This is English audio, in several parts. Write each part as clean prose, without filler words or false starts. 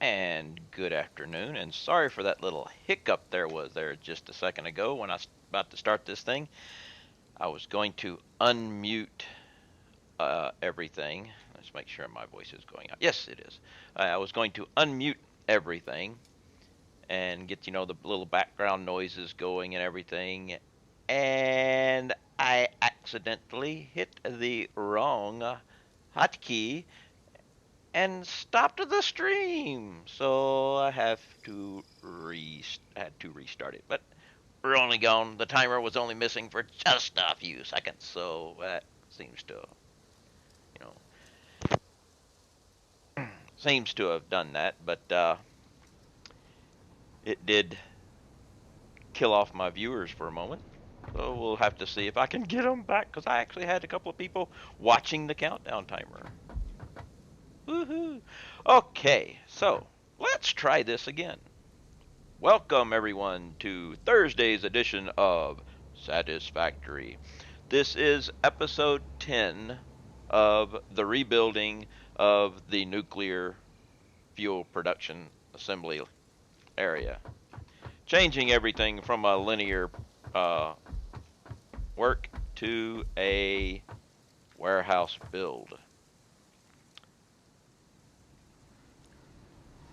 And good afternoon, and sorry for that little hiccup there was there just a second ago when I was about to start this thing. I was going to unmute everything. Let's make sure my voice is going out. Yes, it is. I was going to unmute everything and get the little background noises going and everything, and I accidentally hit the wrong hotkey and stopped the stream. So had to restart it. But we're only gone. The timer was only missing for just a few seconds, so that you know, seems to have done that. But it did kill off my viewers for a moment. So we'll have to see if I can get them back because I actually had a couple of people watching the countdown timer. Woohoo! Okay, so let's try this again. Welcome, everyone, to Thursday's edition of Satisfactory. This is episode 10 of the rebuilding of the nuclear fuel production assembly area. Changing everything from a linear uh, work to a warehouse build.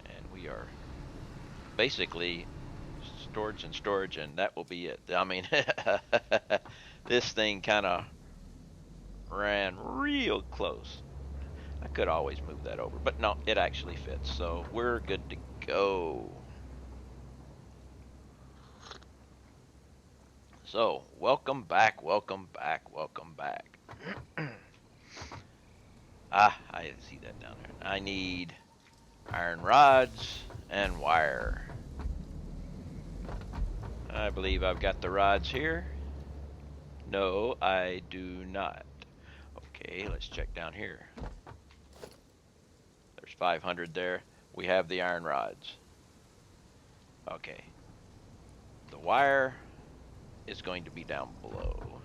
And we are basically storage, and that will be it. I mean, this thing kind of ran real close. I could always move that over, but no, it actually fits, so we're good to go. So, welcome back, welcome back, welcome back. I see that down there. I need iron rods and wire. I believe I've got the rods here. No, I do not. Okay, let's check down here. There's 500 there. We have the iron rods. Okay. The wire is going to be down below.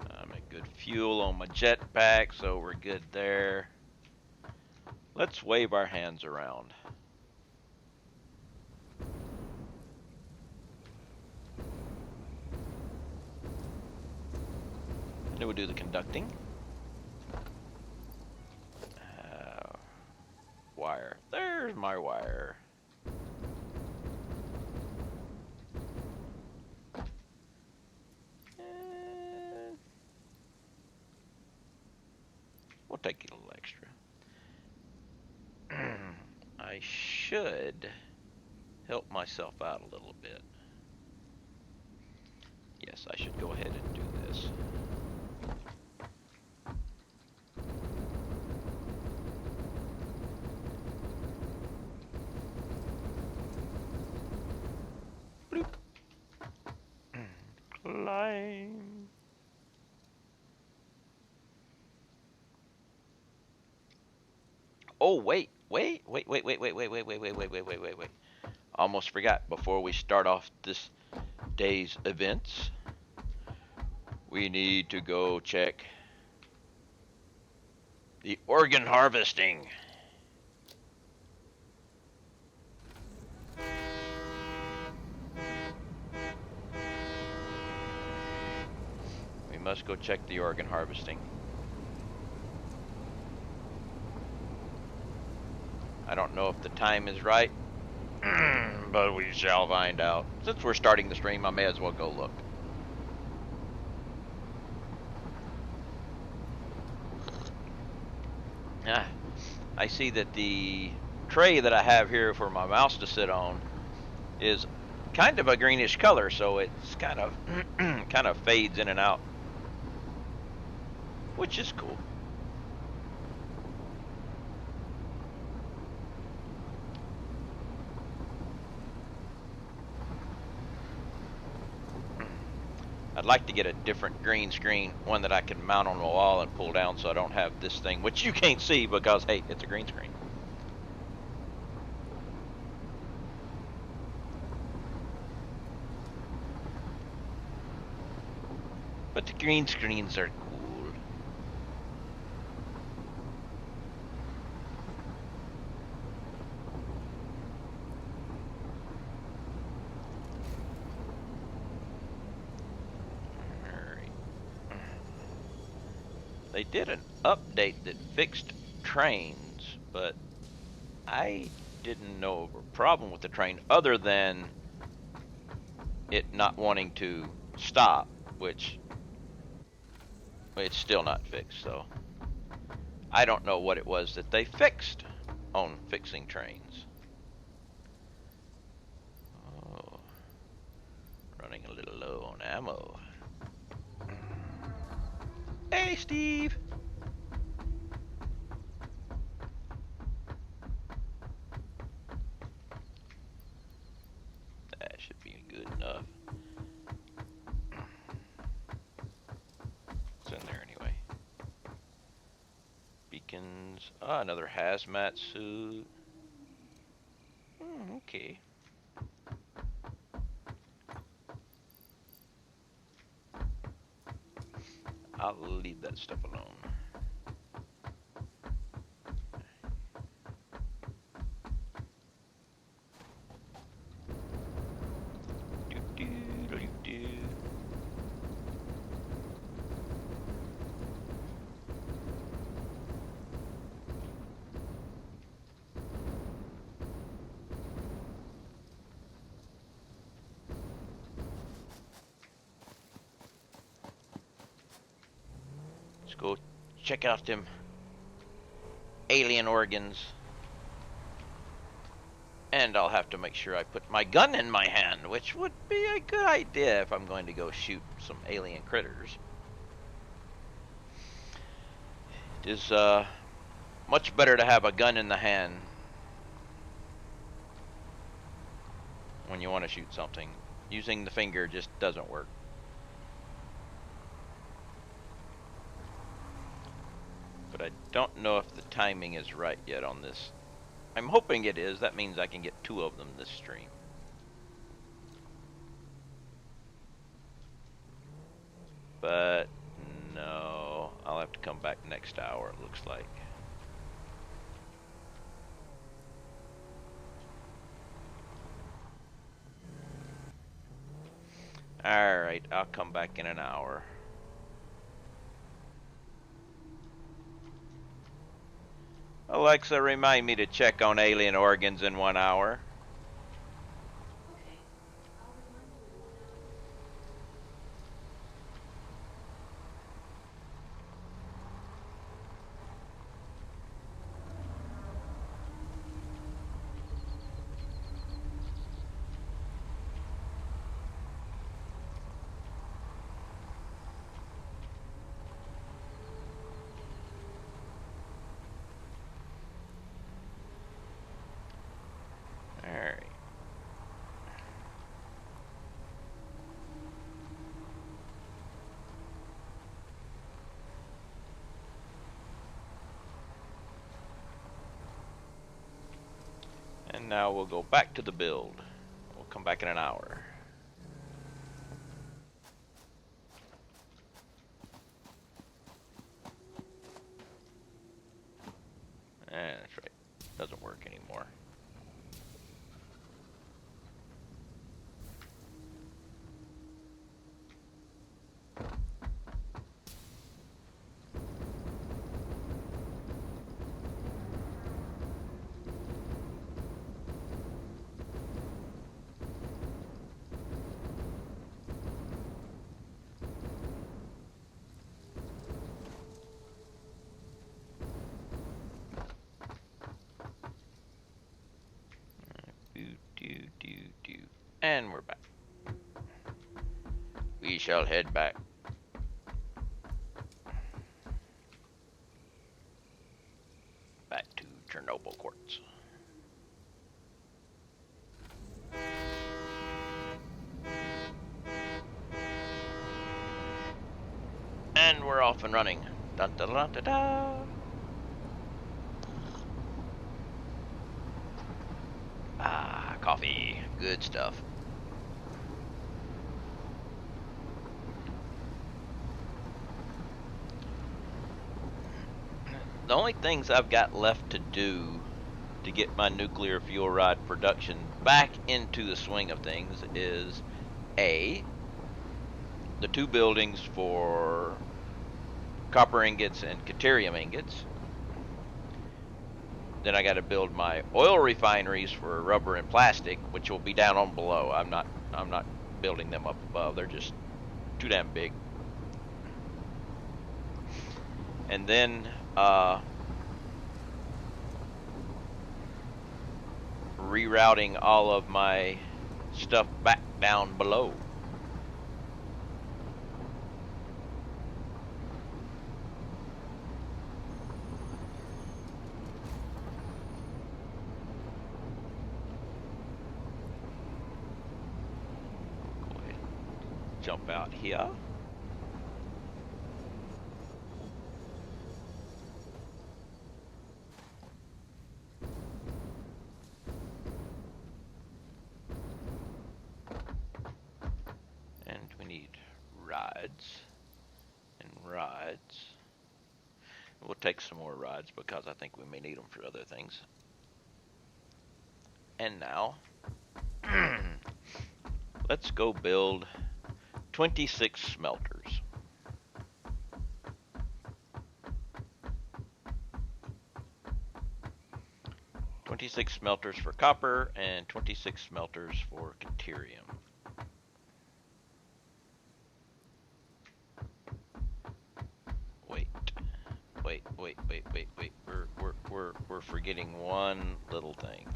I'm at good fuel on my jetpack, so we're good there. Let's wave our hands around. And we'll do the conducting. Wire. There's my wire. And we'll take a little extra. I should help myself out a little bit. Yes, I should go ahead and do this. Bloop. Climb. Oh, wait. Almost forgot. Before we start off this day's events, we need to go check the organ harvesting. We must go check the organ harvesting. I don't know if the time is right, but we shall find out. Since we're starting the stream, I may as well go look. I see that the tray that I have here for my mouse to sit on is kind of a greenish color, so it's kind of kind of fades in and out, which is cool. I'd like to get a different green screen, one that I can mount on the wall and pull down so I don't have this thing, which you can't see because, hey, it's a green screen. But the green screens are cool. They did an update that fixed trains, but I didn't know of a problem with the train other than it not wanting to stop, which it's still not fixed. So I don't know what it was that they fixed on fixing trains. Oh, running a little low on ammo. Hey, Steve. That should be good enough. It's in there anyway. Beacons. Ah, another hazmat suit. Okay. I'll leave that stuff alone. Let's go check out them alien organs. And I'll have to make sure I put my gun in my hand, which would be a good idea if I'm going to go shoot some alien critters. It is much better to have a gun in the hand when you want to shoot something. Using the finger just doesn't work. But I don't know if the timing is right yet on this. I'm hoping it is. That means I can get 2 of them this stream. But no, I'll have to come back next hour, it looks like. Alright, I'll come back in an hour. Alexa, remind me to check on alien organs in 1 hour. Alright. And now we'll go back to the build. We'll come back in an hour. That's right. Doesn't work anymore. And we're back. We shall head back. Back to Chernobyl Quartz. And we're off and running. Dun, dun, dun, dun, dun. Ah, coffee. Good stuff. The only things I've got left to do to get my nuclear fuel rod production back into the swing of things is A, the 2 buildings for copper ingots and deuterium ingots. Then I got to build my oil refineries for rubber and plastic, which will be down on below. I'm not building them up above. They're just too damn big. And then rerouting all of my stuff back down below. Go ahead, jump out here. And we need rods and rods. We'll take some more rods because I think we may need them for other things. And now, let's go build 26 smelters. "26 smelters for copper and 26 smelters for deuterium." Wait. We're forgetting one little thing.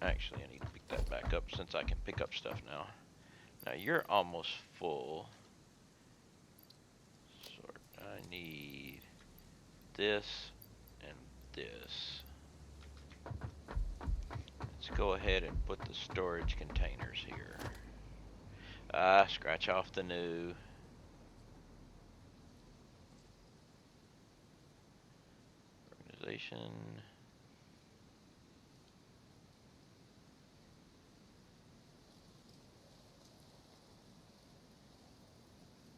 Actually, I need to pick that back up since I can pick up stuff now. Now you're almost full. Sort. I need this and this. Let's go ahead and put the storage containers here. Scratch off the new. Organization.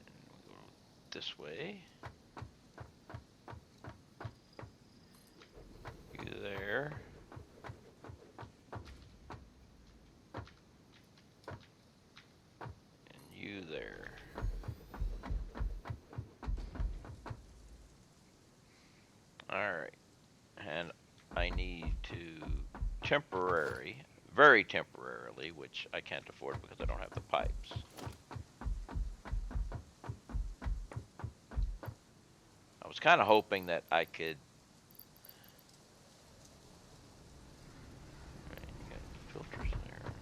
And we'll go this way. You there. And you there. Alright. And I need to very temporarily, which I can't afford because I don't have the pipes. I was kind of hoping that I could. Right, you got filters in there.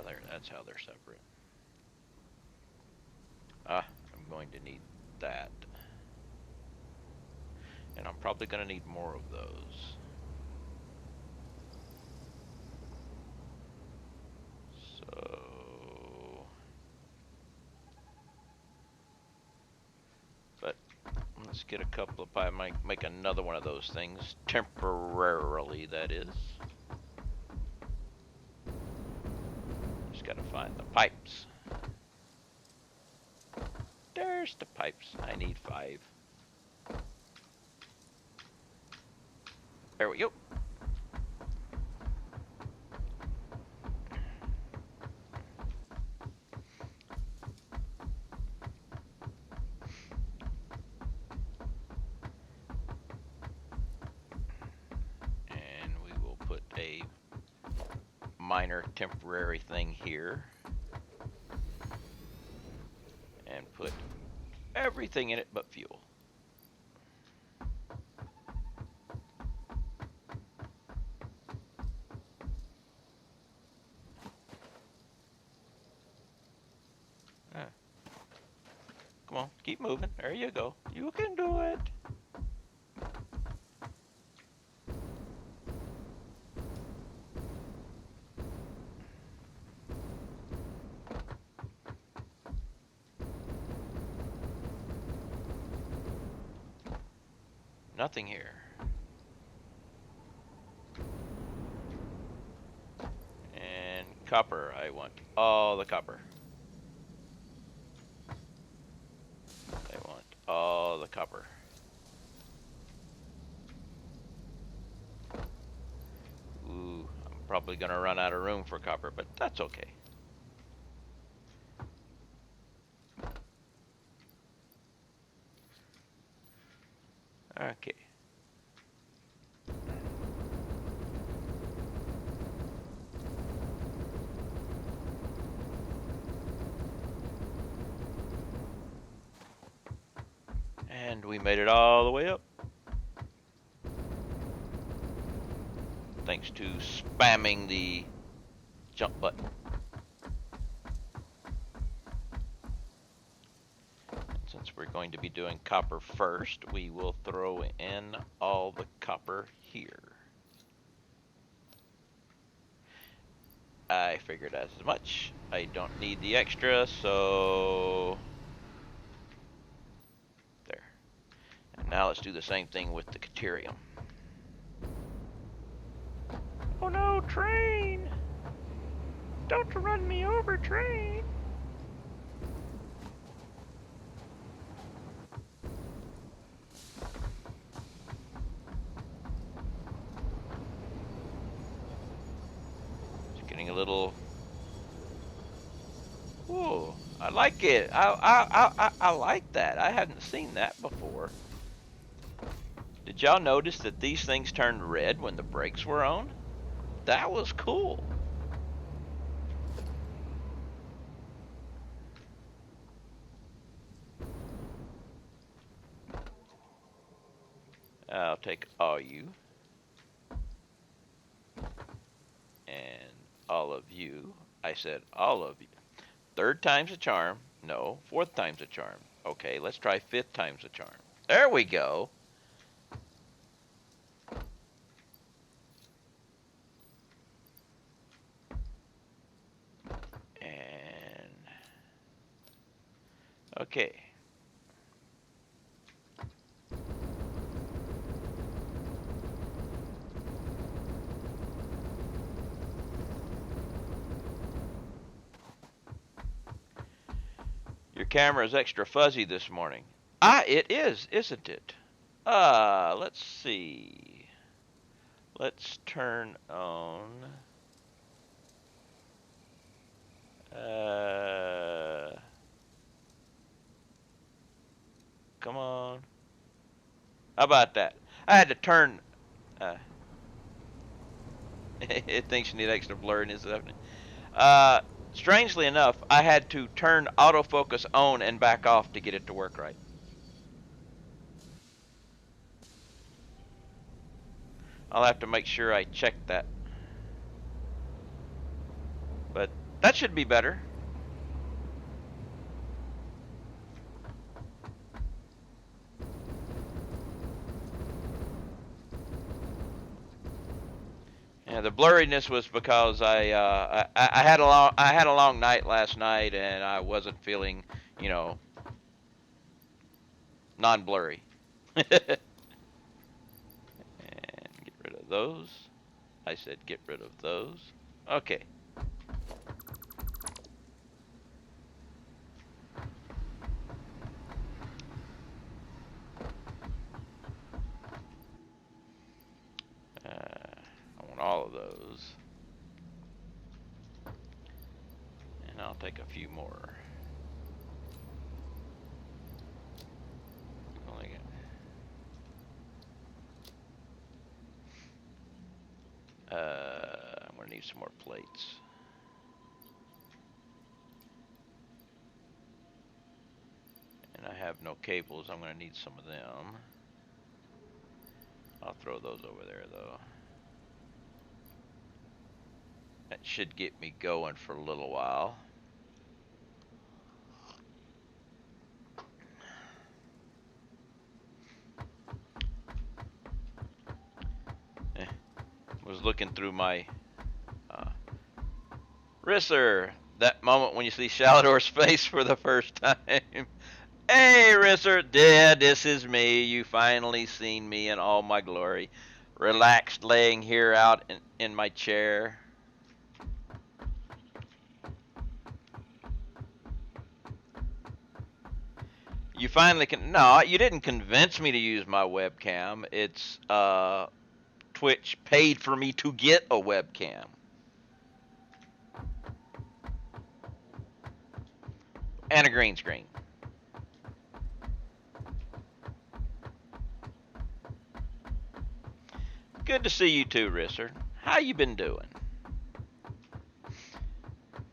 There. That's how they're separate. I'm going to need that. And I'm probably going to need more of those. So, but let's get a couple of I might make another one of those things temporarily, that is. Just got to find the pipes. There's the pipes. I need 5. There we go. And we will put a minor temporary thing here. And put everything in it but fuel. Come on, keep moving. There you go. You can do it. Nothing here. And copper. I want all the copper. I want all the copper. Ooh, I'm probably going to run out of room for copper, but that's okay. Okay. And we made it all the way up. Thanks to spamming the jump button. Since we're going to be doing copper first, we will throw in all the copper here. I figured as much. I don't need the extra, so there. And now let's do the same thing with the Caterium. Oh no, train! Don't run me over, train! It's getting a little... Whoa, I like it. I like that. I hadn't seen that before. Did y'all notice that these things turned red when the brakes were on? That was cool. I'll take all you. And all of you. I said all of you. Third time's a charm. No, fourth time's a charm. Okay, let's try fifth time's a charm. There we go. And okay. Your camera is extra fuzzy this morning. It is, isn't it? Let's see. Let's turn on. Come on. How about that? I had to turn. It thinks you need extra blurriness. Strangely enough, I had to turn autofocus on and back off to get it to work right. I'll have to make sure I check that. But that should be better. Yeah, the blurriness was because I had a long night last night and I wasn't feeling, non-blurry. And get rid of those. I said get rid of those. Okay. I want all of those. And I'll take a few more. I'm gonna need some more plates. And I have no cables. I'm gonna need some of them. I'll throw those over there though. That should get me going for a little while. Was looking through my Risser, that moment when you see Shalador's face for the first time. Hey Risser, yeah, this is me. You finally seen me in all my glory. Relaxed laying here out in my chair. You finally no, you didn't convince me to use my webcam. It's Twitch paid for me to get a webcam. and a green screen. Good to see you too, Risser. How you been doing?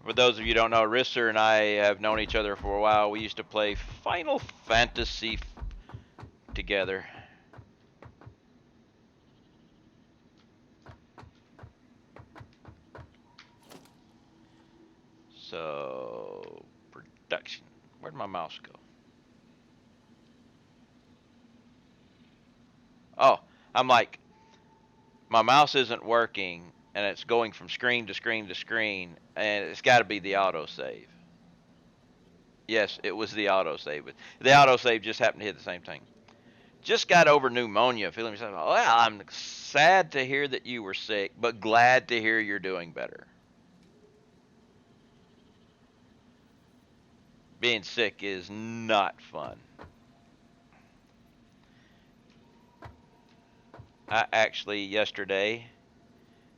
For those of you who don't know, Risser and I have known each other for a while. We used to play Final Fantasy together. So, production. Where'd my mouse go? Oh, I'm like, my mouse isn't working, and it's going from screen to screen to screen, and it's got to be the autosave. Yes, it was the autosave. But the autosave just happened to hit the same thing. Just got over pneumonia, feeling myself. Well, I'm sad to hear that you were sick, but glad to hear you're doing better. Being sick is not fun. I actually yesterday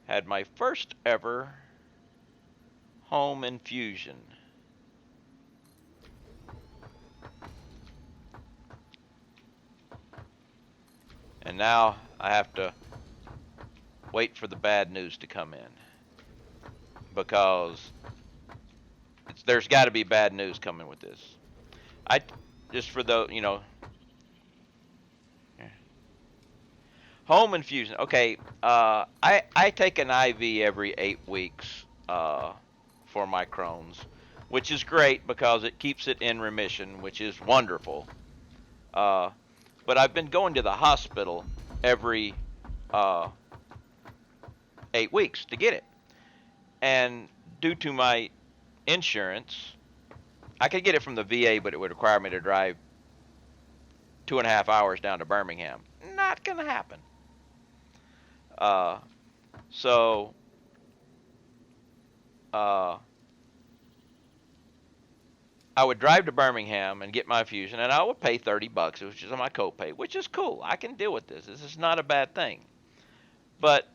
had my first ever home infusion. And now I have to wait for the bad news to come in. Because there's got to be bad news coming with this. I just for the, home infusion. Okay, I take an IV every 8 weeks for my Crohn's, which is great because it keeps it in remission, which is wonderful. Uh, but I've been going to the hospital every uh, 8 weeks to get it, and due to my insurance, I could get it from the VA, but it would require me to drive 2.5 hours down to Birmingham. Not gonna happen. Uh, so uh, I would drive to Birmingham and get my infusion, and I would pay $30, which is my copay, which is cool. I can deal with this. This is not a bad thing. But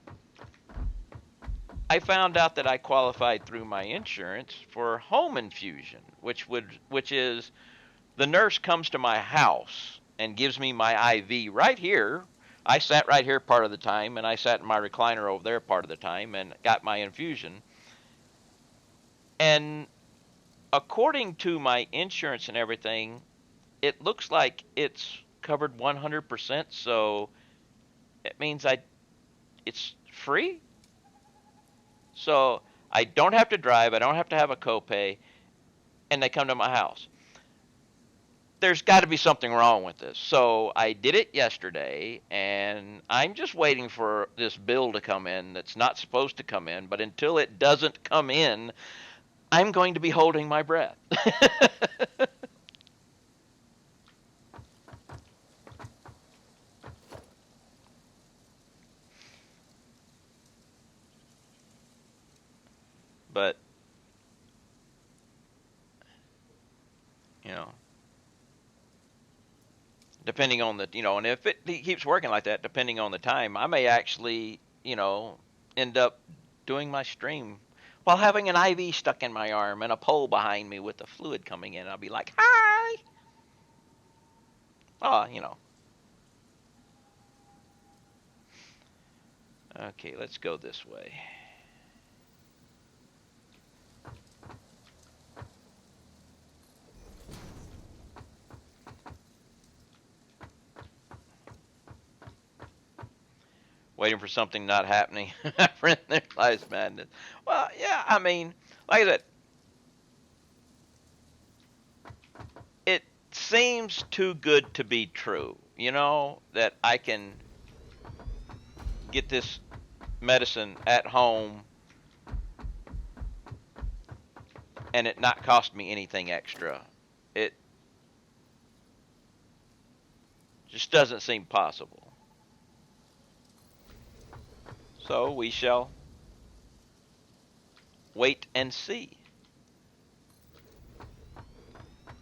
I found out that I qualified through my insurance for home infusion, which is the nurse comes to my house and gives me my IV right here. I sat right here part of the time, and I sat in my recliner over there part of the time and got my infusion. And according to my insurance and everything, it looks like it's covered 100%, so it means it's free. So I don't have to drive, I don't have to have a copay, and they come to my house. There's got to be something wrong with this. So I did it yesterday, and I'm just waiting for this bill to come in that's not supposed to come in, but until it doesn't come in, I'm going to be holding my breath. But, you know, depending on and if it keeps working like that, depending on the time, I may actually, end up doing my stream while having an IV stuck in my arm and a pole behind me with the fluid coming in. I'll be like, hi. Oh. Okay, let's go this way. Waiting for something not happening. Friend, there lies madness. Well, yeah, I mean, like I said, it seems too good to be true, that I can get this medicine at home and it not cost me anything extra. It just doesn't seem possible. So we shall wait and see.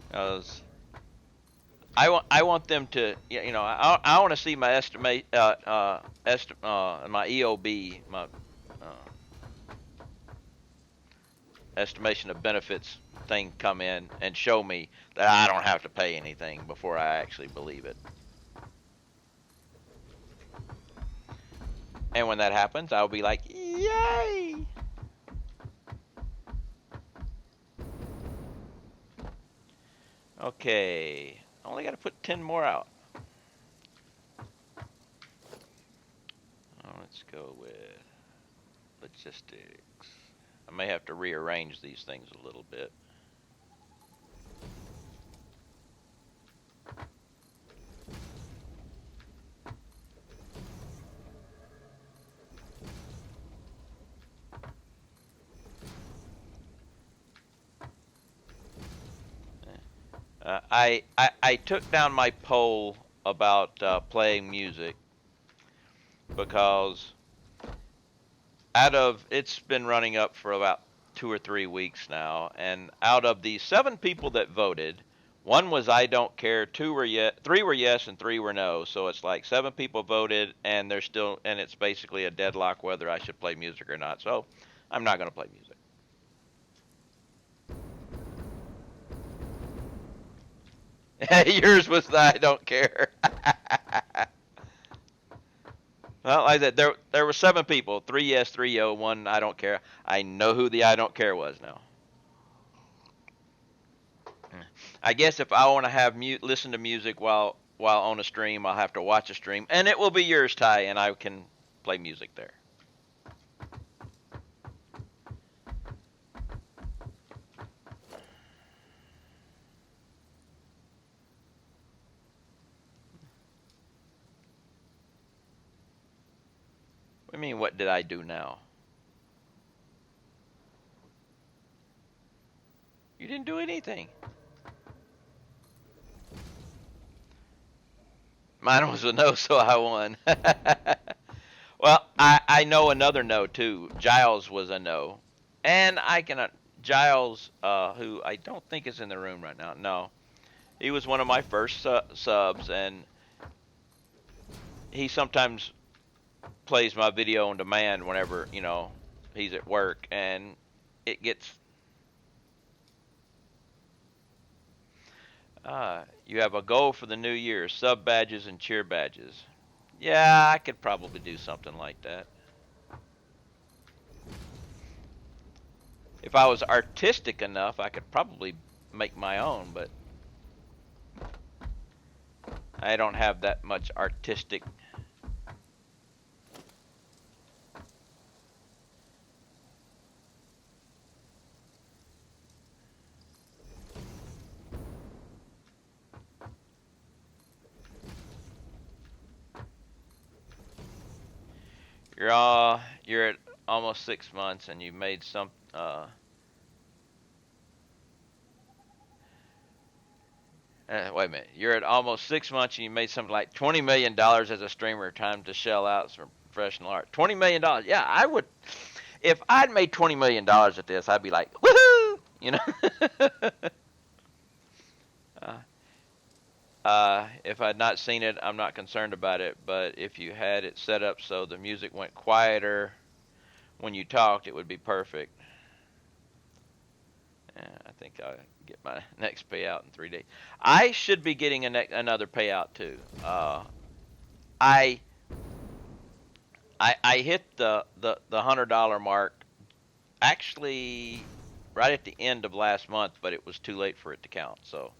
Because I want them to, I want to see my my EOB, my estimation of benefits thing come in and show me that I don't have to pay anything before I actually believe it. And when that happens, I'll be like, yay! Okay, I only got to put 10 more out. Let's go with logistics. I may have to rearrange these things a little bit. I took down my poll about playing music because it's been running up for about 2 or 3 weeks now, and out of the 7 people that voted, 1 was I don't care, 3 were yes, and 3 were no. So it's like 7 people voted, and it's basically a deadlock whether I should play music or not. So I'm not going to play music. Yours was the I don't care. Well, like I said, there were 7 people, 3 yes, 3 no, 1 I don't care. I know who the I don't care was now. I guess if I want to listen to music while on a stream, I'll have to watch a stream, and it will be yours, Ty, and I can play music there. What do you mean, what did I do now? You didn't do anything. Mine was a no, so I won. Well, I know another no, too. Giles was a no. And Giles, who I don't think is in the room right now. No. He was one of my first subs, and he sometimes plays my video on demand whenever, he's at work, and it gets... you have a goal for the new year, sub badges and cheer badges. Yeah, I could probably do something like that. If I was artistic enough, I could probably make my own, but I don't have that much artistic. You're at almost 6 months, and you've made some. Wait a minute. You're at almost 6 months, and you made something like $20 million as a streamer. Time to shell out some professional art. $20 million. Yeah, I would. If I'd made $20 million at this, I'd be like, woohoo! If I'd not seen it, I'm not concerned about it. But if you had it set up so the music went quieter when you talked, it would be perfect. I think I'll get my next payout in 3 days. I should be getting another payout too. I hit the $100 mark actually right at the end of last month, but it was too late for it to count. So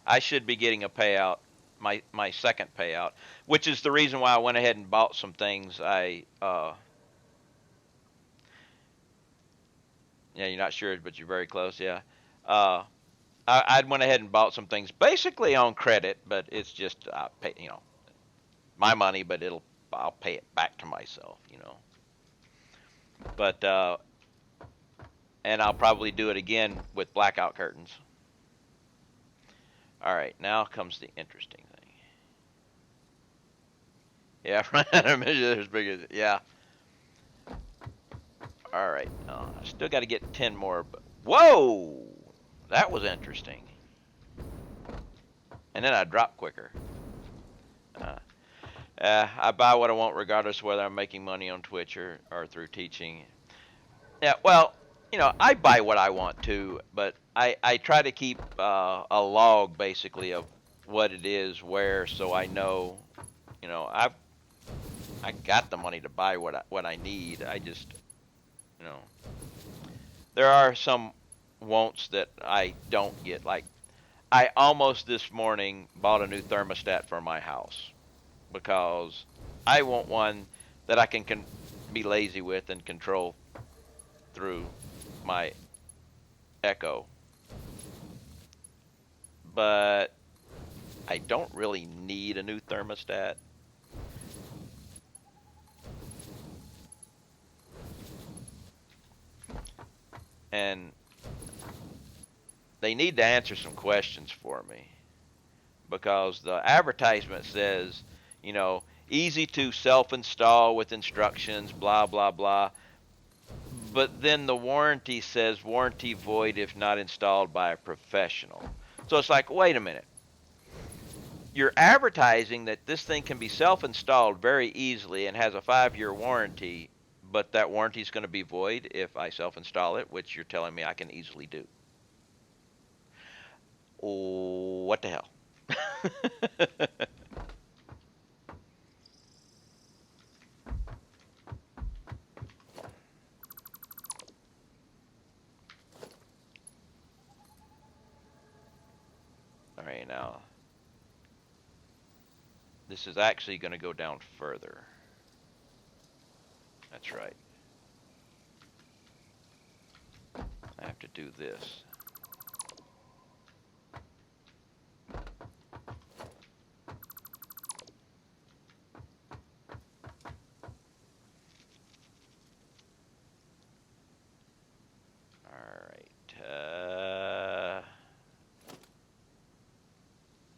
I should be getting a payout, my second payout, which is the reason why I went ahead and bought some things. Yeah, you're not sure, but you're very close. Yeah, I went ahead and bought some things basically on credit, but it's just pay, my money, but I'll pay it back to myself, But and I'll probably do it again with blackout curtains. All right, now comes the interesting thing. Yeah, as big as yeah. All right, I still got to get 10 more. But whoa, that was interesting. and then I drop quicker. Uh, I buy what I want regardless of whether I'm making money on Twitch or through teaching. Yeah, well, I buy what I want to, but I try to keep a log basically of what it is, where, so I know, I got the money to buy what I need. I just, you know, there are some wants that I don't get. Like, I almost this morning bought a new thermostat for my house because I want one that I can be lazy with and control through my Echo. But I don't really need a new thermostat. And they need to answer some questions for me because the advertisement says, easy to self install with instructions, blah, blah, blah. But then the warranty says warranty void if not installed by a professional. So it's like, wait a minute. You're advertising that this thing can be self installed very easily and has a 5-year warranty, but that warranty is going to be void if I self install it, which you're telling me I can easily do. What the hell? All right, now this is actually going to go down further. That's right. I have to do this. All right.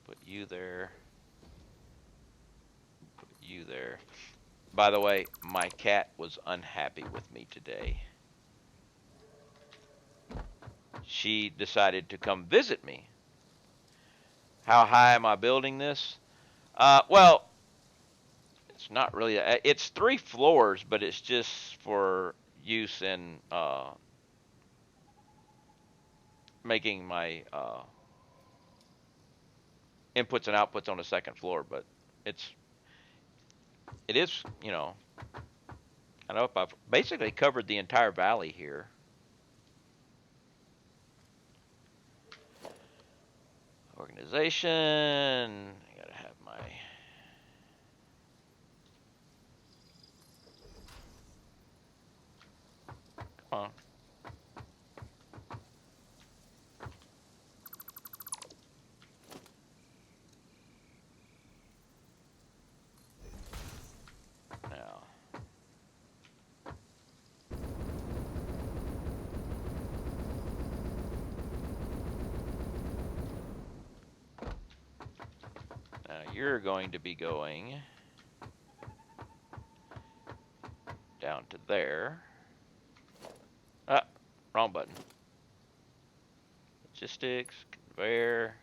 Put you there. Put you there. By the way, my cat was unhappy with me today. She decided to come visit me. How high am I building this? Well, it's not really. It's 3 floors, but it's just for use in making my inputs and outputs on the 2nd floor. But it is, I know if I've basically covered the entire valley here. Organization. I gotta have my. Come on. Now. Now you're going to be going down to there. Ah, wrong button. Logistics, conveyor.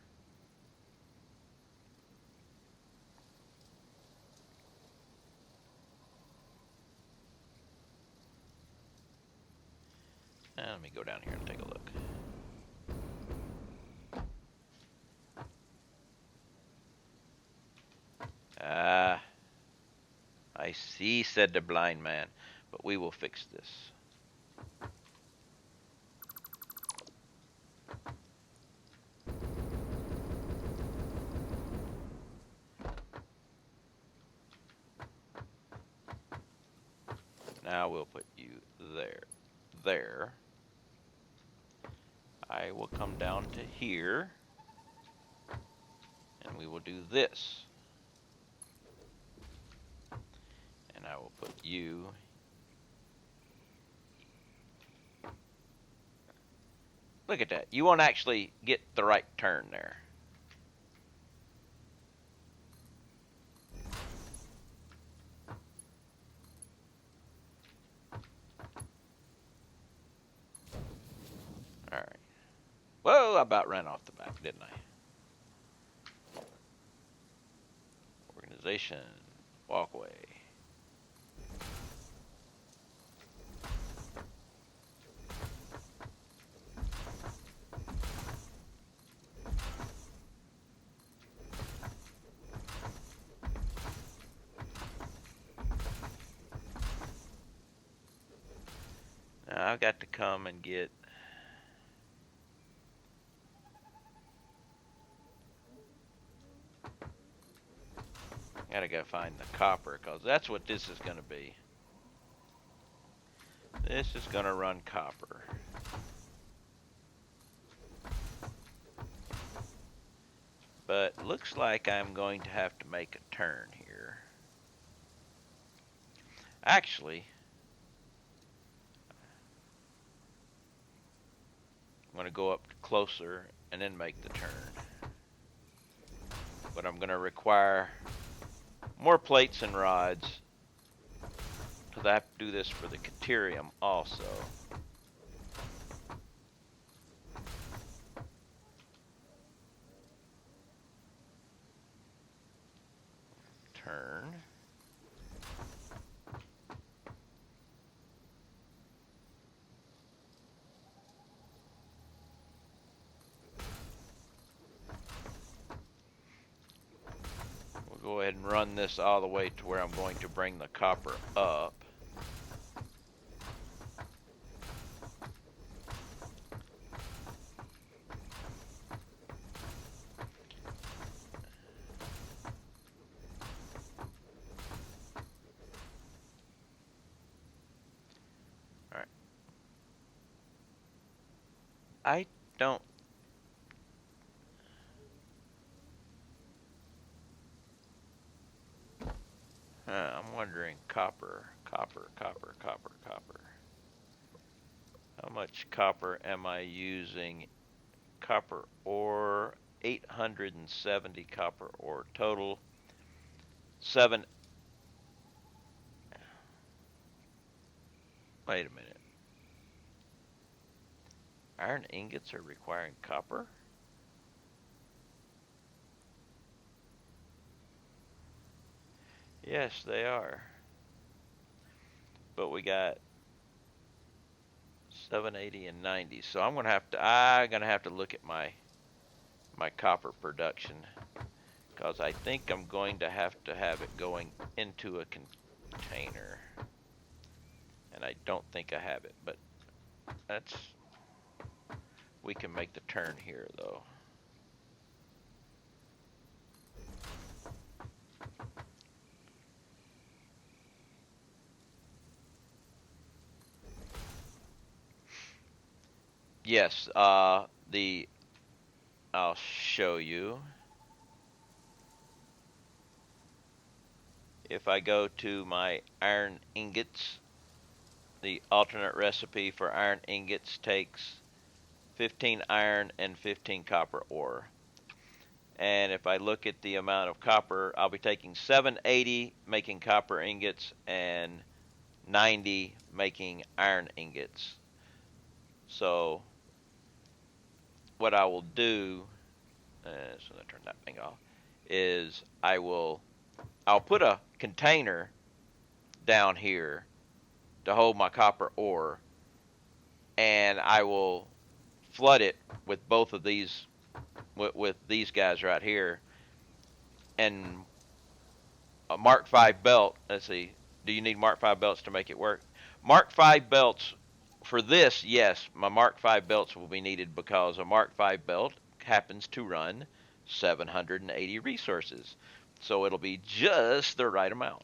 Let me go down here and take a look. Ah, I see, said the blind man, but we will fix this. Now we'll put you there. There. I will come down to here, and we will do this. And I will put you. Look at that. You won't actually get the right turn there. Alright. Whoa, I about ran off the back, didn't I? Station. Walkway. Now I've got to come and get... Gotta go find the copper, because that's what this is going to be. This is going to run copper. But looks like I'm going to have to make a turn here. Actually, I'm going to go up closer and then make the turn. But I'm going to require more plates and rods, because I have to do this for the Caterium also. Turn. We'll go ahead and run this all the way to where I'm going to bring the copper up. Alright. I don't... I'm wondering, copper. How much copper am I using? Copper ore, 870 copper ore total. 7... Wait a minute. Iron ingots are requiring copper? Yes, they are. But we got 780 and 90. So I'm gonna have to look at my copper production, because I think I'm going to have it going into a container. And I don't think I have it, but we can make the turn here though. Yes, I'll show you. If I go to my iron ingots, the alternate recipe for iron ingots takes 15 iron and 15 copper ore. And if I look at the amount of copper, I'll be taking 780 making copper ingots and 90 making iron ingots. So what I will do, so I turn that thing off, is I'll put a container down here to hold my copper ore, and I will flood it with both of these, with these guys right here, and a Mark V belt. Let's see, do you need Mark V belts to make it work? Mark V belts, for this, yes, my Mark V belts will be needed, because a Mark V belt happens to run 780 resources. So it'll be just the right amount.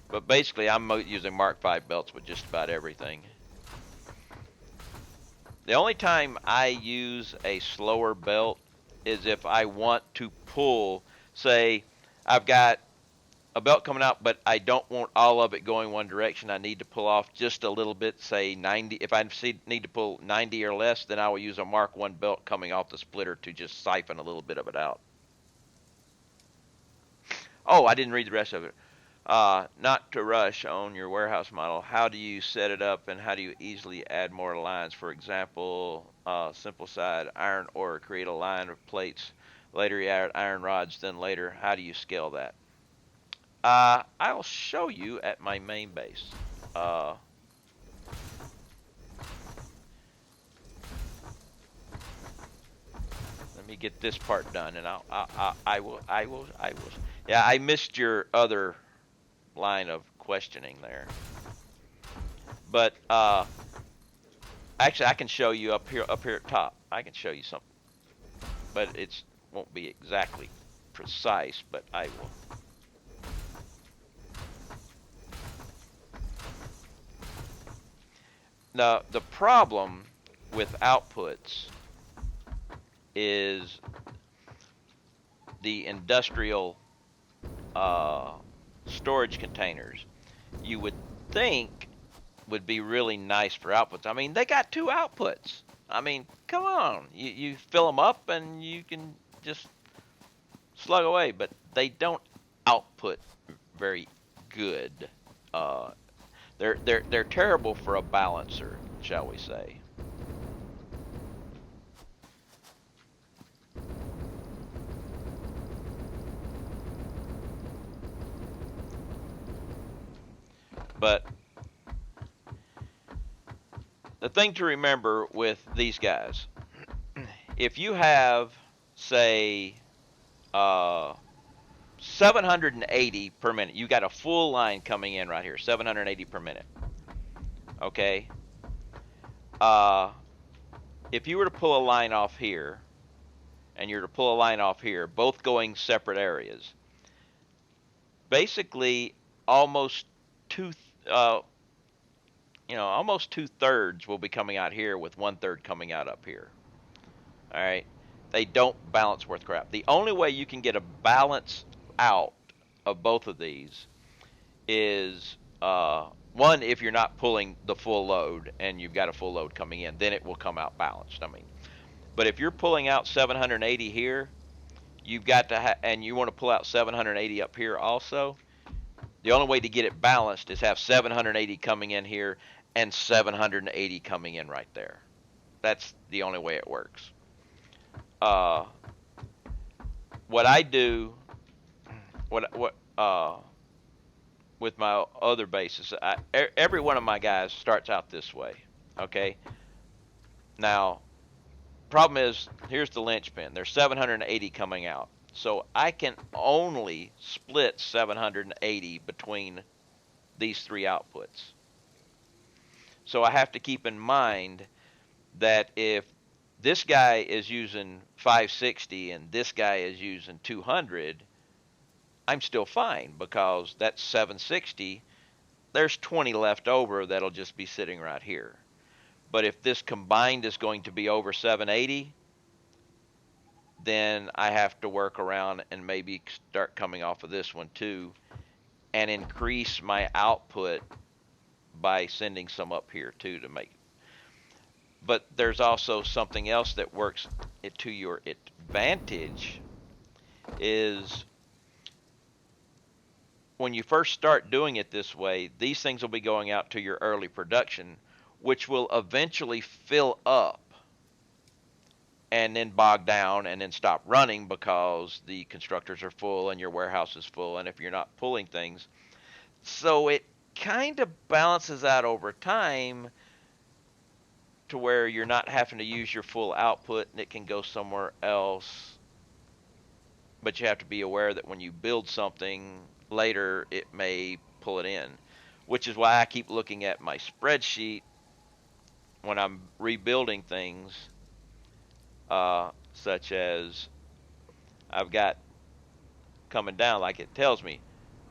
But basically, I'm using Mark V belts with just about everything. The only time I use a slower belt is if I want to pull, say, I've got a belt coming out, but I don't want all of it going one direction. I need to pull off just a little bit, say 90. If I need to pull 90 or less, then I will use a Mark I belt coming off the splitter to just siphon a little bit of it out. Oh, I didn't read the rest of it. Not to rush on your warehouse model. How do you set it up, and how do you easily add more lines? For example, simple side iron ore, create a line of plates. Later, you add iron rods. Then later, how do you scale that? I'll show you at my main base. Uh, Let me get this part done, and I will. Yeah, I missed your other line of questioning there, but actually, I can show you up here at top. I can show you something, but it's won't be exactly precise, but I will. Now, the problem with outputs is the industrial uh, storage containers. You would think would be really nice for outputs. I mean, they got two outputs. I mean, come on. You fill them up and you can just slug away, but they don't output very good. Uh, they're terrible for a balancer, shall we say? But the thing to remember with these guys, if you have, say, uh, 780 per minute, you got a full line coming in right here, 780 per minute. Okay. Uh, if you were to pull a line off here, and you're to pull a line off here, both going separate areas, basically almost two, uh, almost 2/3 will be coming out here, with 1/3 coming out up here. All right, they don't balance worth crap. The only way you can get a balance out of both of these is one, if you're not pulling the full load and you've got a full load coming in, then it will come out balanced. I mean, but if you're pulling out 780 here, you've got to and you want to pull out 780 up here also. The only way to get it balanced is have 780 coming in here and 780 coming in right there. That's the only way it works. Uh, what I do, what with my other bases, every one of my guys starts out this way. Okay. Now, problem is, here's the linchpin. There's 780 coming out. So I can only split 780 between these three outputs. So I have to keep in mind that if this guy is using 560 and this guy is using 200, I'm still fine, because that's 760. There's 20 left over that'll just be sitting right here. But if this combined is going to be over 780, then I have to work around and maybe start coming off of this one too, and increase my output by sending some up here too to make. But there's also something else that works to your advantage, is when you first start doing it this way, these things will be going out to your early production, which will eventually fill up and then bog down and then stop running because the constructors are full and your warehouse is full, and if you're not pulling things. So it kind of balances out over time to where you're not having to use your full output and it can go somewhere else. But you have to be aware that when you build something later, it may pull it in, which is why I keep looking at my spreadsheet when I'm rebuilding things, such as I've got coming down, like it tells me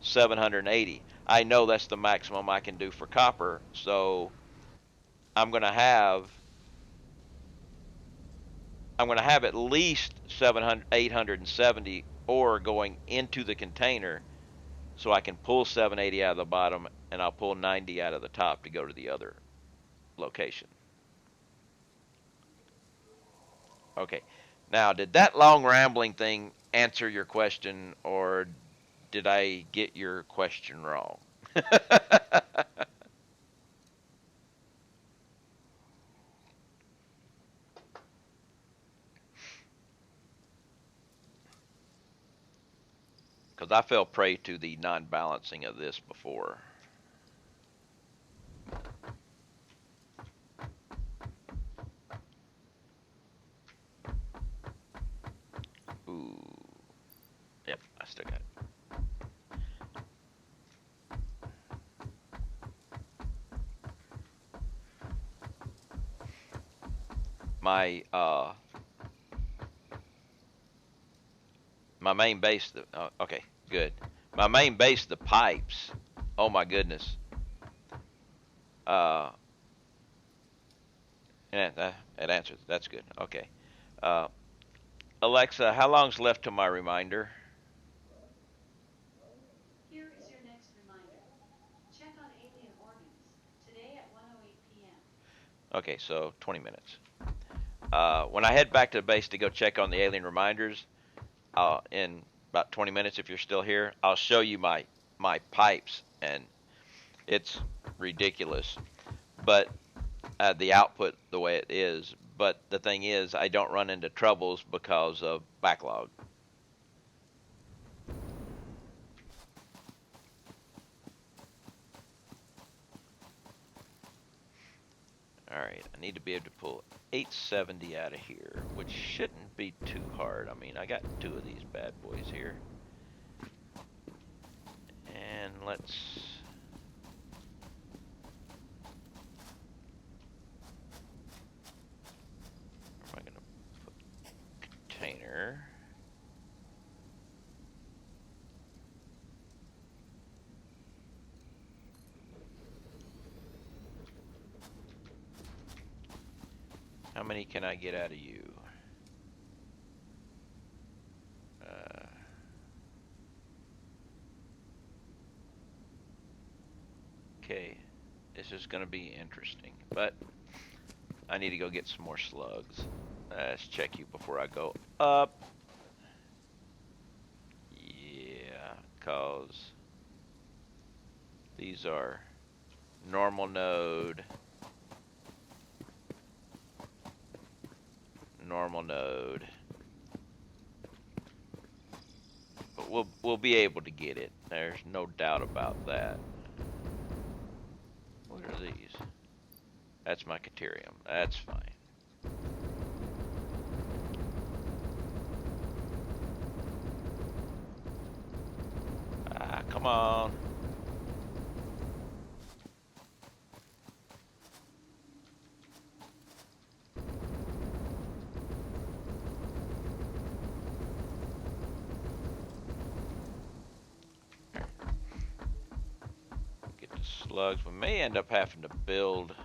780. I know that's the maximum I can do for copper, so I'm going to have at least 700, 870 ore going into the container, so I can pull 780 out of the bottom, and I'll pull 90 out of the top to go to the other location. Okay. Now, did that long rambling thing answer your question, or did I get your question wrong? Because I fell prey to the non-balancing of this before. Ooh. Yep, I still got it. My my main base. Okay, good. My main base, the pipes. Oh my goodness. Uh, yeah, that answers. That's good. Okay. Uh, Alexa, how long's left to my reminder? Here is your next reminder. Check on alien organs today at 1:08 p.m. Okay, so 20 minutes. When I head back to the base to go check on the alien reminders, in about 20 minutes, if you're still here, I'll show you my pipes, and it's ridiculous. But the output the way it is. But the thing is, I don't run into troubles because of backlog. All right, I need to be able to pull 870 out of here, which shouldn't be too hard. I mean, I got two of these bad boys here. And let's... Where am I going to put container? How many can I get out of you? Okay, this is going to be interesting, but I need to go get some more slugs. Let's check you before I go up. Yeah, cause these are normal node, normal node. But we'll be able to get it. There's no doubt about that. What are these? That's my Caterium. That's fine. Ah, come on. Get the slugs. We may end up having to build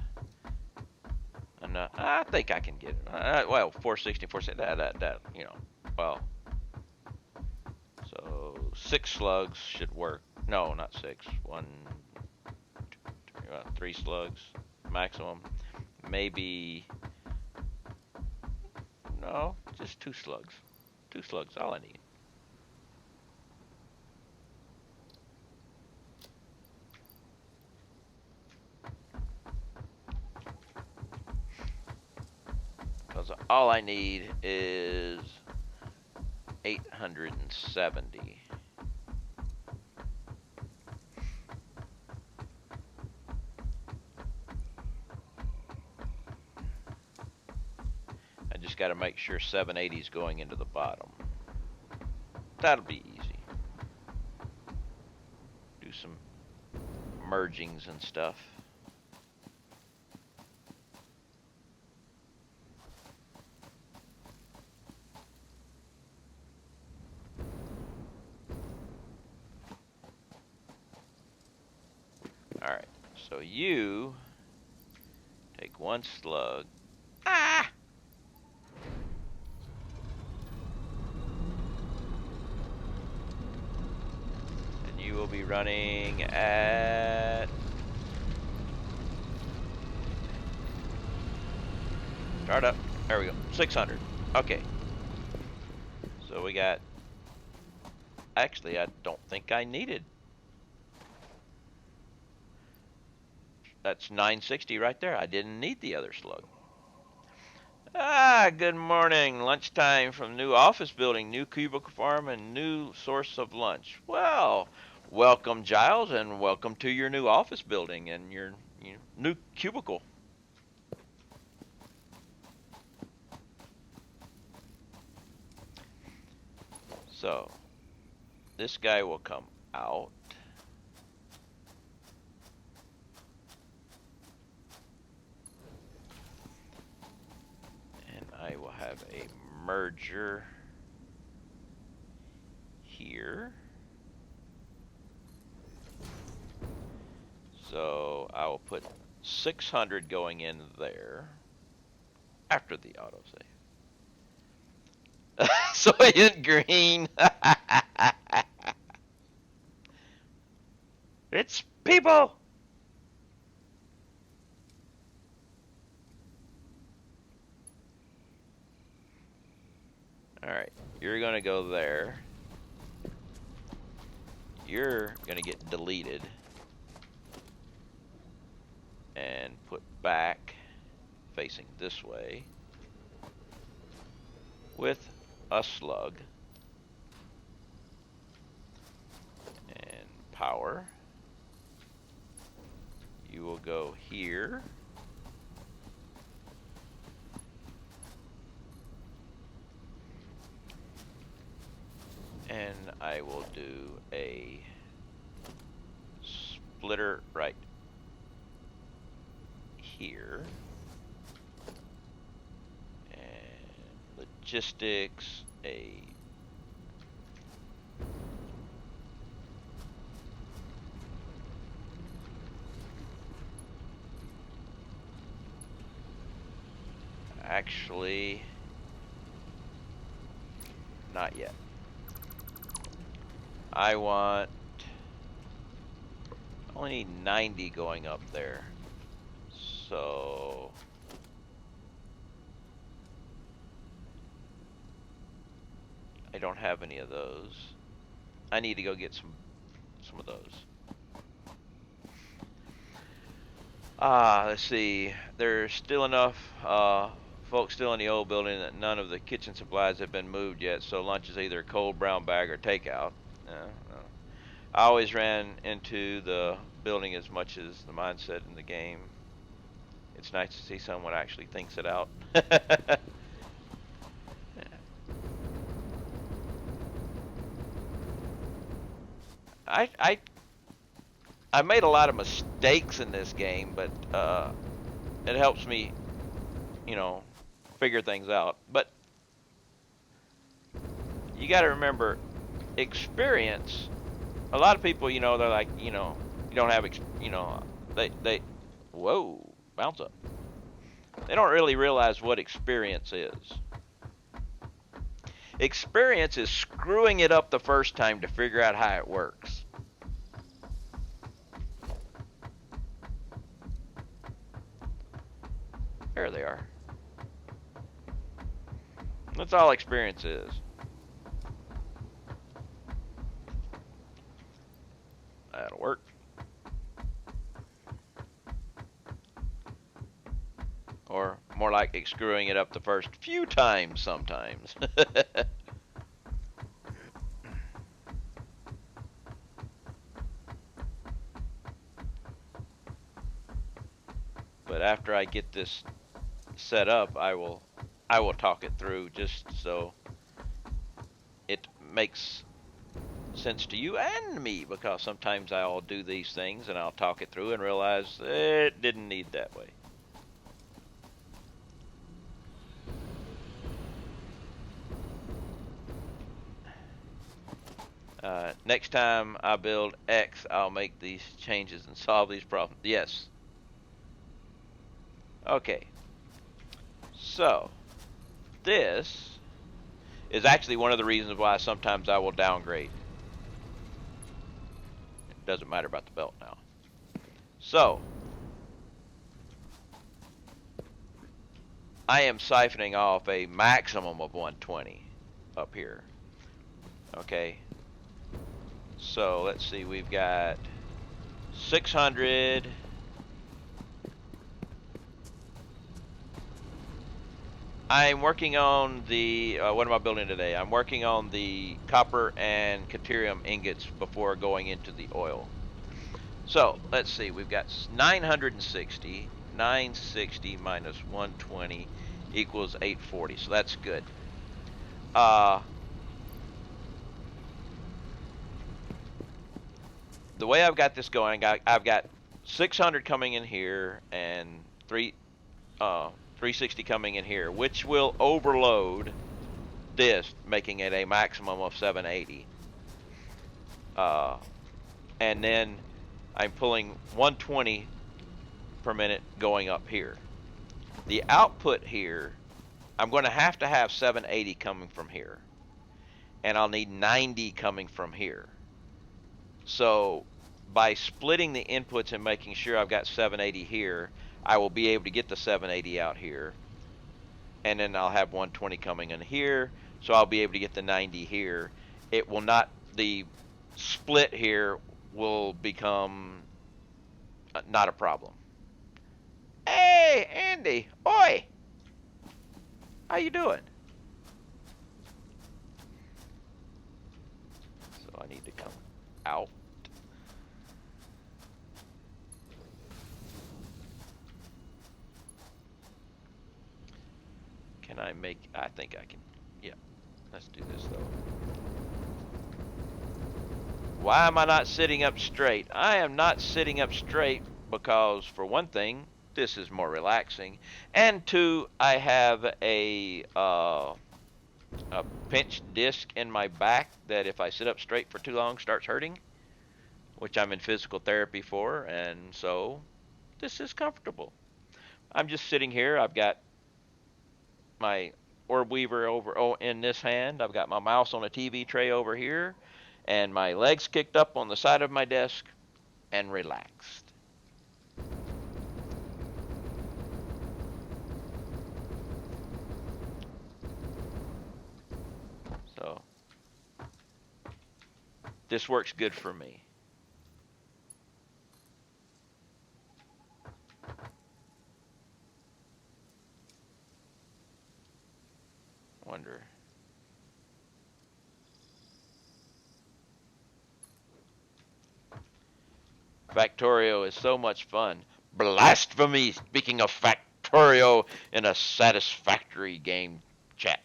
enough. I think I can get it. Well, 460, 460. That, you know. Well, so 6 slugs should work. No, not 6. One, two, three slugs maximum. Maybe no, just 2 slugs. 2 slugs, all I need. Because all I need is 870. I just got to make sure 780 is going into the bottom. That'll be easy. Do some mergings and stuff. Alright, so you take 1 slug. Ah! And you will be running at... Start up. There we go. 600. Okay. So we got Actually, I don't think I needed. That's 960 right there. I didn't need the other slug. Ah, good morning. Lunchtime from new office building, new cubicle farm, and new source of lunch. Well, welcome, Giles, and welcome to your new office building and your new cubicle. So, this guy will come out. And I will have a merger here. So I will put 600 going in there after the autosave. Soylent Green. It's people. All right, you're gonna go there. You're gonna get deleted and put back facing this way with a slug and power. You will go here. And I will do a splitter right here. And logistics, a actually not yet. I want only need 90 going up there. So I don't have any of those. I need to go get some of those. Let's see. There's still enough folks still in the old building that none of the kitchen supplies have been moved yet, so lunch is either cold brown bag or takeout. No. I always ran into the building as much as the mindset in the game. It's nice to see someone actually thinks it out. I I made a lot of mistakes in this game, but it helps me, you know, figure things out. But you got to remember, experience. A lot of people, they're like, you don't have, whoa, bounce up. They don't really realize what experience is. Experience is screwing it up the first time to figure out how it works. There they are. That's all experience is. That'll work. Or more like screwing it up the first few times sometimes. But after I get this set up, I will talk it through just so it makes sense to you and me, because sometimes I'll do these things and I'll talk it through and realize it didn't need that way. Next time I build X, I'll make these changes and solve these problems. Yes. Okay. So, this is actually one of the reasons why sometimes I will downgrade. It doesn't matter about the belt now. So, I am siphoning off a maximum of 120 up here. Okay. So let's see, we've got 600. I'm working on the, what am I building today? I'm working on the copper and caterium ingots before going into the oil. So let's see, we've got 960. 960 minus 120 equals 840. So that's good. The way I've got this going, I've got 600 coming in here and 360 coming in here, which will overload this, making it a maximum of 780. Uh, and then I'm pulling 120 per minute going up here. The output here, I'm going to have 780 coming from here, and I'll need 90 coming from here. So by splitting the inputs and making sure I've got 780 here, I will be able to get the 780 out here, and then I'll have 120 coming in here, so I'll be able to get the 90 here. It will not, the split here will become not a problem. Hey, Andy, oi, how you doing? So I need to come out. Can I make, I think I can, yeah. Let's do this though. Why am I not sitting up straight? I am not sitting up straight because, for one thing, this is more relaxing, and two, I have a pinched disc in my back that if I sit up straight for too long starts hurting, which I'm in physical therapy for, and so this is comfortable. I'm just sitting here. I've got my orb weaver over in this hand. I've got my mouse on a TV tray over here, and my legs kicked up on the side of my desk and relaxed. So this works good for me. Wonder. Factorio is so much fun. Blasphemy! Speaking of Factorio in a satisfactory game chat.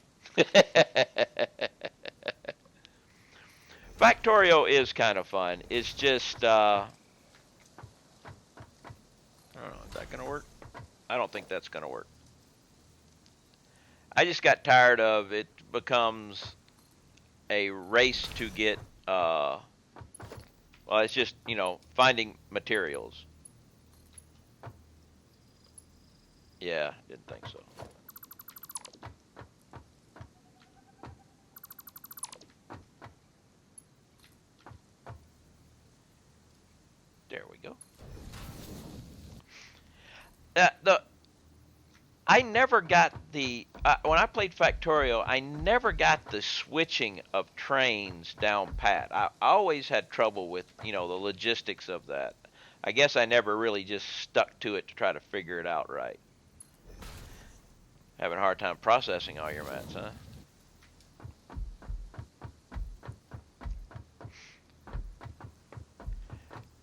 Factorio is kind of fun. It's just, I don't know, is that going to work? I don't think that's going to work. I just got tired of it becomes a race to get, well, it's just, finding materials. Yeah, didn't think so. There we go. I never got the when I played Factorio, I never got the switching of trains down pat. I always had trouble with the logistics of that. I guess I never really just stuck to it to try to figure it out right. Having a hard time processing all your mats, huh?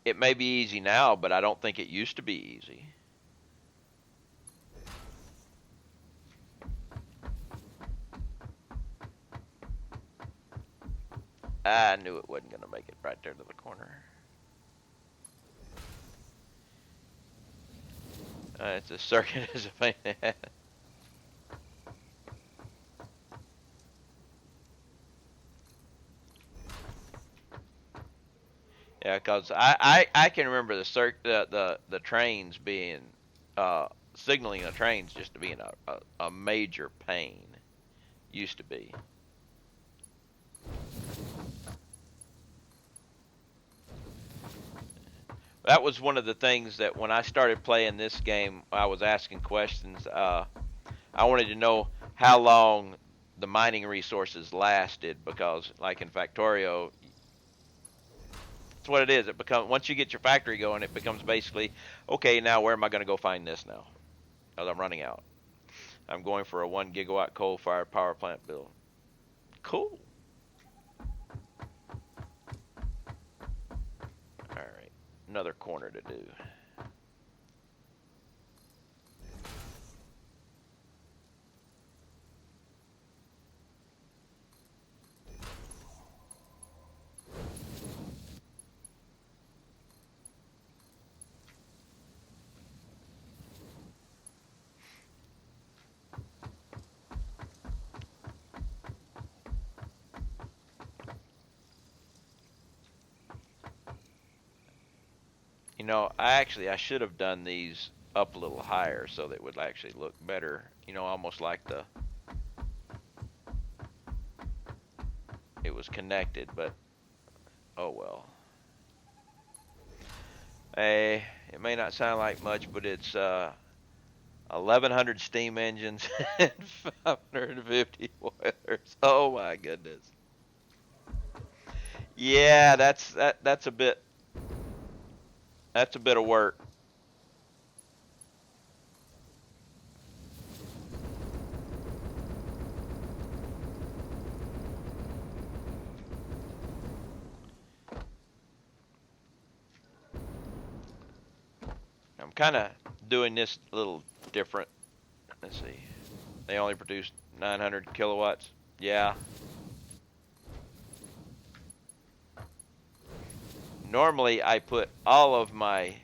It may be easy now, but I don't think it used to be easy. I knew it wasn't going to make it right there to the corner. It's a circuit is a pain in the ass. Yeah, because I can remember the trains being signaling the trains just to being a major pain. Used to be. That was one of the things that when I started playing this game, I was asking questions. I wanted to know how long the mining resources lasted because, like in Factorio, That's what it is. It becomes once you get your factory going, it becomes basically okay. Now where am I going to go find this now? Because I'm running out. I'm going for a 1 gigawatt coal-fired power plant build. Cool. All right, another corner to do. I should have done these up a little higher so that it would actually look better. Almost like it was connected, but oh well. It may not sound like much, but it's 1,100 steam engines and 550 boilers. Oh my goodness. Yeah, that's a bit of work. I'm kind of doing this a little different. Let's see. They only produce 900 kilowatts. Yeah. Normally, I put all of my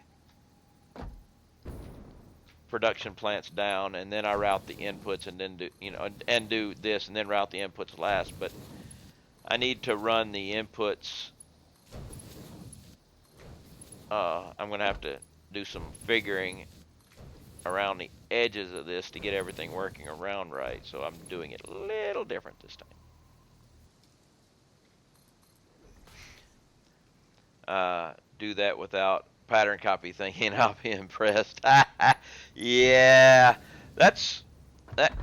production plants down, and then I route the inputs, and then do this, and then route the inputs last. But I need to run the inputs. I'm going to have to do some figuring around the edges of this to get everything working around right. So I'm doing it a little different this time. Do that without pattern copy thinking. I'll be impressed. Yeah, that's that.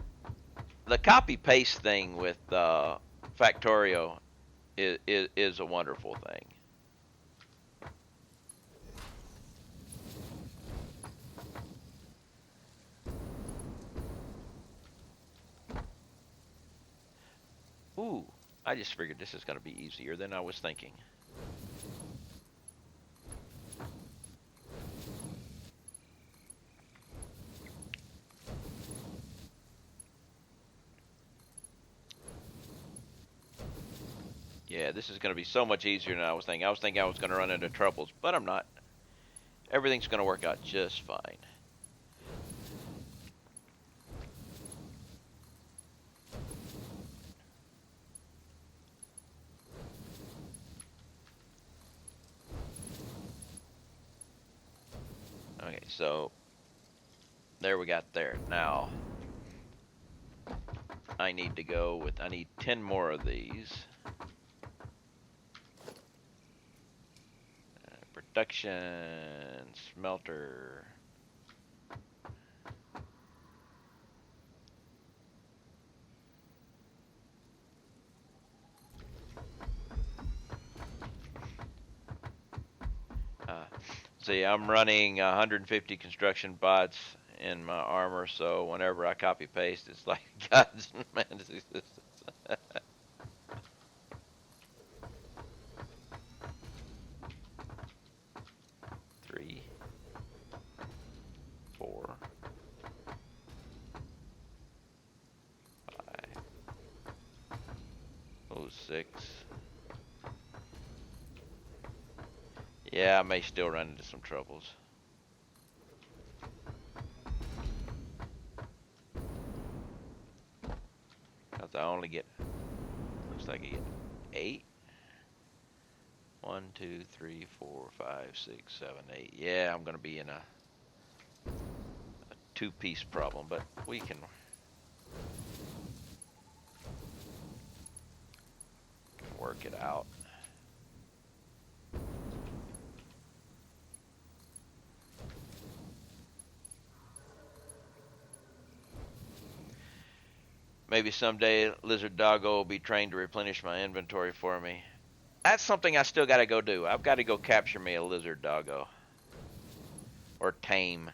The copy paste thing with Factorio is a wonderful thing. Ooh, I just figured this is going to be easier than I was thinking. Yeah, this is going to be so much easier than I was thinking. I was thinking I was going to run into troubles, but I'm not. Everything's going to work out just fine. Okay, so there we got there. Now I need 10 more of these. Production smelter. Uh, See, I'm running 150 construction bots in my armor, so whenever I copy paste, it's like God's man's existence. 3, 4, 5, oh 6. Yeah, I may still run into some troubles. Cause I only get, looks like I get 8. 1, 2, 3, 4, 5, 6, 7, 8. Yeah, I'm gonna be in a two-piece problem, but we can work it out. Maybe someday Lizard Doggo will be trained to replenish my inventory for me. that's something I still got to go do. I've got to go capture me a lizard doggo. Or tame.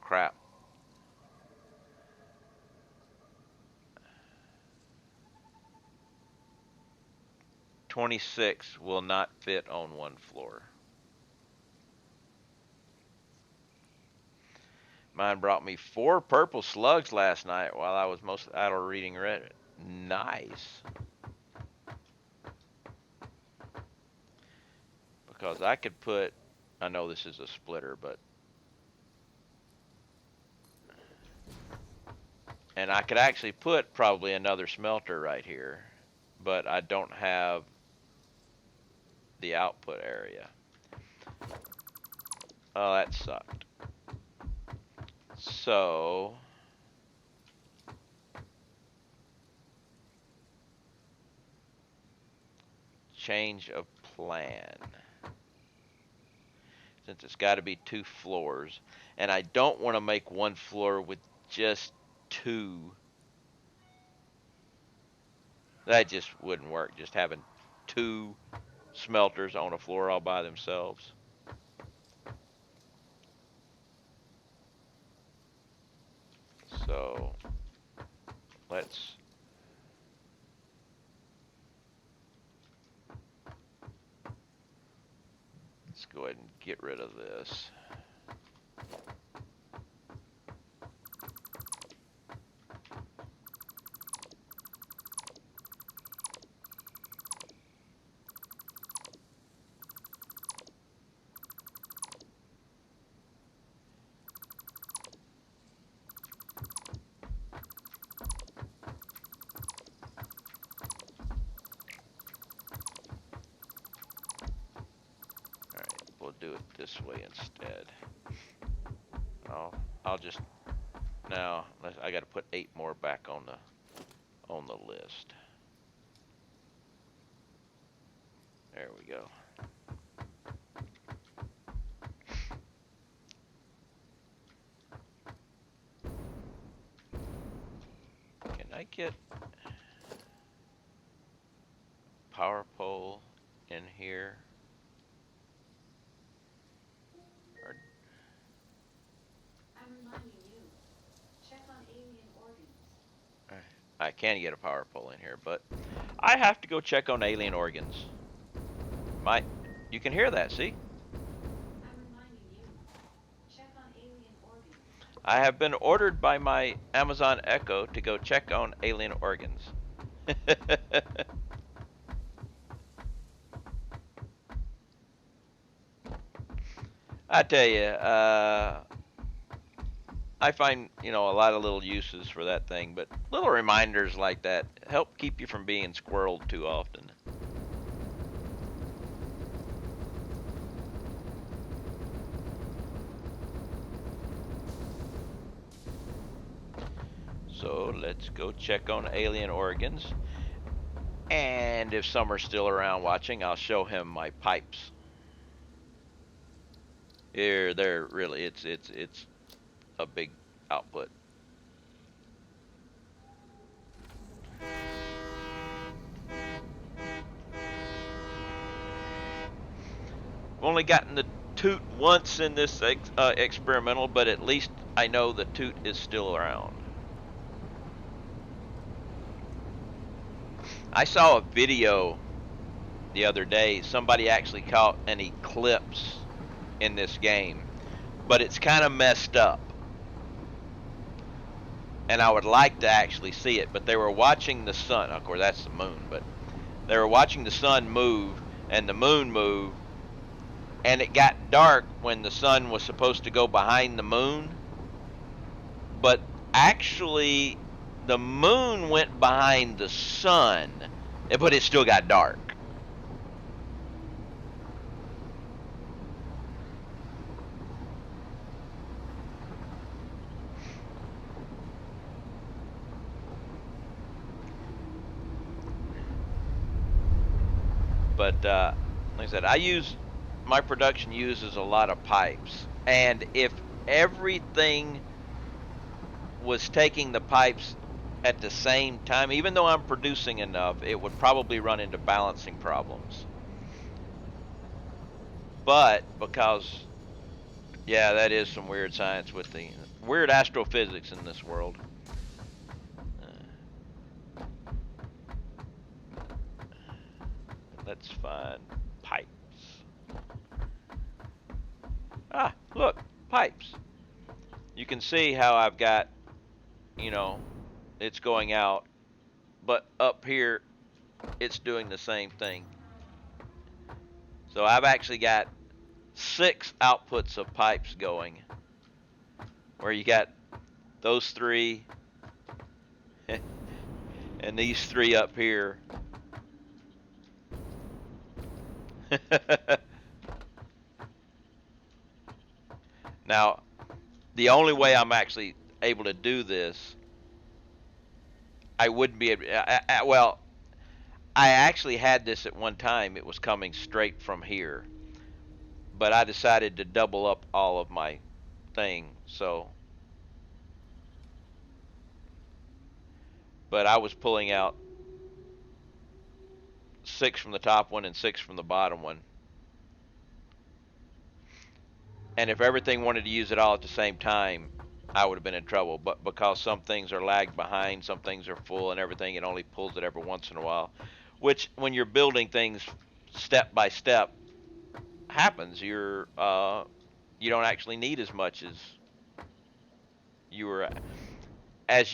Crap. 26 will not fit on one floor. Mine brought me 4 purple slugs last night while I was most idle reading Reddit. Nice. Because I could put, I know this is a splitter, but, and I could actually put probably another smelter right here, but I don't have the output area. Oh, that sucked. So, change of plan. Since it's got to be 2 floors, and I don't want to make one floor with just 2. That just wouldn't work, just having 2 smelters on a floor all by themselves. So let's go ahead and get rid of this. Alright, we'll do it this way instead. I'll just now I got to put 8 more back on the list. There we go. Can I get power pole in here? Or I'm reminding you, check on alien organs. I can get a power pole in here, but I have to go check on alien organs. You can hear that, see? I'm reminding you, check on alien organs. I have been ordered by my Amazon Echo to go check on alien organs. I tell you, I find, a lot of little uses for that thing, but little reminders like that help keep you from being squirreled too often. So let's go check on alien organs. And if Summer's still around watching, I'll show him my pipes. Here, they're really, it's a big output. I've only gotten the toot once in this experimental, but at least I know the toot is still around. I saw a video the other day. Somebody actually caught an eclipse in this game, but it's kind of messed up. And I would like to actually see it, but they were watching the sun. Of course, that's the moon, but they were watching the sun move and the moon move, and it got dark when the sun was supposed to go behind the moon, but actually the moon went behind the sun, but it still got dark. But like I said, my production uses a lot of pipes, and if everything was taking the pipes at the same time, even though I'm producing enough, it would probably run into balancing problems. But because, yeah, that is some weird science with the weird astrophysics in this world. Let's find pipes. Ah, look, pipes. You can see how I've got, you know, it's going out, but up here it's doing the same thing. So I've actually got 6 outputs of pipes going, where you got those 3 and these 3 up here. Now, the only way I'm actually able to do this, I wouldn't be able. Well, I actually had this at one time. It was coming straight from here, but I decided to double up all of my thing. So, but I was pulling out 6 from the top one and 6 from the bottom one. And if everything wanted to use it all at the same time, I would have been in trouble. But because some things are lagged behind, some things are full, and everything, it only pulls it every once in a while. Which, when you're building things step by step, happens. You don't actually need as much you were as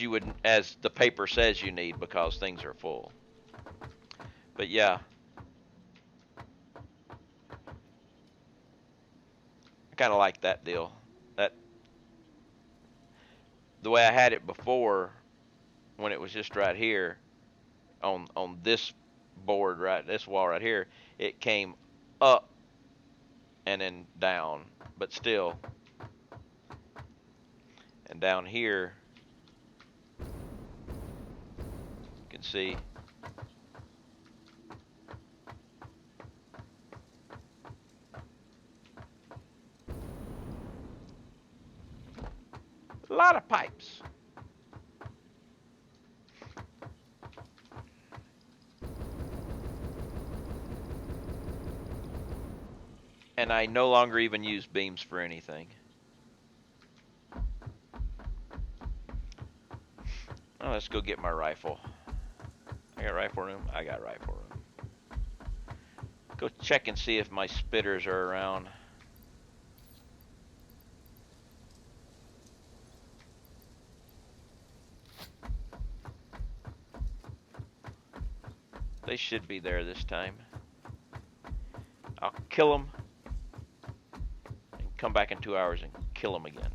the paper says you need because things are full. But yeah, I kind of like that deal. That the way I had it before, when it was just right here on this board, right, this wall right here, it came up and then down, but still, and down here you can see a lot of pipes. And I no longer even use beams for anything. Oh, let's go get my rifle. I got rifle room. I got rifle room. Go check and see if my spitters are around. They should be there this time. I'll kill them and come back in 2 hours and kill them again.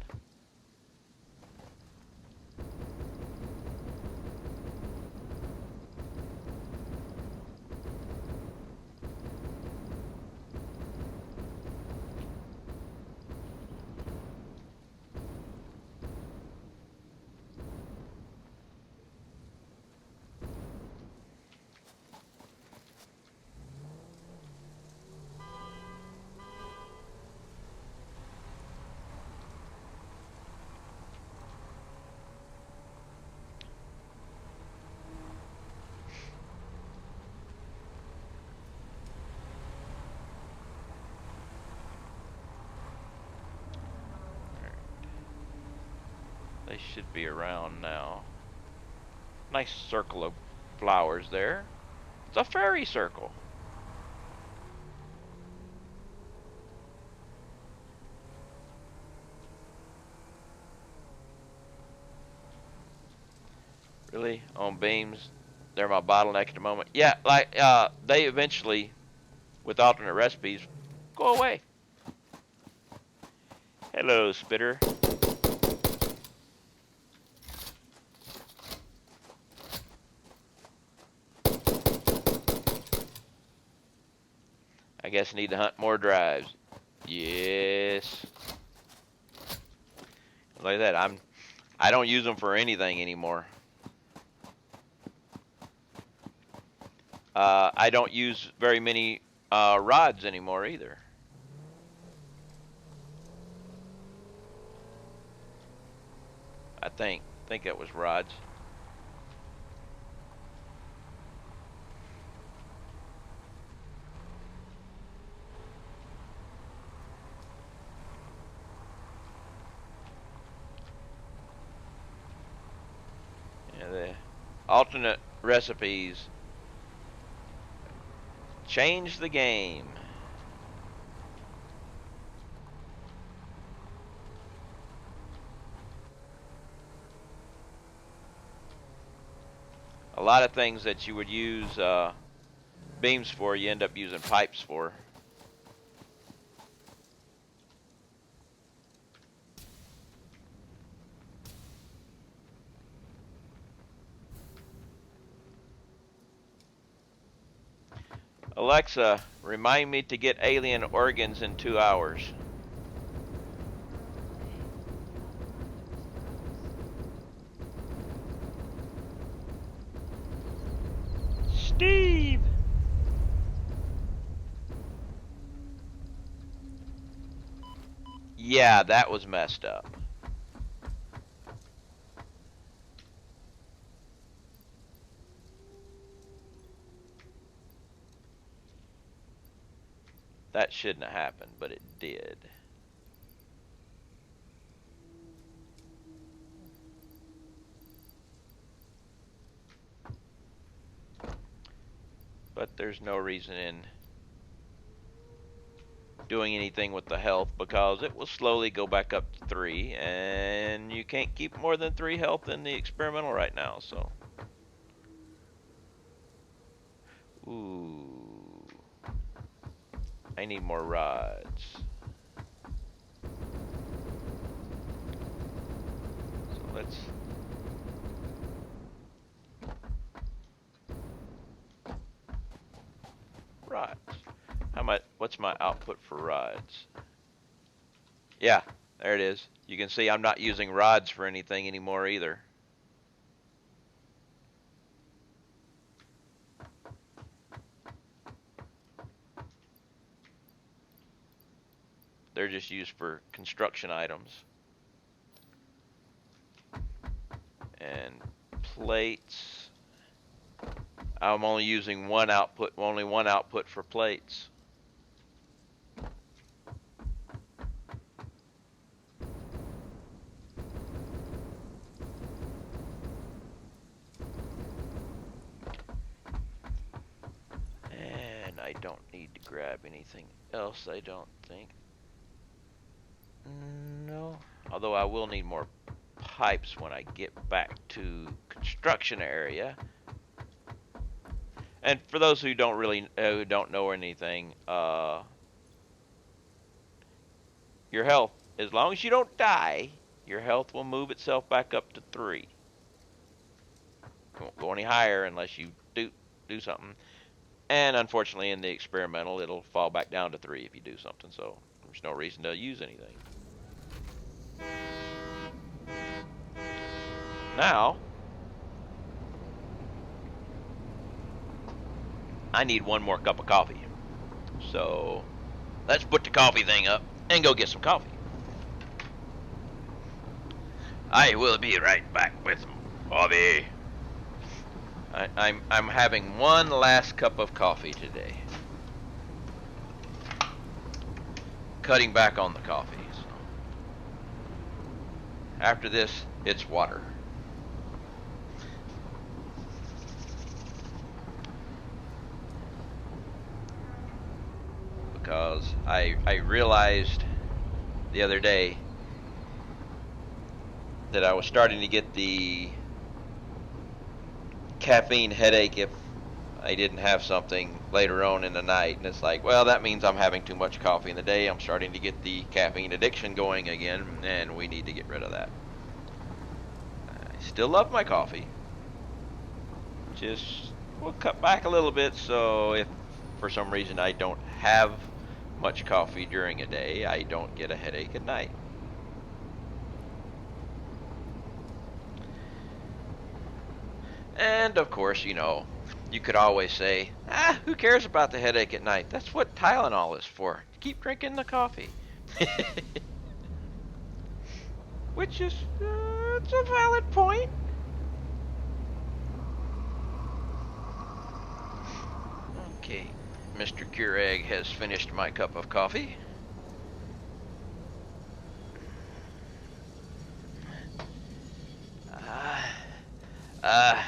They should be around now. Nice circle of flowers there. It's a fairy circle. Really? On beams? They're my bottleneck at the moment. Yeah, like they eventually, with alternate recipes, go away. Hello, spitter. I guess I need to hunt more drives. Yes. Like that. I don't use them for anything anymore. I don't use very many rods anymore either. I think it was rods. Yeah, the alternate recipes change the game. A lot of things that you would use beams for, you end up using pipes for. Alexa, remind me to get alien organs in 2 hours. Steve! Yeah, that was messed up. That shouldn't have happened, but it did. But there's no reason in doing anything with the health because it will slowly go back up to 3, and you can't keep more than 3 health in the experimental right now, so. Ooh. I need more rods. So let's. Rods. How much? What's my output for rods? Yeah, there it is. You can see I'm not using rods for anything anymore either. They're just used for construction items. And plates. I'm only using only one output for plates. And I don't need to grab anything else, I don't think. No. Although I will need more pipes when I get back to construction area. And for those who don't know anything, your health, as long as you don't die, your health will move itself back up to 3. It won't go any higher unless you do something. And unfortunately, in the experimental, it'll fall back down to 3 if you do something. So there's no reason to use anything. Now, I need one more cup of coffee. So let's put the coffee thing up and go get some coffee. I will be right back with coffee. I'm having one last cup of coffee today. Cutting back on the coffee. So. After this, it's water. Because I realized the other day that I was starting to get the caffeine headache if I didn't have something later on in the night, and it's like, well, that means I'm having too much coffee in the day. I'm starting to get the caffeine addiction going again, and we need to get rid of that. I still love my coffee. Just we'll cut back a little bit, so if for some reason I don't have much coffee during a day, I don't get a headache at night. And of course, You could always say, who cares about the headache at night? That's what Tylenol is for. Keep drinking the coffee. Which is, it's a valid point. Okay, Mr. Keurig has finished my cup of coffee. Uh, uh,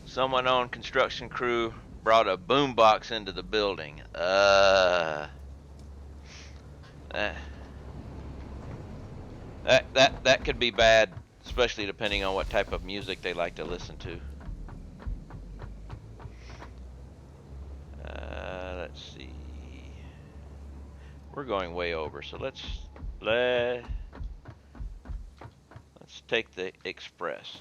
Someone on construction crew brought a boombox into the building. That that could be bad, especially depending on what type of music they like to listen to. Let's see. We're going way over, so let let's take the express.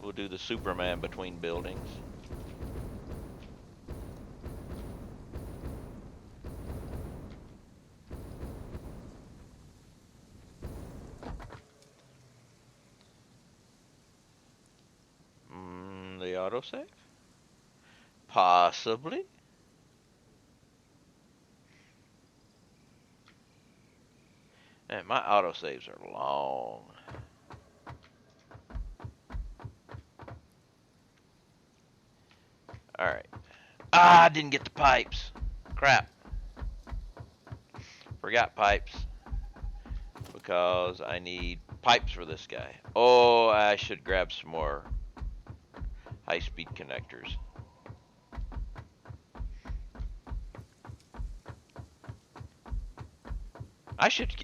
We'll do the Superman between buildings. The autosave? Possibly. Man, my autosaves are long. Alright. I didn't get the pipes. Crap. Forgot pipes. Because I need pipes for this guy. Oh, I should grab some more high-speed connectors. I should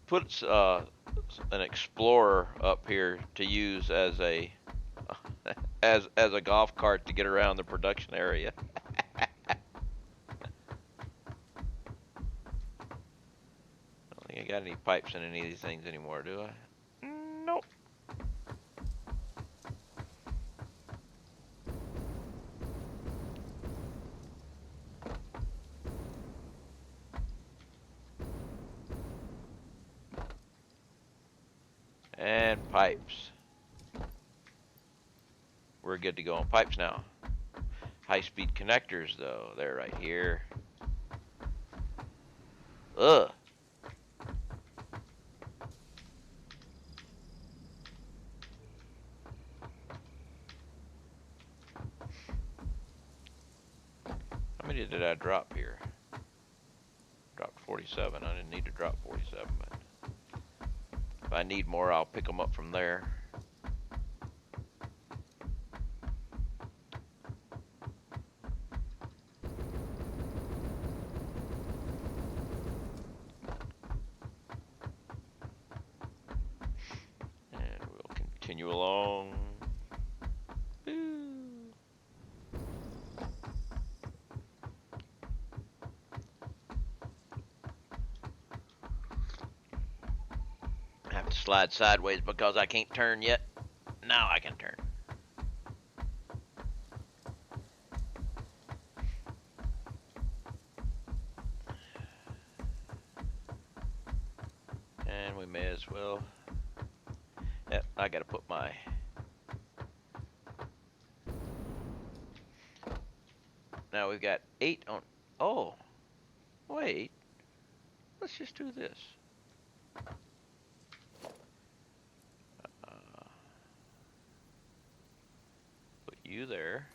put an explorer up here to use as a as a golf cart to get around the production area. I don't think I got any pipes in any of these things anymore, do I? Nope. And pipes. We're good to go on pipes now. High-speed connectors, though, they're right here. Ugh. How many did I drop here? Dropped 47. I didn't need to drop 47, but if I need more, I'll pick them up from there. And we'll continue along. I have to slide sideways because I can't turn yet. Now I can turn. And we may as well. Yep, I gotta put my. Now we've got 8 on. Oh, wait. Let's just do this. Put you there.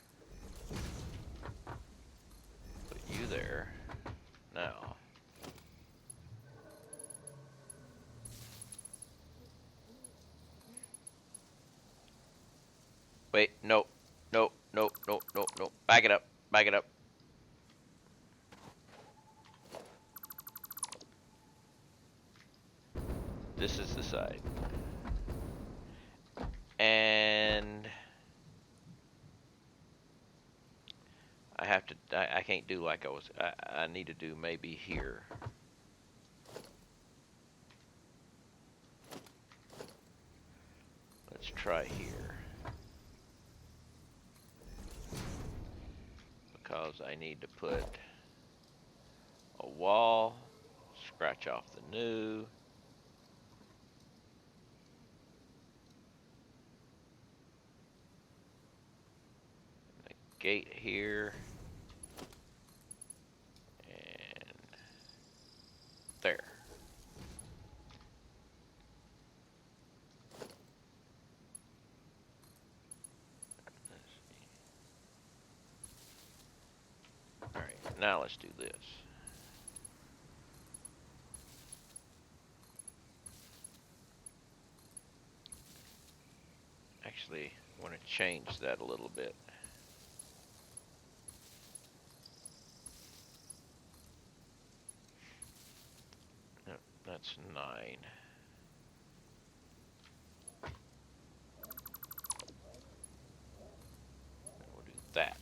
Put you there. Now. Wait, no. No, no, no, no, no. Back it up. Back it up. This is the side. And I have to, I can't do like I need to do maybe here. Let's try here. Because I need to put a wall, scratch off the new. gate here. And there. Alright, now let's do this. Actually, I want to change that a little bit. No, that's 9. We'll do that.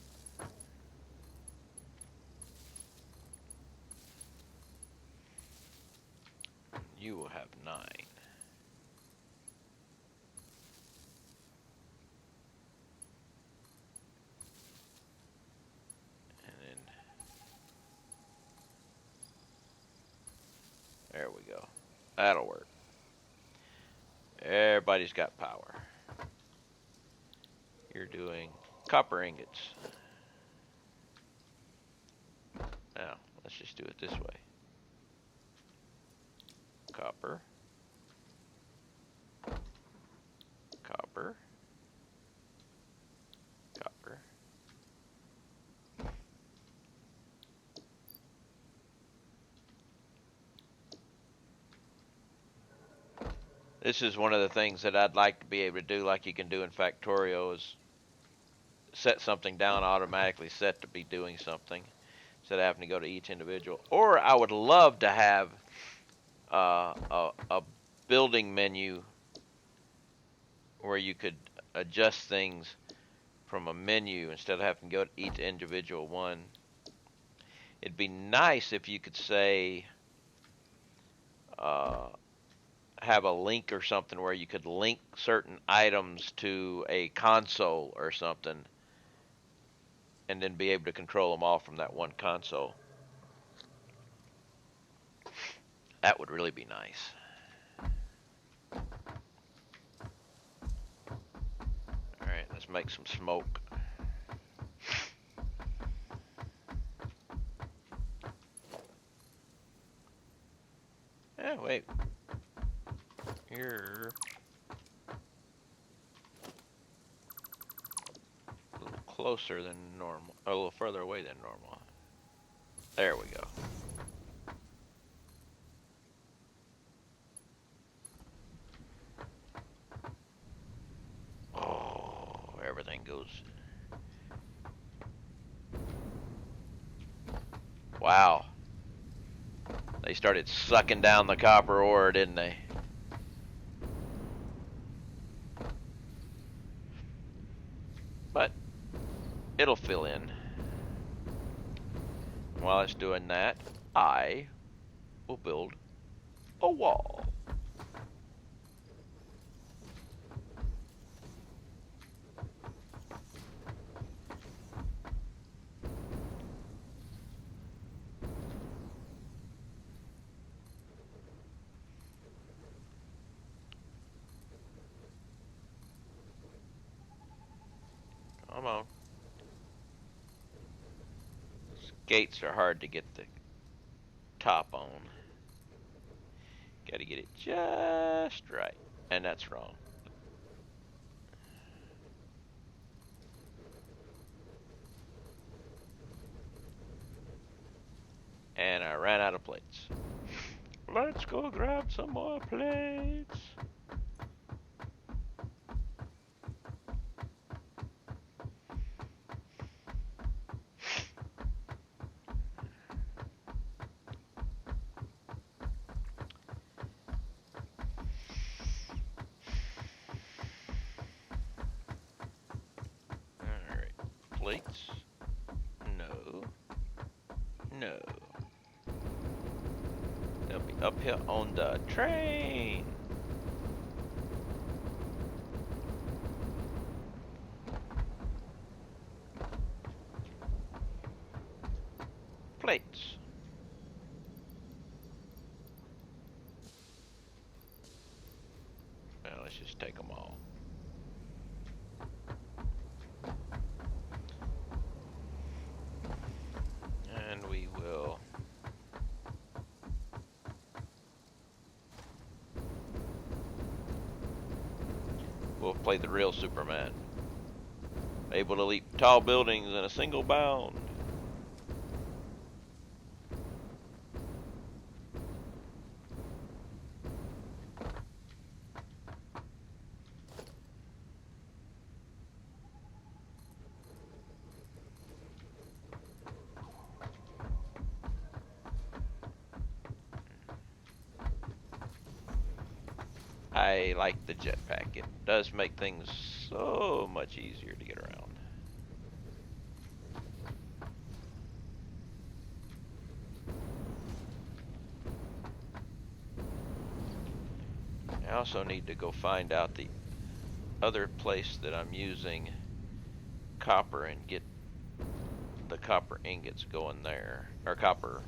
You will have 9. And then there we go. That'll work. Everybody's got power. You're doing copper ingots. Now, let's just do it this way. Copper. Copper. Copper. This is one of the things that I'd like to be able to do, like you can do in Factorio, is set something down automatically set to be doing something instead of having to go to each individual. Or I would love to have a building menu where you could adjust things from a menu instead of having to go to each individual one. It'd be nice if you could say have a link or something where you could link certain items to a console or something and then be able to control them all from that one console. That would really be nice. Alright, let's make some smoke. Wait. You're a little closer than normal. A little further away than normal. There we go. Oh, everything goes. Wow. They started sucking down the copper ore, didn't they? But it'll fill in. While it's doing that, I will build a wall. Come on. Gates are hard to get the top on. Gotta get it just right. And that's wrong. And I ran out of plates. Let's go grab some more plates. Alright. Plates. No. No. They'll be up here on the train. Plates. Well, let's just take them all. play the real Superman. Able to leap tall buildings in a single bound. I like the jetpack. It does make things so much easier to get around. I also need to go find out the other place that I'm using copper and get the copper ingots going there, or copper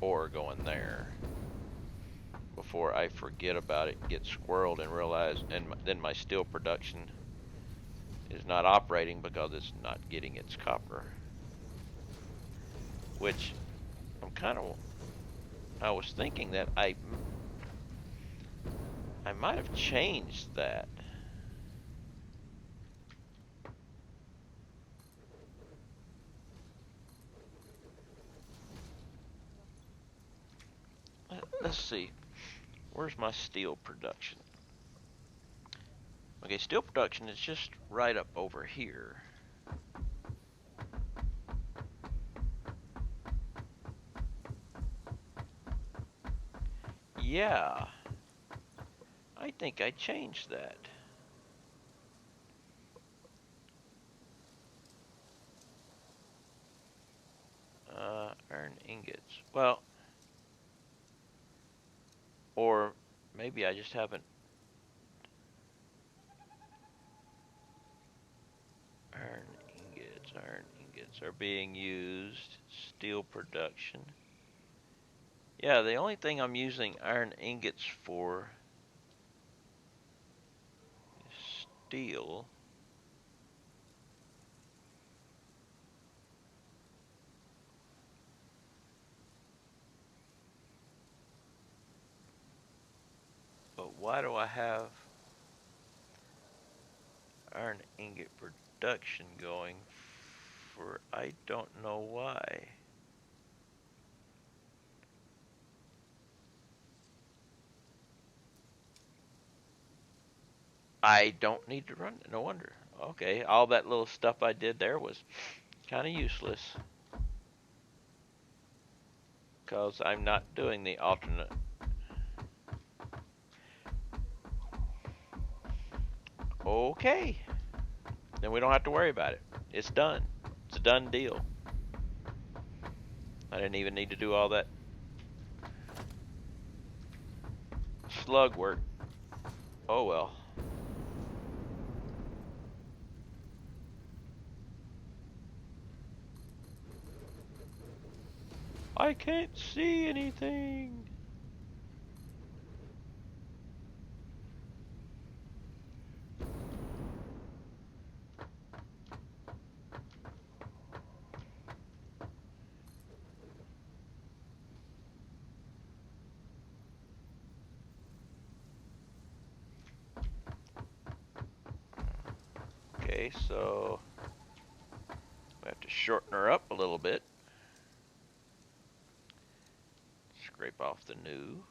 ore going there, before I forget about it and get squirreled and realize, and then my steel production is not operating because it's not getting its copper. Which I was thinking that I might have changed that. Let's see. Where's my steel production? Okay, steel production is just right up over here. Yeah, I think I changed that. Earn ingots. Well, or maybe I just haven't. Earn ingots are being used. Steel production. Yeah, the only thing I'm using iron ingots for is steel. But why do I have iron ingot production going for I don't know why. I don't need to run it. No wonder. Okay, all that little stuff I did there was kind of useless because I'm not doing the alternate. Okay, then we don't have to worry about it. It's done. It's a done deal. I didn't even need to do all that slug work. Oh well. I can't see anything. Okay, so we have to shorten her up a little bit. Scrape off the new.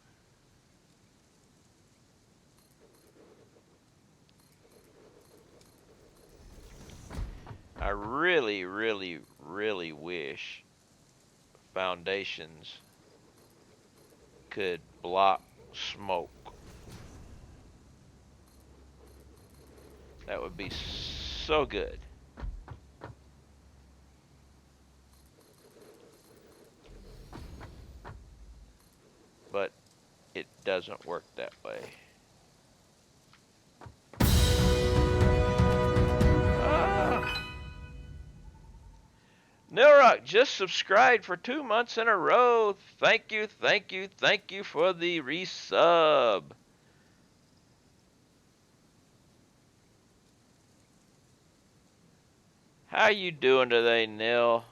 I really, really, really wish foundations could block smoke. That would be so good. But it doesn't work that way. Ah. Nilrock just subscribed for 2 months in a row. Thank you, thank you, thank you for the resub. How you doing today, Nil?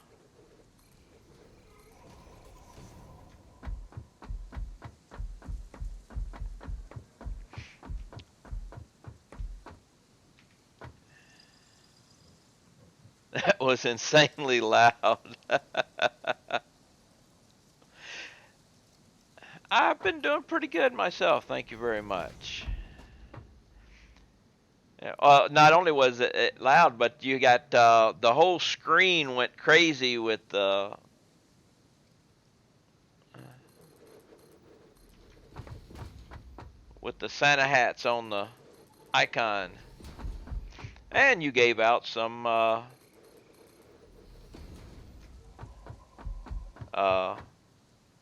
was insanely loud. I've been doing pretty good myself, thank you very much. Yeah, not only was it loud, but you got the whole screen went crazy with the Santa hats on the icon, and you gave out some uh,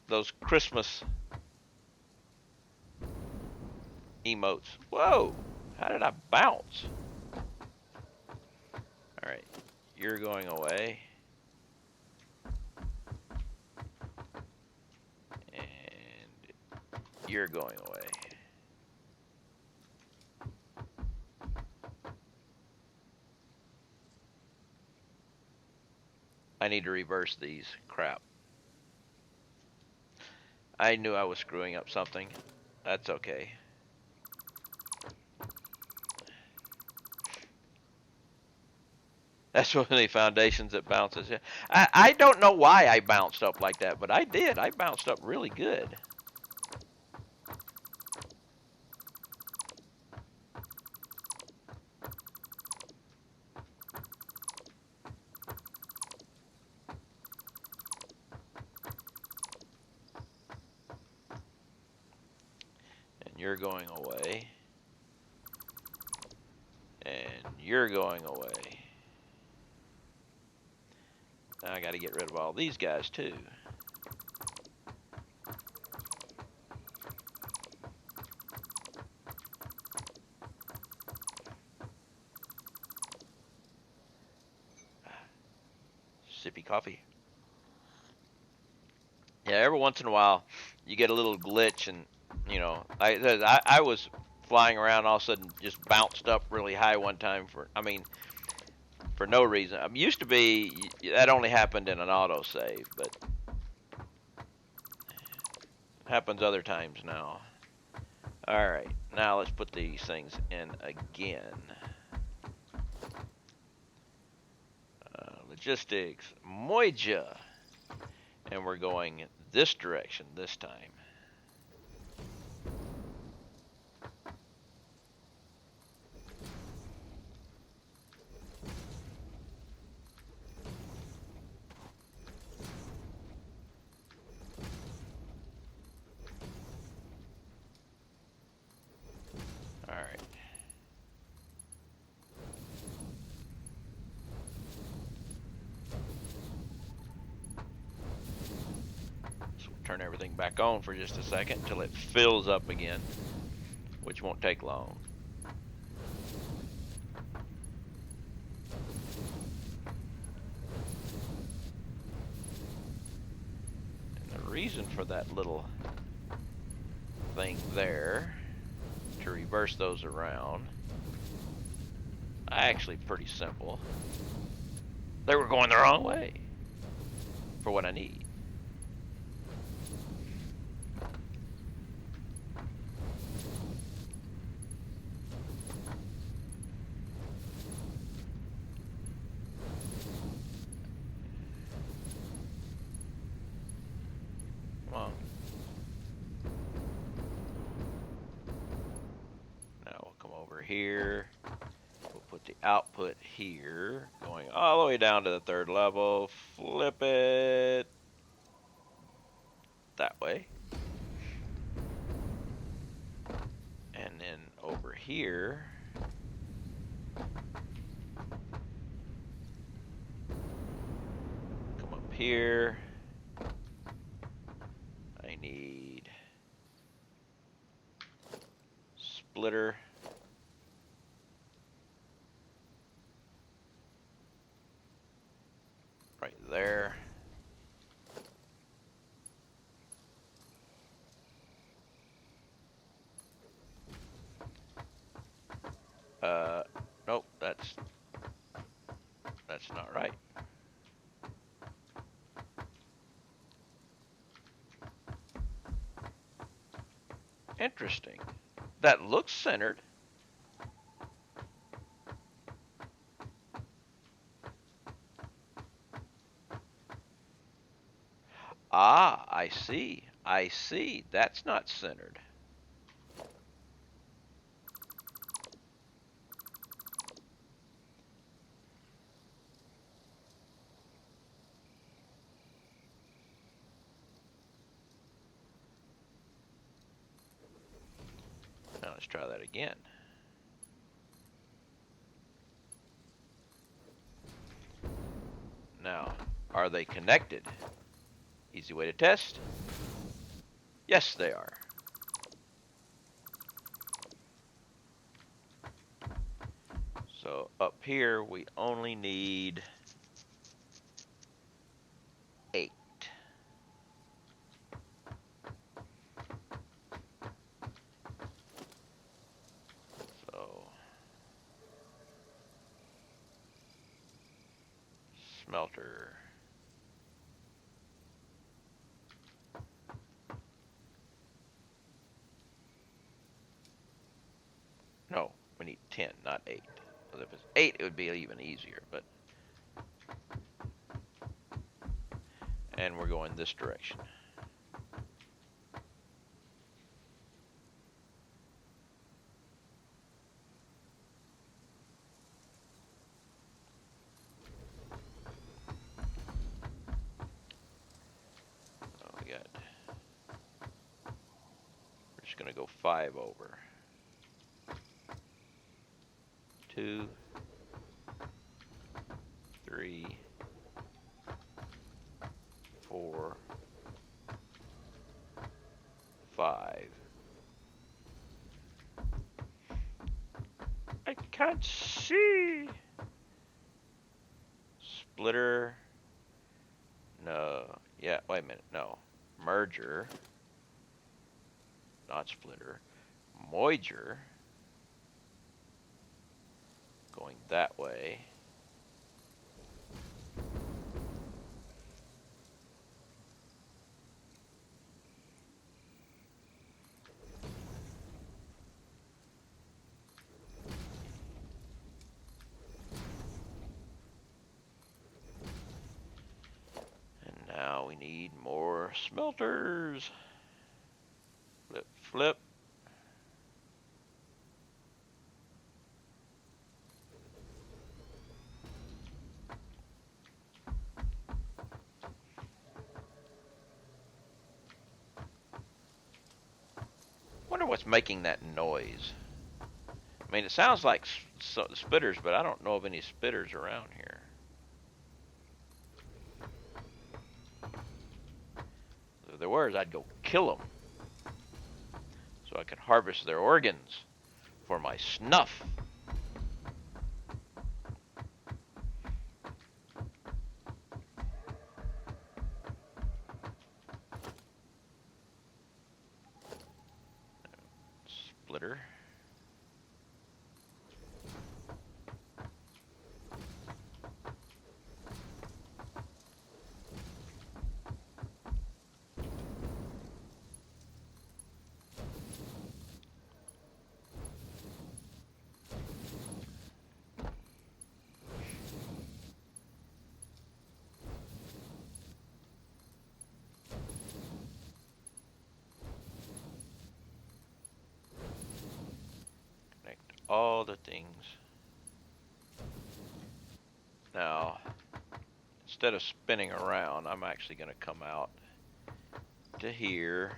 those Christmas emotes. Whoa! How did I bounce? All right, you're going away, and you're going away. I need to reverse these. Crap. I knew I was screwing up something. That's okay. That's one of the foundations that bounces. Yeah. I don't know why I bounced up like that, but I did. I bounced up really good. And you're going away. And you're going away. Now I got to get rid of all these guys too. Sippy coffee. Yeah, every once in a while you get a little glitch, and I was flying around, all of a sudden just bounced up really high one time for no reason. Used to be that only happened in an autosave, but it happens other times now. All right, now let's put these things in again. Logistics, Moija, and we're going this direction this time. All right. So we'll turn everything back on for just a second until it fills up again, which won't take long. And the reason for that little thing there, to reverse those around, actually pretty simple. They were going the wrong way for what I need. Come on. Now we'll come over here. We'll put the output here, going all the way down to the third level. Flip it that way. And then over here, come up here. I need splitter. Right there. Nope, that's not right. Interesting. That looks centered. Ah, I see. I see. That's not centered. Now let's try that again. Now, are they connected? Easy way to test. Yes, they are. So up here, we only need 8. So, smelter. No, we need 10, not 8. Because if it's 8, it would be even easier. But and we're going this direction. Oh, we got. We're just gonna go 5 over. 2, 3, 4, 5. I can't see. Splitter. No. Yeah, wait a minute. No. Merger. Not splitter. Moiger. Going that way. And now we need more smelters. Flip, flip. Wonder what's making that noise. I mean, it sounds like spitters, but I don't know of any spitters around here. If there were, I'd go kill them so I could harvest their organs for my snuff. Splitter. Connect all the things. Now, instead of spinning around, I'm actually going to come out to here.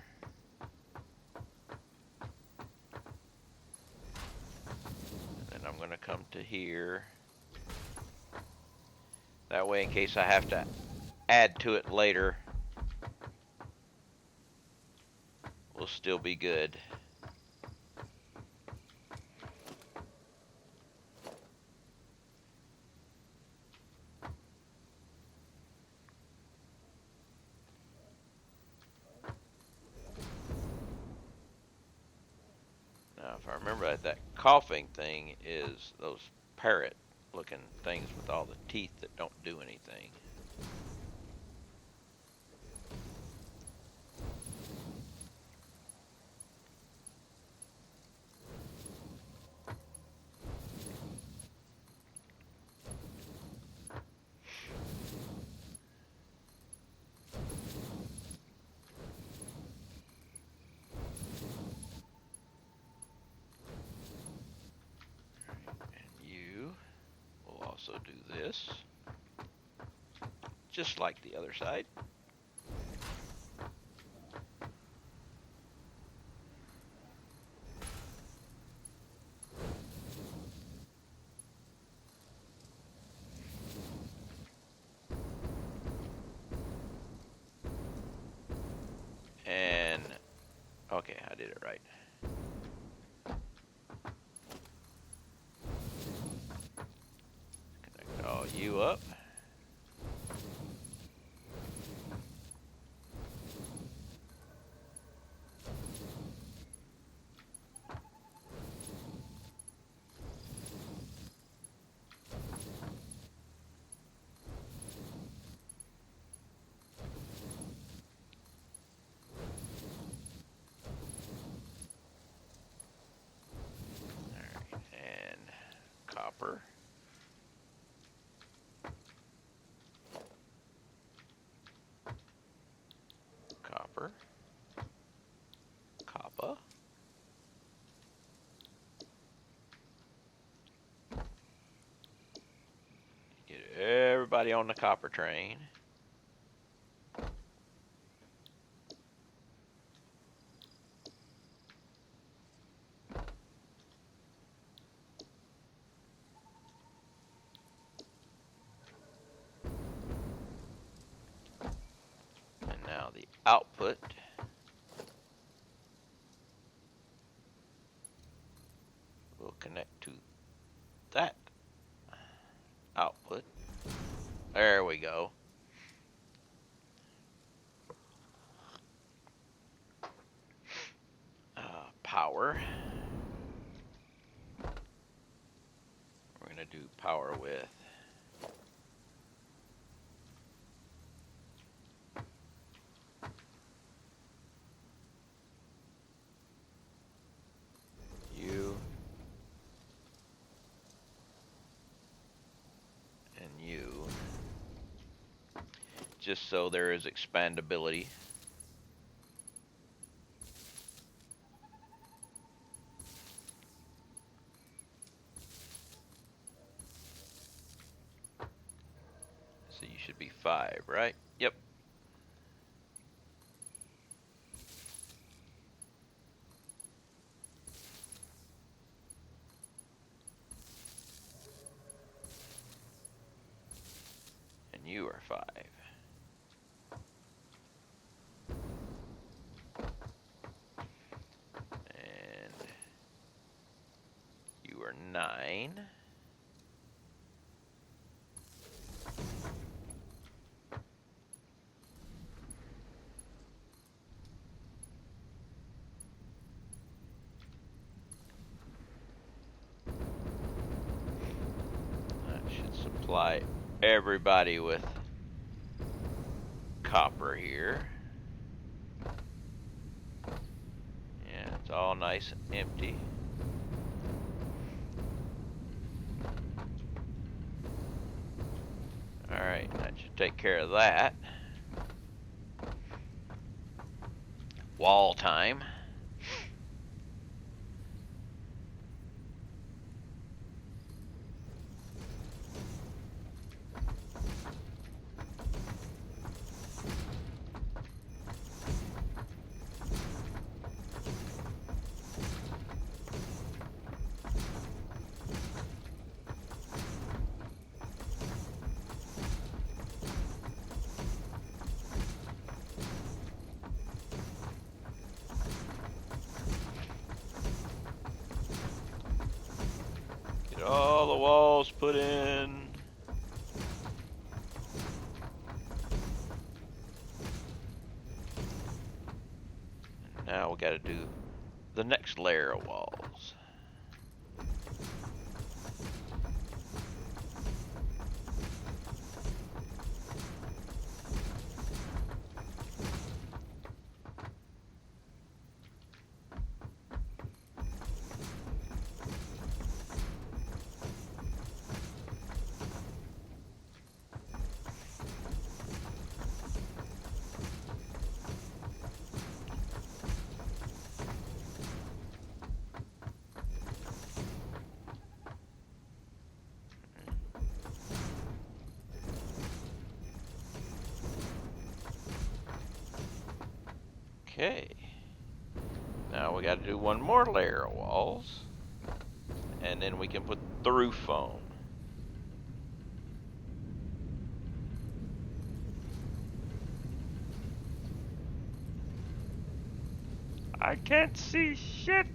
And then I'm going to come to here. That way, in case I have to add to it later, we'll still be good. Now, if I remember that coughing thing is those parrot-looking things with all the teeth that don't do anything. also do this, just like the other side. And, okay, I did it right. Connect all you up. Alright, and copper. Copper. Copper. Get everybody on the copper train. And now the output will connect to that output. There we go. Power. We're going to do power with you and you, just so there is expandability. So you should be 5, right? Yep. And you are 5. And you are 9. That should supply everybody with copper here. Yeah, it's all nice and empty. Alright, that should take care of that. Wall time. Get all the walls put in. And now we got to do the next layer of walls. Okay. Now we got to do one more layer of walls, and then we can put the roof on. I can't see shit.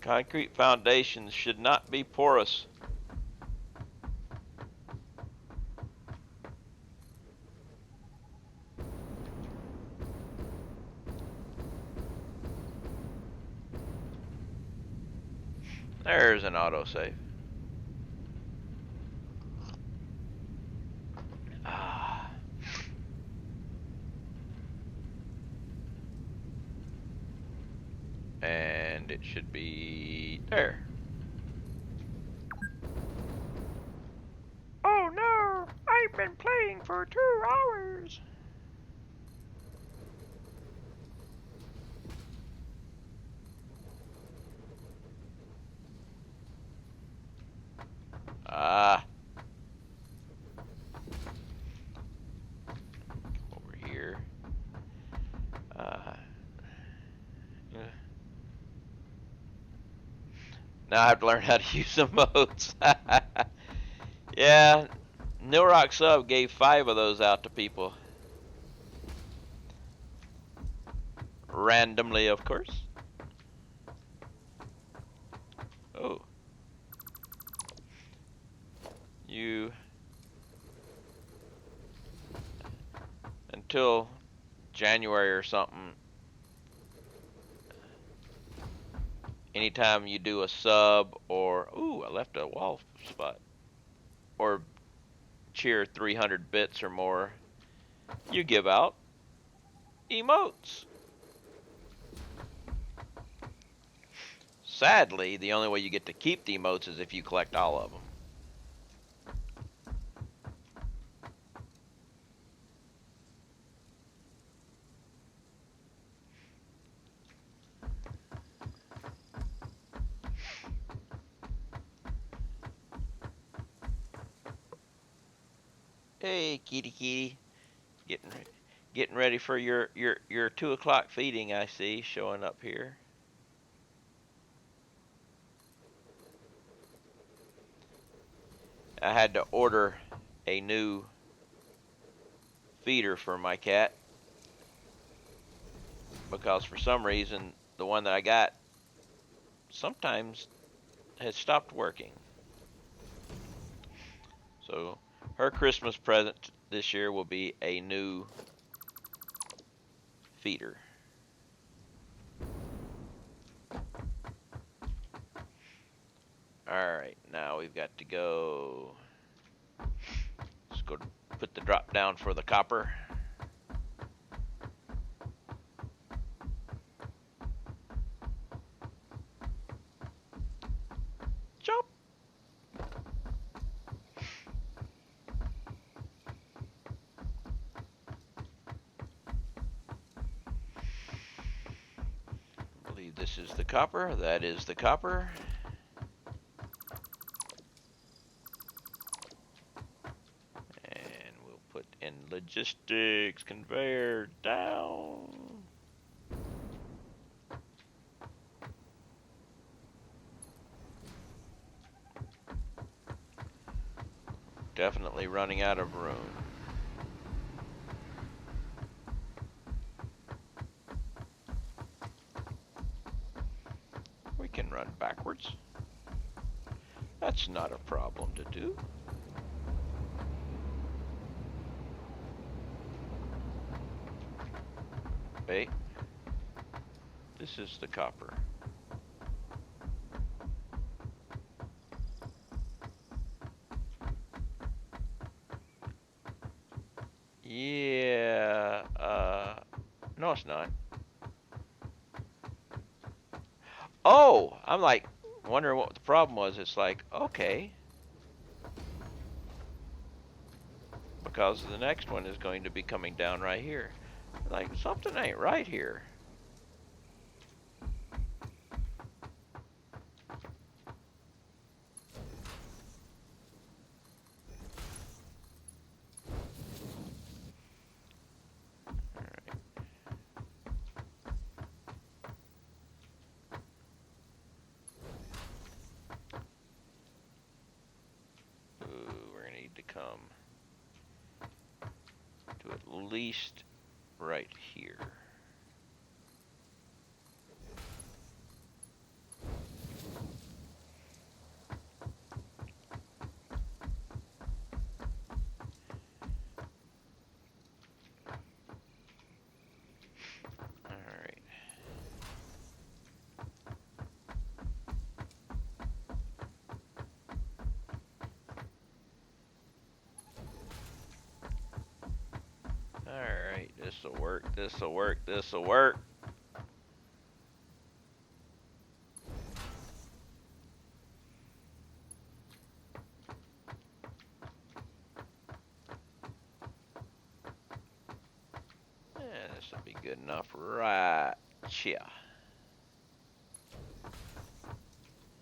Concrete foundations should not be porous. There's an autosave. Ah. And it should be there. Oh no! I've been playing for 2 hours. Ah. Over here. Yeah. Now I have to learn how to use the modes. Yeah, New Rock Sub gave 5 of those out to people. Randomly, of course. Oh. You. Until January or something, anytime you do a sub or. Ooh, I left a wall spot. Or cheer 300 bits or more, you give out emotes. Sadly, the only way you get to keep the emotes is if you collect all of them. Hey, kitty kitty, getting getting ready for your 2 o'clock feeding. I see showing up here. I had to order a new feeder for my cat because for some reason the one that I got sometimes has stopped working. So her Christmas present this year will be a new feeder. Alright, now we've got to go. Let's go put the drop down for the copper. Jump! I believe this is the copper. That is the copper. And we'll put in logistics conveyor down. Definitely running out of room. We can run backwards. That's not a problem to do. Hey, this is the copper. Yeah, no it's not. Oh, I'm like wondering what the problem was. It's like, okay, because the next one is going to be coming down right here. Like, something ain't right here. Ooh, we're gonna need to come to at least right here. Alright. Alright, this'll work, this'll work, this'll work. Yeah, this'll be good enough right here.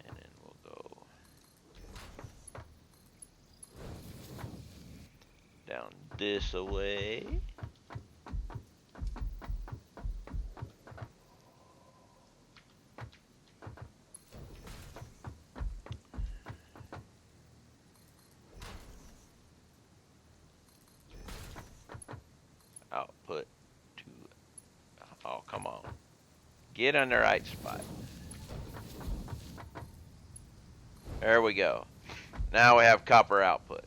And then we'll go down this away. Output to, oh, come on. Get in the right spot. There we go. Now we have copper output.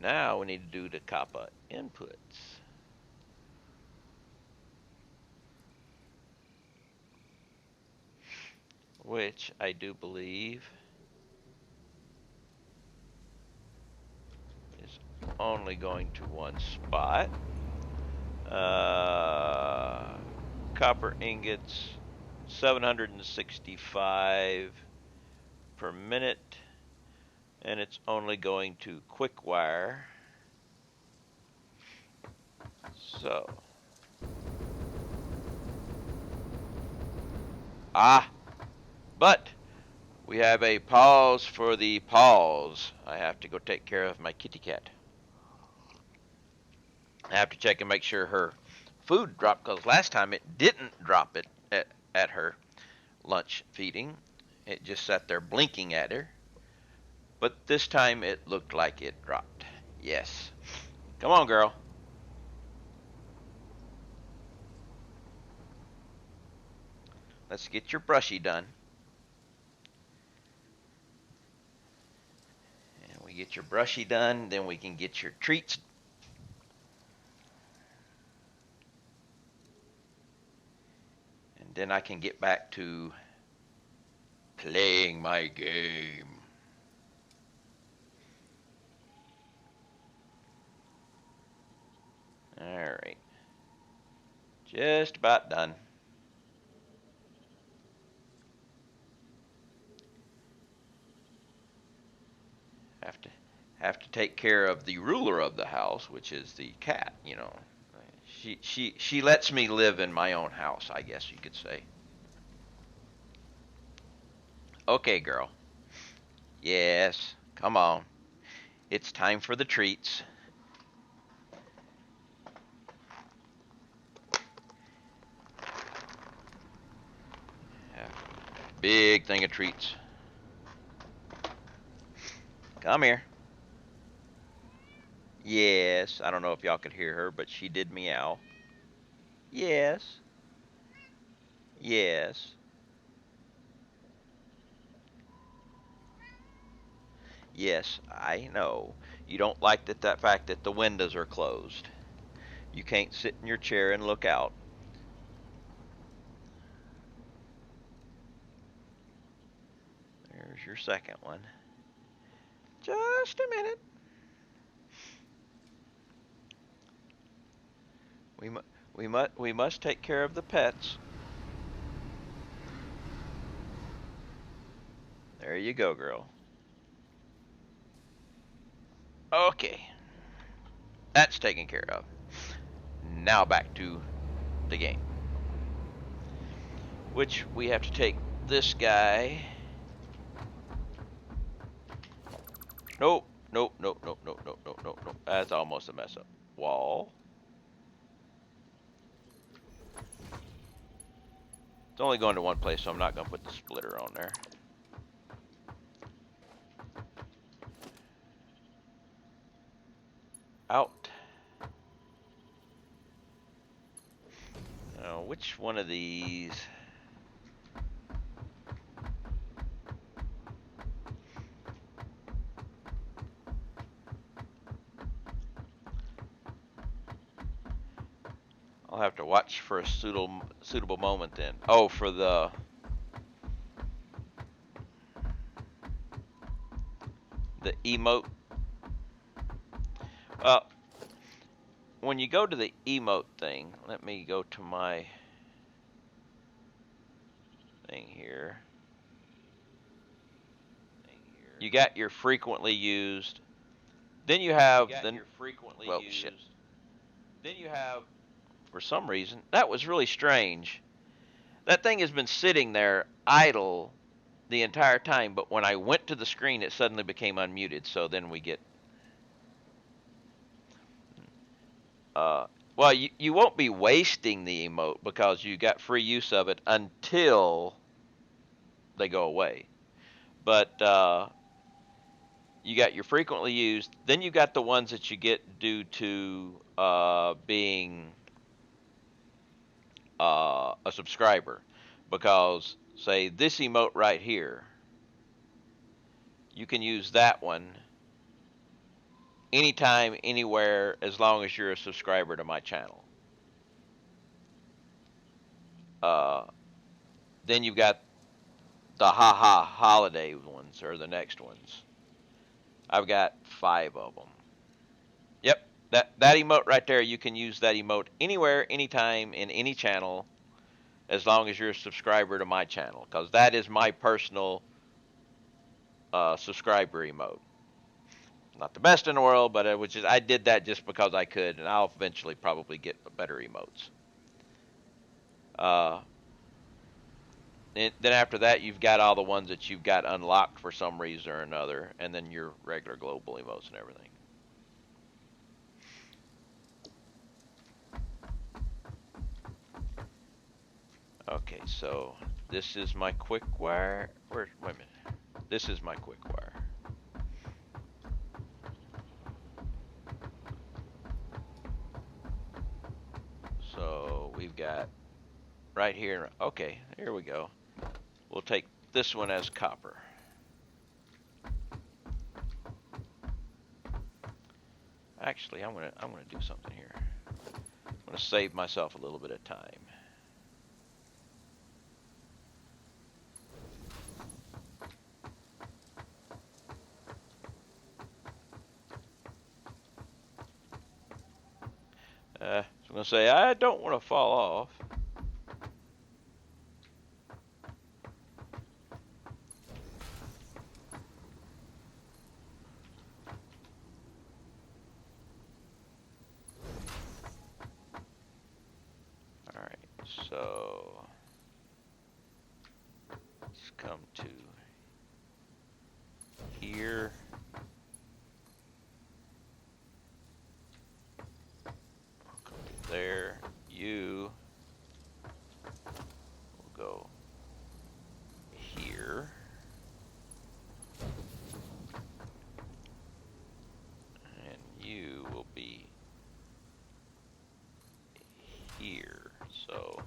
Now we need to do the copper inputs. Which I do believe is only going to one spot. Copper ingots, 765 per minute, and it's only going to quick wire. So, but we have a pause for the pause. I have to go take care of my kitty cat. I have to check and make sure her food dropped, because last time it didn't drop it at her lunch feeding. It just sat there blinking at her. But this time it looked like it dropped. Yes. Come on, girl. Let's get your brushy done. And we get your brushy done, then we can get your treats. And then I can get back to playing my game. Alright. Just about done. Have to take care of the ruler of the house, which is the cat, you know. She lets me live in my own house, I guess you could say. Okay, girl. Yes, come on. It's time for the treats. Yeah, big thing of treats. Come here. Yes, I don't know if y'all could hear her, but she did meow. Yes. Yes. Yes, I know. You don't like that fact that the windows are closed. You can't sit in your chair and look out. There's your second one. Just a minute. We must take care of the pets. There you go, girl. Okay, that's taken care of. Now back to the game, which we have to take this guy. Nope, nope, nope, nope, nope, nope, nope, nope, nope. That's almost a mess up. Wall. It's only going to one place, so I'm not going to put the splitter on there. Out. Now, which one of these? I'll have to watch for a suitable moment then. Oh, for the emote. When you go to the emote thing, let me go to my thing here. You got your frequently used. Then you have well, shit. Then you have, for some reason, that was really strange. That thing has been sitting there idle the entire time, but when I went to the screen, it suddenly became unmuted. So then we get, well, you won't be wasting the emote because you got free use of it until they go away. But you got your frequently used, then you got the ones that you get due to being a subscriber. Because, say, this emote right here, you can use that one anytime, anywhere, as long as you're a subscriber to my channel. Uh, then you've got the haha holiday ones, or the next ones. I've got 5 of them. Yep, that emote right there, you can use that emote anywhere, anytime, in any channel, as long as you're a subscriber to my channel, because that is my personal subscriber emote. Not the best in the world, but I did that just because I could, and I'll eventually probably get better emotes. Uh, and then after that, you've got all the ones that you've got unlocked for some reason or another, and then your regular global emotes and everything. Okay, so this is my quick wire. Wait a minute. This is my quick wire. So we've got right here. Okay, here we go. We'll take this one as copper. Actually, I'm gonna do something here. I'm gonna save myself a little bit of time. So I'm gonna say I don't want to fall off. All right, so let's come to here. Come to there. You will go here. And you will be here. So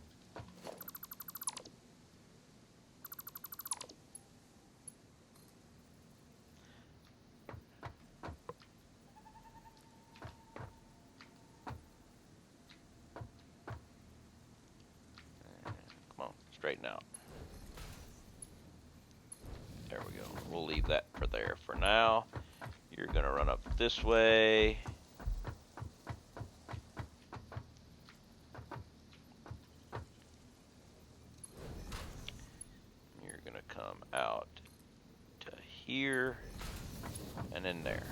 come on, straighten out. There we go. We'll leave that for there for now. You're gonna run up this way. You're gonna come out to here and in there.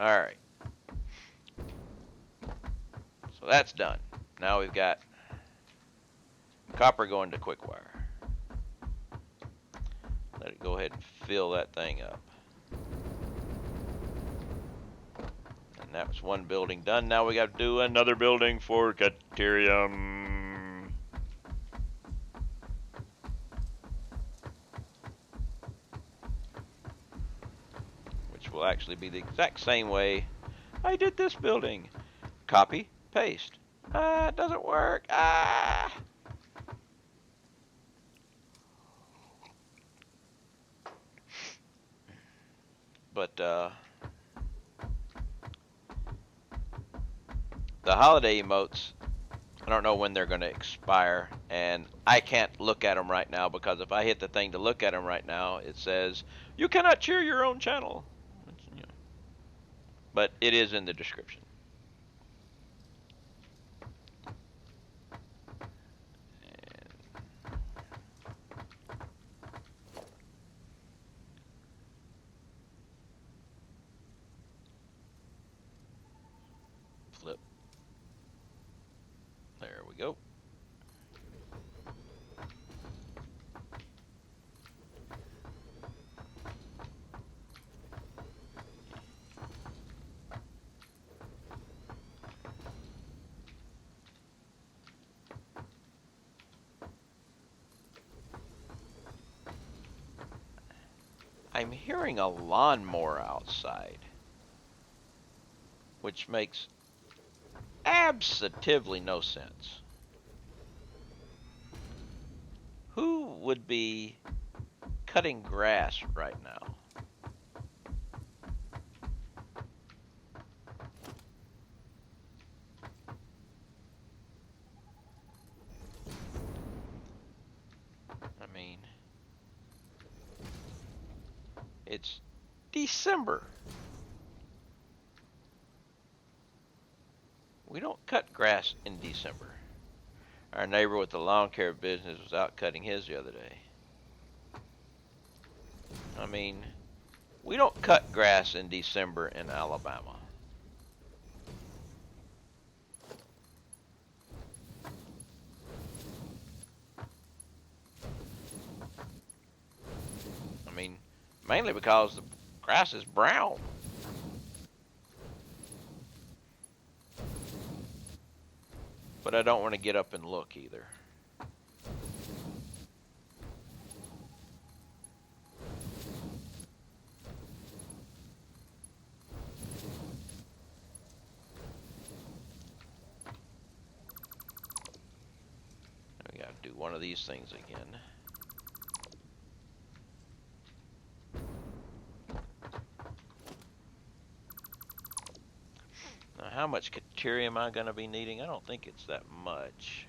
Alright. So that's done. Now we've got copper going to quick wire. Let it go ahead and fill that thing up. And that was one building done. Now we got to do another building for Caterium. Which will actually be the exact same way I did this building. Copy, paste. Ah, it doesn't work. Ah! But the holiday emotes, I don't know when they're going to expire, and I can't look at them right now because if I hit the thing to look at them right now, it says you cannot cheer your own channel. You know, but it is in the description. Flip. There we go. I'm hearing a lawnmower outside, which makes absolutely no sense. Who would be cutting grass right now? I mean, it's December. We don't cut grass in December. Our neighbor with the lawn care business was out cutting his the other day. I mean, we don't cut grass in December in Alabama. I mean, mainly because the grass is brown. But I don't want to get up and look either. We gotta do one of these things again. Now, how much Caterium am I gonna be needing? I don't think it's that much.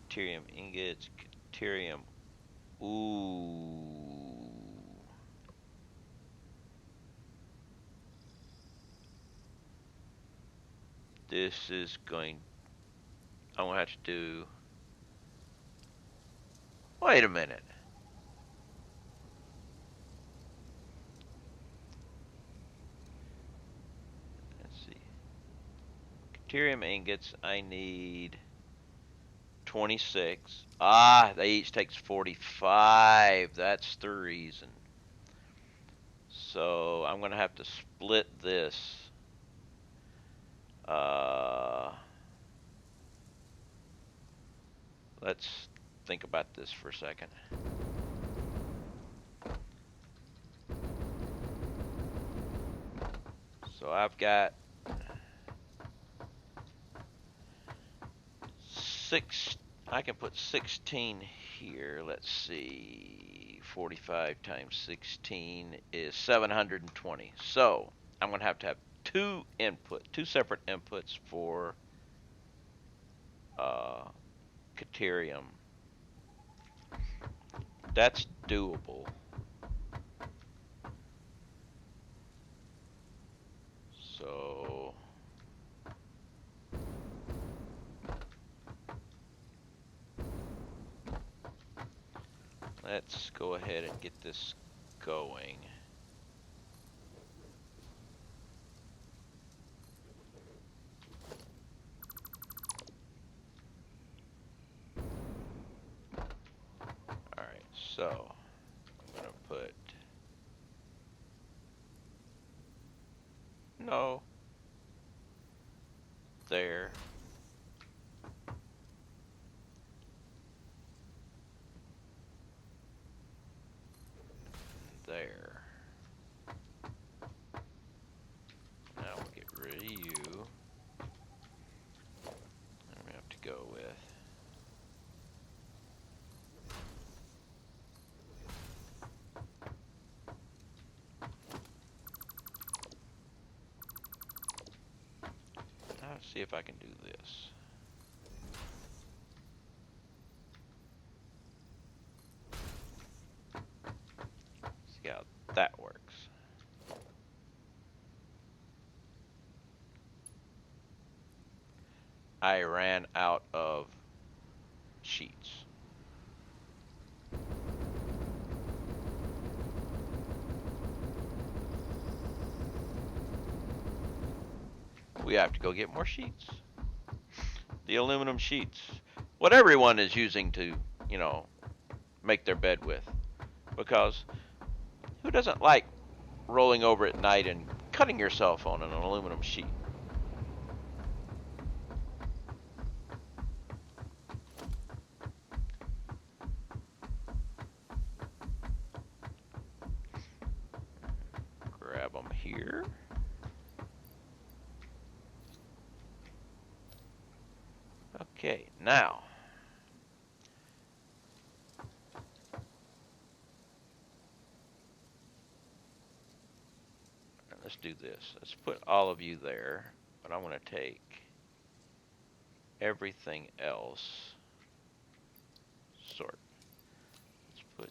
Caterium ingots, Caterium. Ooh. This is going. I'm gonna have to do. Wait a minute. Let's see. Caterium ingots. I need 26. Ah, they each takes 45. That's the reason. So I'm gonna have to split this. Let's think about this for a second. So I've got 6. I can put 16 here. Let's see. 45 times 16 is 720. So I'm going to have two separate inputs for Caterium. That's doable. So let's go ahead and get this going. So I'm gonna put no there. There. Now we'll get rid of you. And we have to go with let's see if I can do this. See how that works. I ran out of sheets. We have to go get more sheets. The aluminum sheets. What everyone is using to, you know, make their bed with. Because who doesn't like rolling over at night and cutting yourself on an aluminum sheet? Grab them here. Okay, now let's do this. Let's put all of you there, but I'm going to take everything else. Sort. Let's put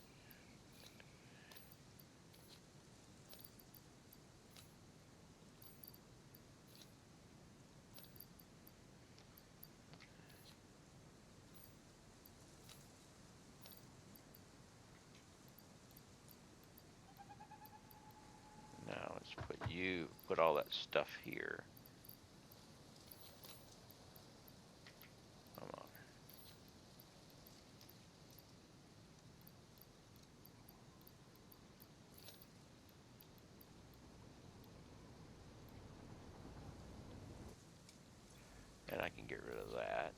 now let's put all that stuff here. Come on. And I can get rid of that.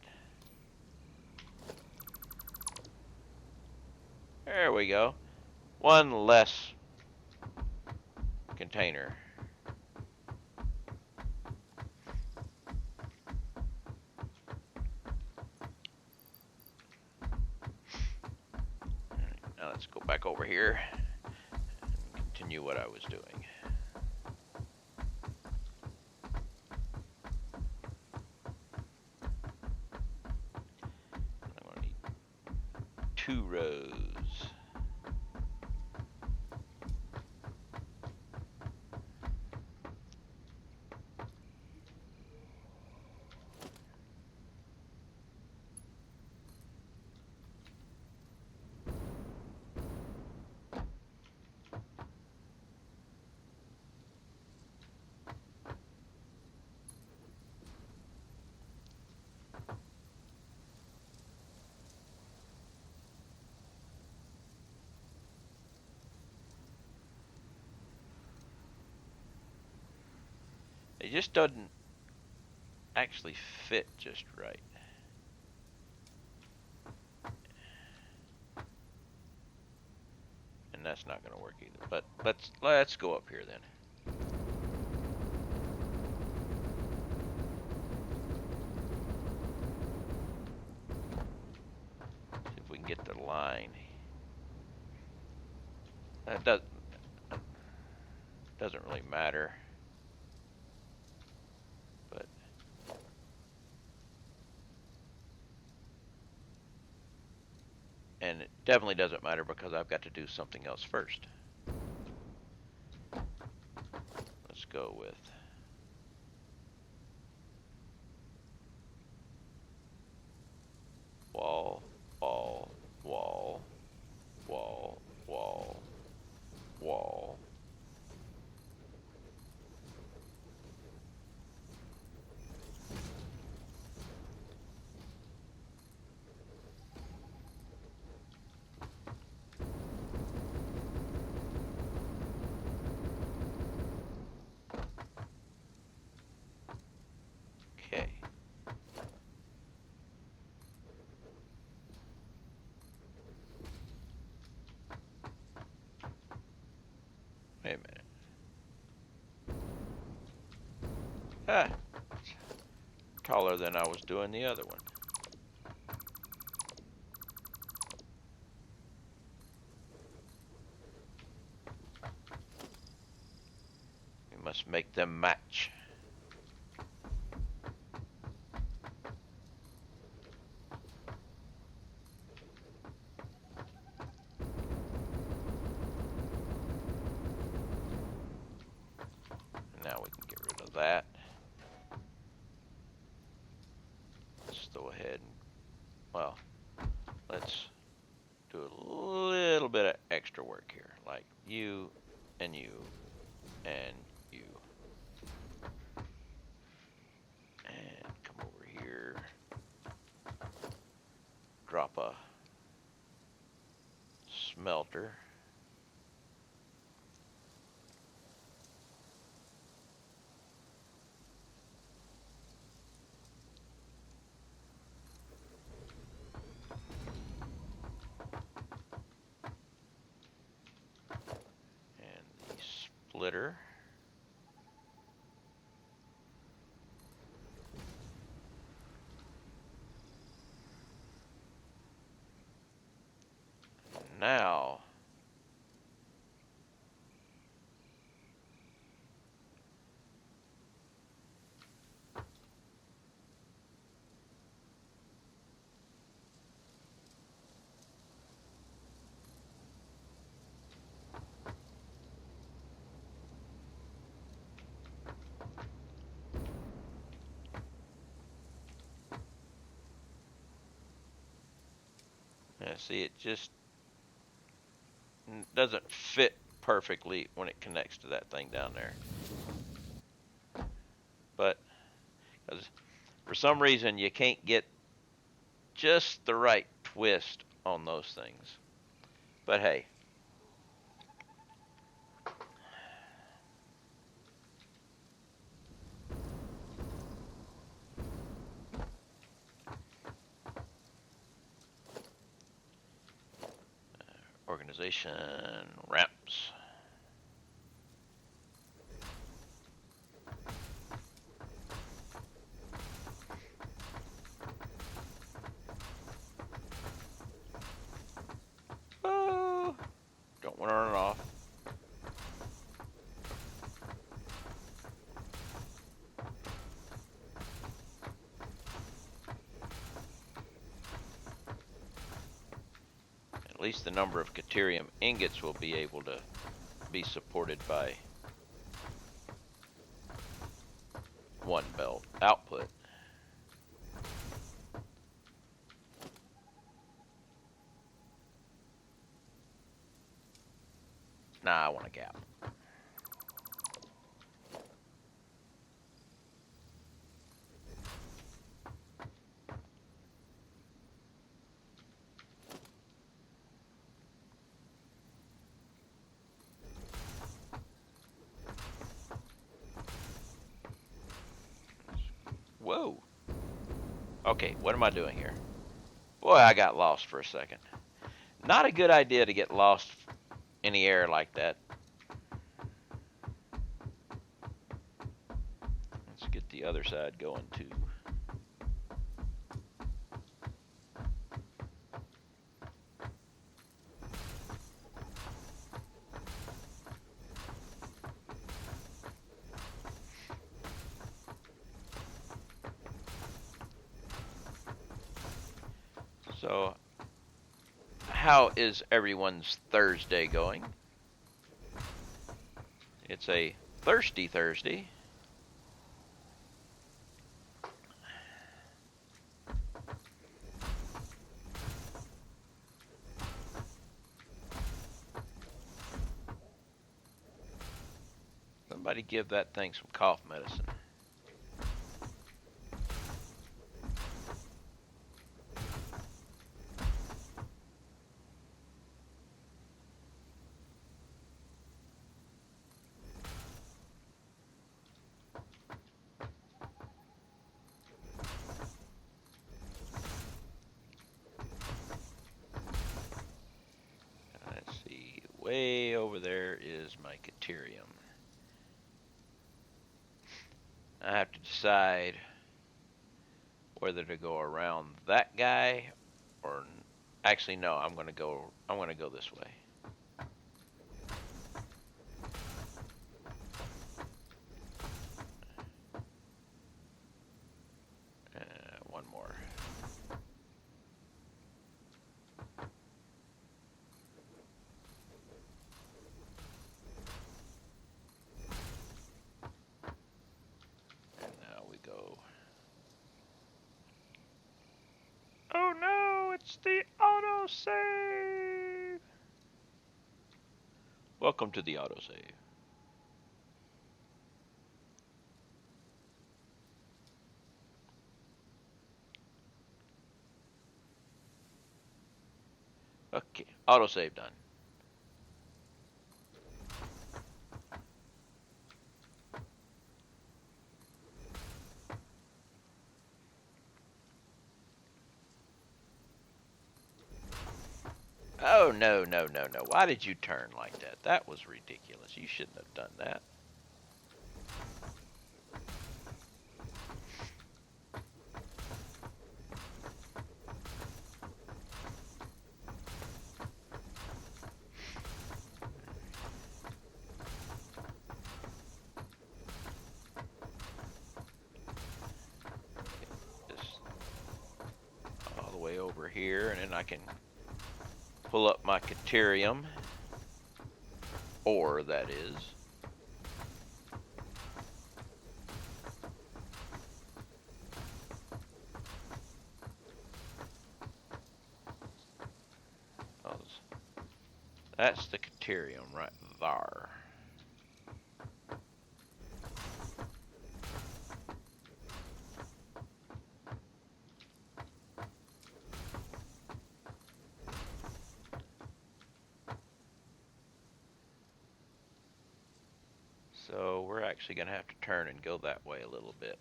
There we go. One less container. Now let's go back over here and continue what I was doing. I'm going to need 2 rows. It just doesn't actually fit just right. And that's not going to work either. But let's go up here then. See if we can get the line. That doesn't really matter. But and it definitely doesn't matter because I've got to do something else first. Let's go with wall, wall, wall, wall, wall, wall. Ah, taller than I was doing the other one. We must make them match. Now we can get rid of that. Let's go ahead and, well, let's do a little bit of extra work here, like you and you and you. And come over here, drop a smelter. And the splitter. Now, see, it just doesn't fit perfectly when it connects to that thing down there. But for some reason, you can't get just the right twist on those things. But hey, organization ramps. Oh, don't want to run it off. At least the number of Caterium ingots will be able to be supported by one belt output. Nah, I want a gap. Whoa. Okay, what am I doing here? Boy, I got lost for a second. Not a good idea to get lost in the air like that. Let's get the other side going too. So, how is everyone's Thursday going? It's a thirsty Thursday. Somebody give that thing some cough medicine. Let's see. Way over there is my Caterium. I have to decide whether to go around that guy or actually no, I'm gonna go this way. One more. And now we go. Oh no, it's the autosave. Welcome to the autosave. Okay, autosave done. Oh no, no, no, no. Why did you turn like that? That was ridiculous. You shouldn't have done that. Just all the way over here, and then I can pull up my Caterium. Ore, that is. That's the Caterium right there. So we're actually going to have to turn and go that way a little bit.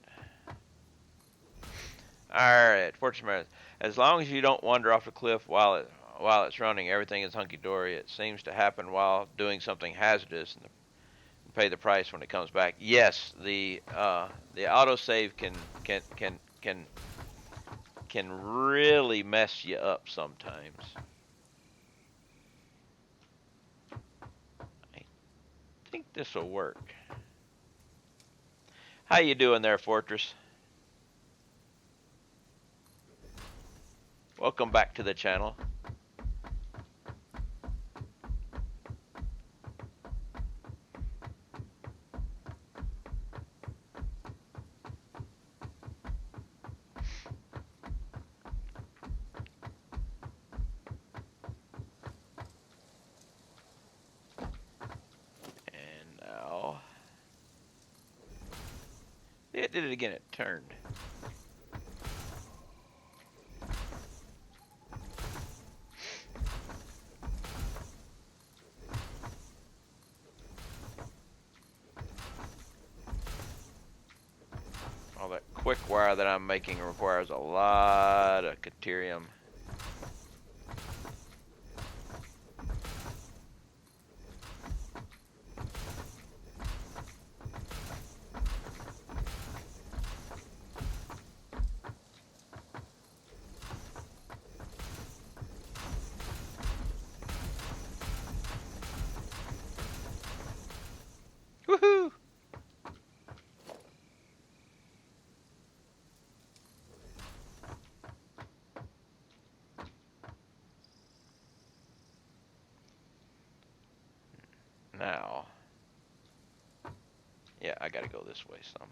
Alright, Fortune, as long as you don't wander off the cliff while it's running, everything is hunky-dory. It seems to happen while doing something hazardous and pay the price when it comes back. Yes, the autosave can really mess you up sometimes. I think this will work. How you doing there, Fortress? Welcome back to the channel. And now it did it again. It turned. All that quick wire that I'm making requires a lot of Caterium. Woohoo! Now, yeah, I gotta go this way some.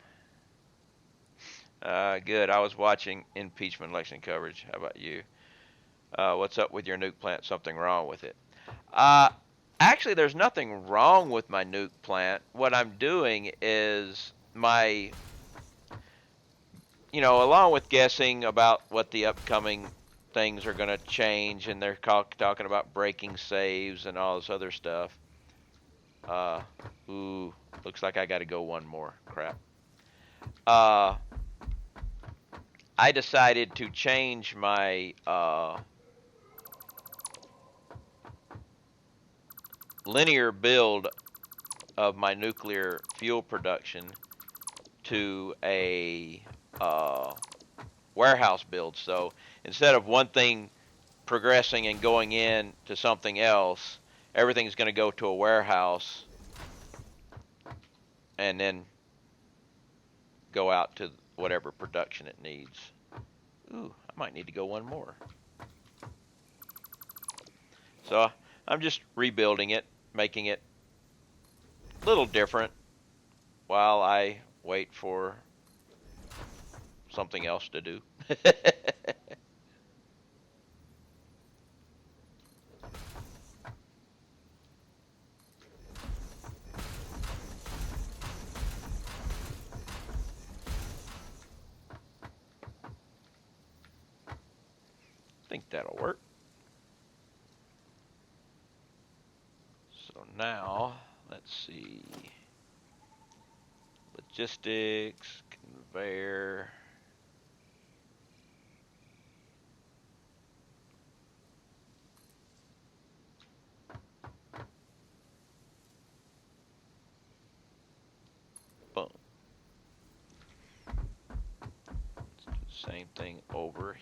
Good. I was watching impeachment election coverage. How about you? What's up with your nuke plant? Something wrong with it? Uh, Actually, there's nothing wrong with my nuke plant. What I'm doing is along with guessing about what the upcoming things are going to change, and they're talking about breaking saves and all this other stuff. Ooh, looks like I got to go one more. Crap. I decided to change my linear build of my nuclear fuel production to a warehouse build. So instead of one thing progressing and going in to something else, everything's going to go to a warehouse and then go out to whatever production it needs. Ooh, I might need to go one more. So I'm just rebuilding it, making it a little different while I wait for something else to do. I think that'll work. So now, let's see. Logistics, conveyor. Boom. Let's do the same thing over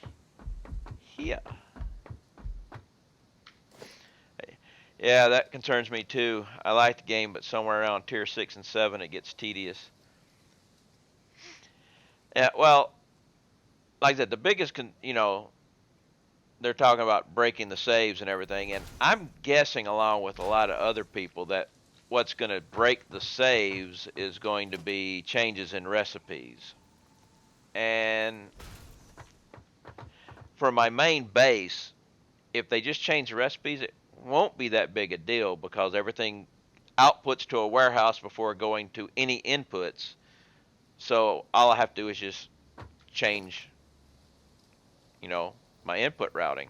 here. Yeah, that concerns me too. I like the game, but somewhere around tier 6 and 7 it gets tedious. Yeah, well, like I said, the biggest, they're talking about breaking the saves and everything, and I'm guessing along with a lot of other people that what's going to break the saves is going to be changes in recipes. And for my main base, if they just change the recipes, it won't be that big a deal because everything outputs to a warehouse before going to any inputs. So all I have to do is just change, my input routing.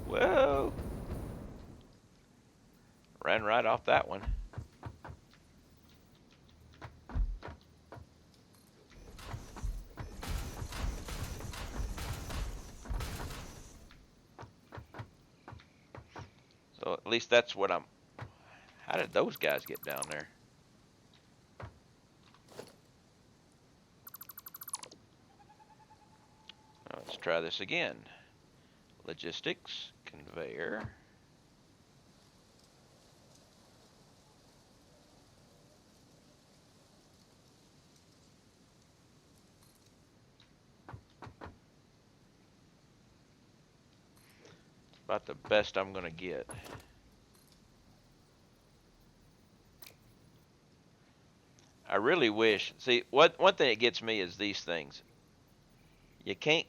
Whoa. Ran right off that one. So at least that's what I'm. How did those guys get down there? Let's try this again. Logistics, conveyor. It's about the best I'm going to get. I really wish. See, one thing that gets me is these things. You can't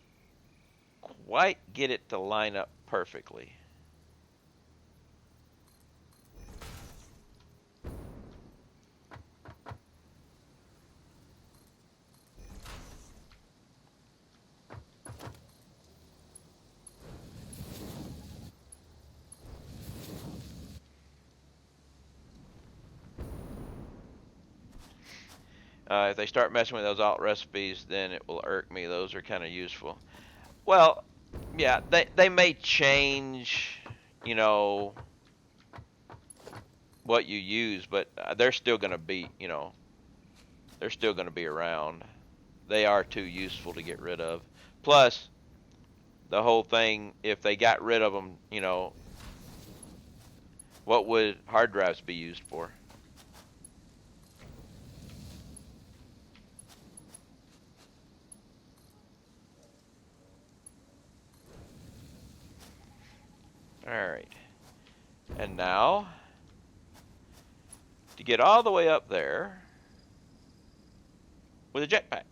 quite get it to line up perfectly. If they start messing with those alt recipes, then it will irk me. Those are kind of useful. Well, yeah, they may change, you know, what you use, but they're still going to be, they're still going to be around. They are too useful to get rid of. Plus, the whole thing, if they got rid of them, what would hard drives be used for? All right. And now, to get all the way up there with a jetpack.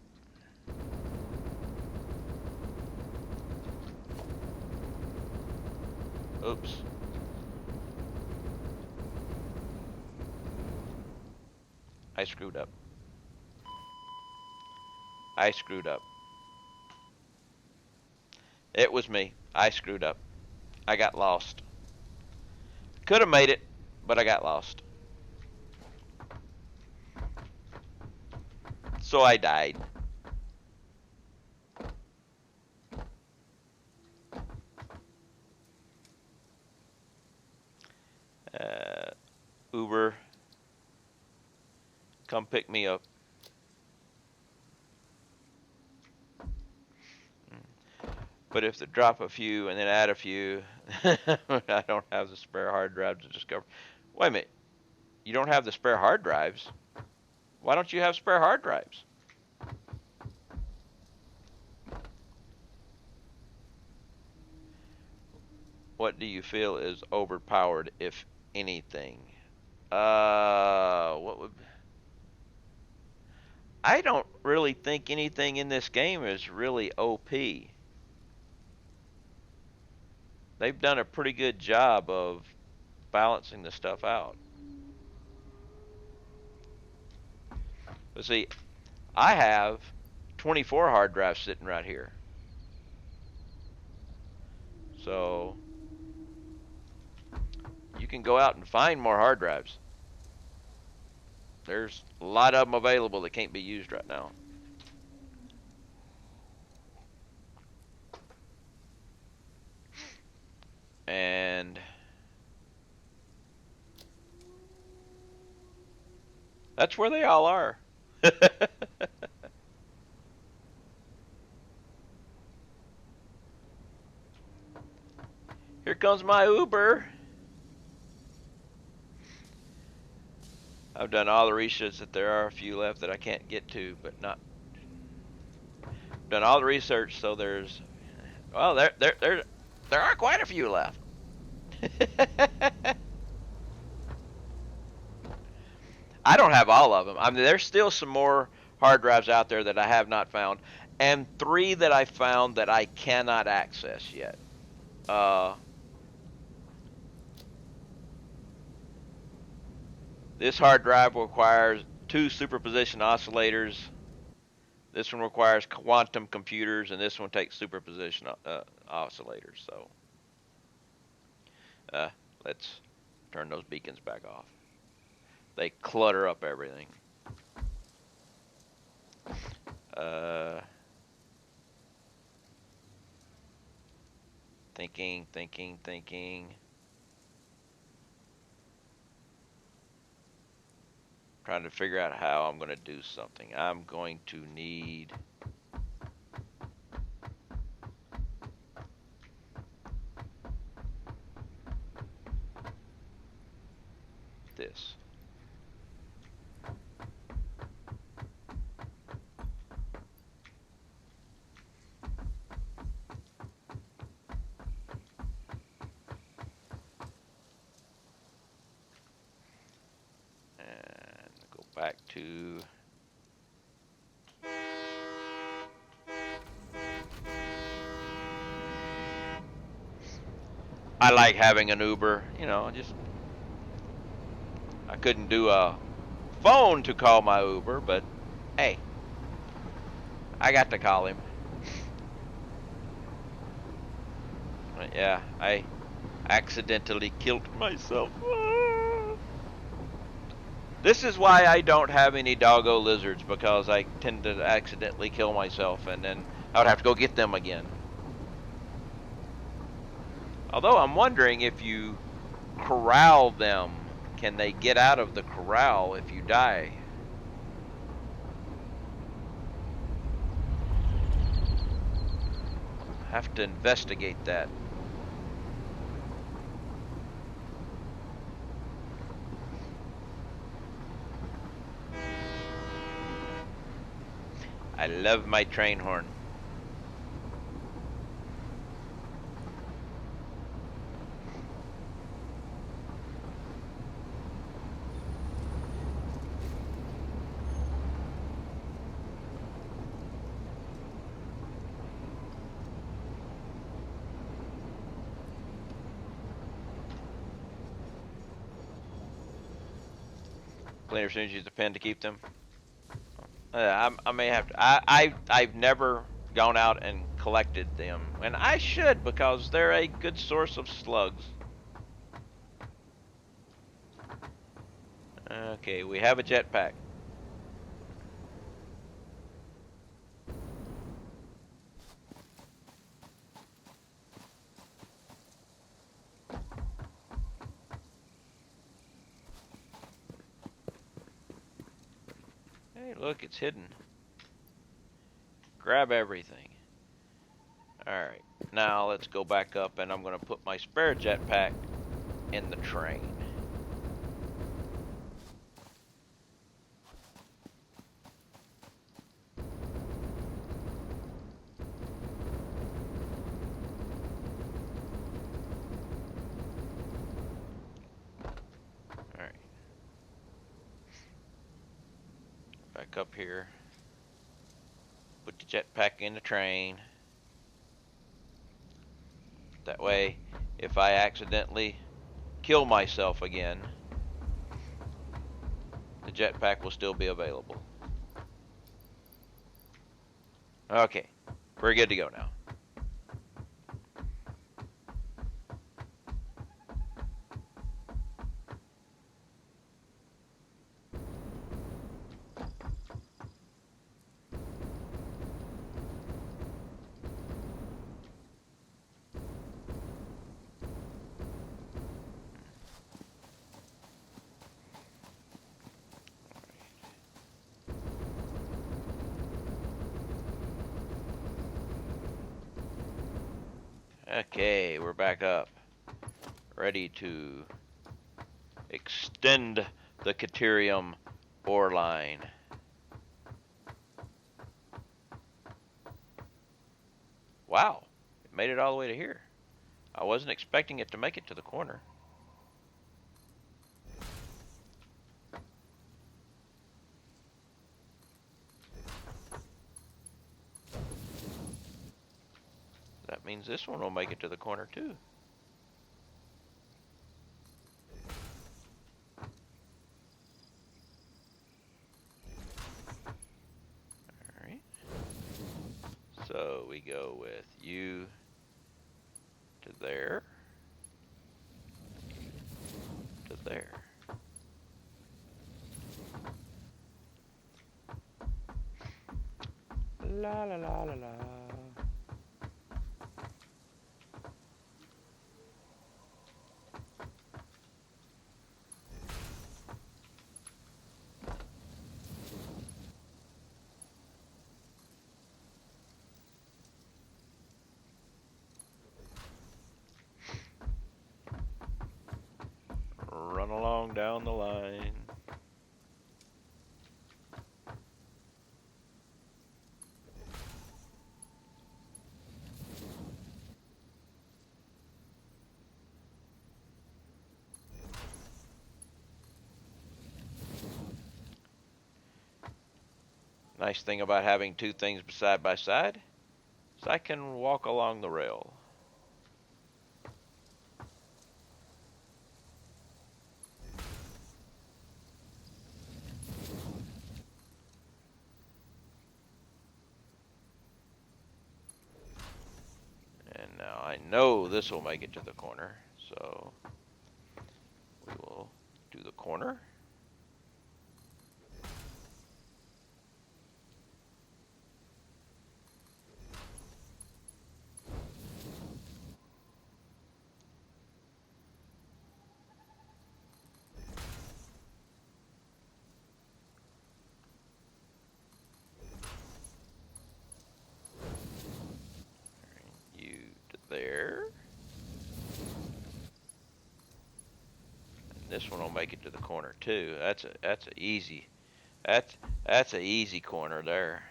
Oops. I screwed up. I screwed up. It was me. I screwed up. I got lost. Could have made it, but I got lost. So I died. Uh, Uber. come pick me up. But if they drop a few and then add a few, I don't have the spare hard drive to discover. Wait a minute. You don't have the spare hard drives? Why don't you have spare hard drives? What do you feel is overpowered, if anything? What would... I don't really think anything in this game is really OP. They've done a pretty good job of balancing the stuff out. But see, I have 24 hard drives sitting right here. So you can go out and find more hard drives. There's a lot of them available that can't be used right now. And that's where they all are. Here comes my Uber. I've done all the research that there are a few left that I can't get to, but not done all the research. So there's, well, there are quite a few left. I don't have all of them. I mean, there's still some more hard drives out there that I have not found, and 3 that I found that I cannot access yet. This hard drive requires 2 superposition oscillators. This one requires quantum computers, and this one takes superposition oscillators. So uh, let's turn those beacons back off. They clutter up everything. Thinking. Trying to figure out how I'm going to do something. I'm going to need this. And go back to I like having an Uber, just I couldn't do a phone to call my Uber, but hey, I got to call him. Yeah, I accidentally killed myself. This is why I don't have any doggo lizards, because I tend to accidentally kill myself, and then I would have to go get them again. Although I'm wondering, if you corral them, can they get out of the corral if you die? Have to investigate that. I love my train horn. Cleaner soon as you use the pen to keep them. I may have to. I've never gone out and collected them, and I should, because they're a good source of slugs. Okay, we have a jetpack. Alright, look, it's hidden. Grab everything. Alright, now let's go back up and I'm going to put my spare jetpack in the train. Alright. Back up here. Put the jetpack in the train. That way, if I accidentally kill myself again, the jetpack will still be available. Okay, we're good to go now. Okay, we're back up. Ready to extend the Caterium ore line. Wow, it made it all the way to here. I wasn't expecting it to make it to the corner. That means this one will make it to the corner too. Alright. So we go with you to there. To there. La la la la la. Run along down the line. Nice thing about having two things side by side is I can walk along the rail. And now I know this will make it to the corner, so we will do the corner. You to there. And this one will make it to the corner too. That's a easy. That's a easy corner there.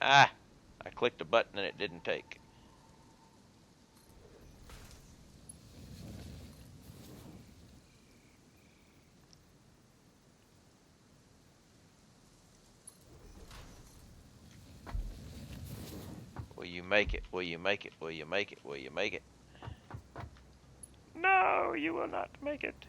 Ah, I clicked a button and it didn't take. Will you make it? Will you make it? Will you make it? Will you make it? No, you will not make it.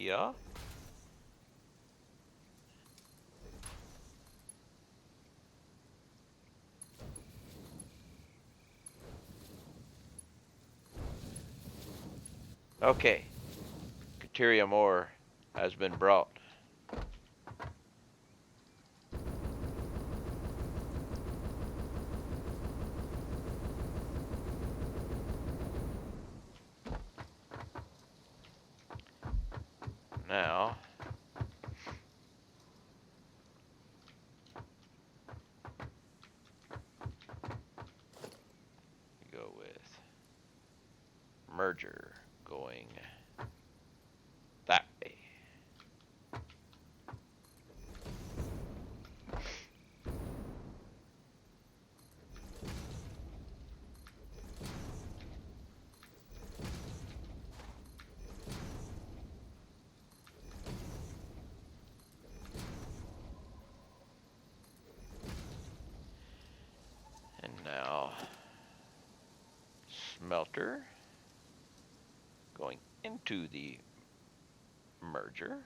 Yeah. Okay. Deuterium ore has been brought. Now, we go with merger going that way. And now, smelter going into the merger.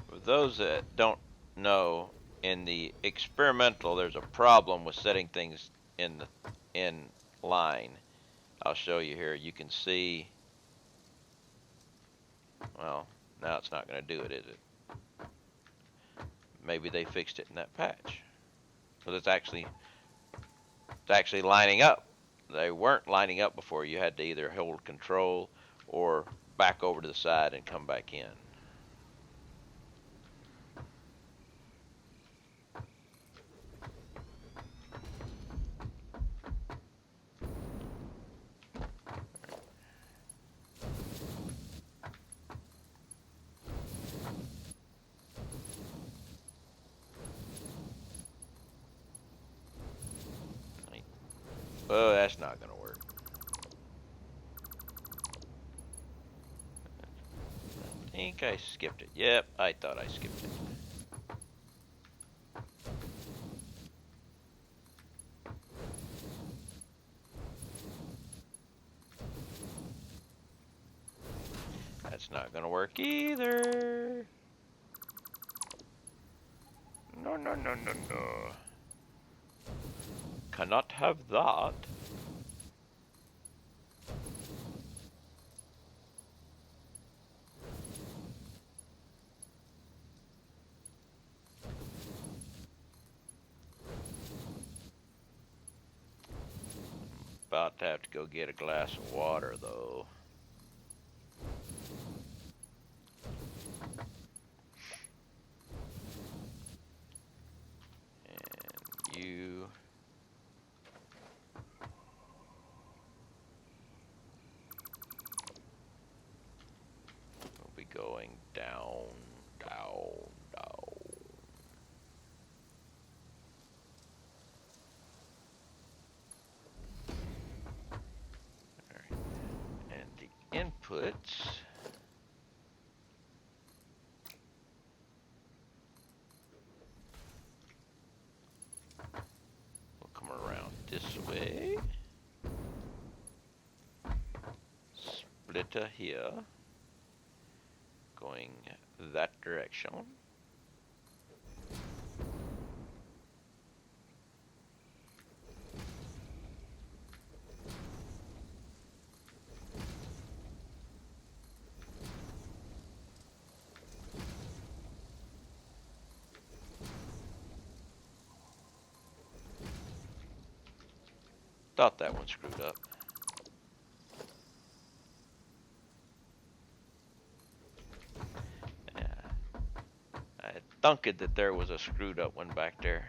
For those that don't know, in the experimental, there's a problem with setting things in line. I'll show you here. You can see. Well, now it's not going to do it, is it? Maybe they fixed it in that patch, because it's actually lining up. They weren't lining up before. You had to either hold control or back over to the side and come back in. Oh, that's not going to work. I think I skipped it. Yep, I thought I skipped it. That's not going to work either. No, no, no, no, no. Cannot have that. About to have to go get a glass of water, though. And you... will be going down, down, down. Alright. And the inputs... will come around this way. Splitter here. Going that direction. Thought that one screwed up. Yeah. I thunked that there was a screwed up one back there.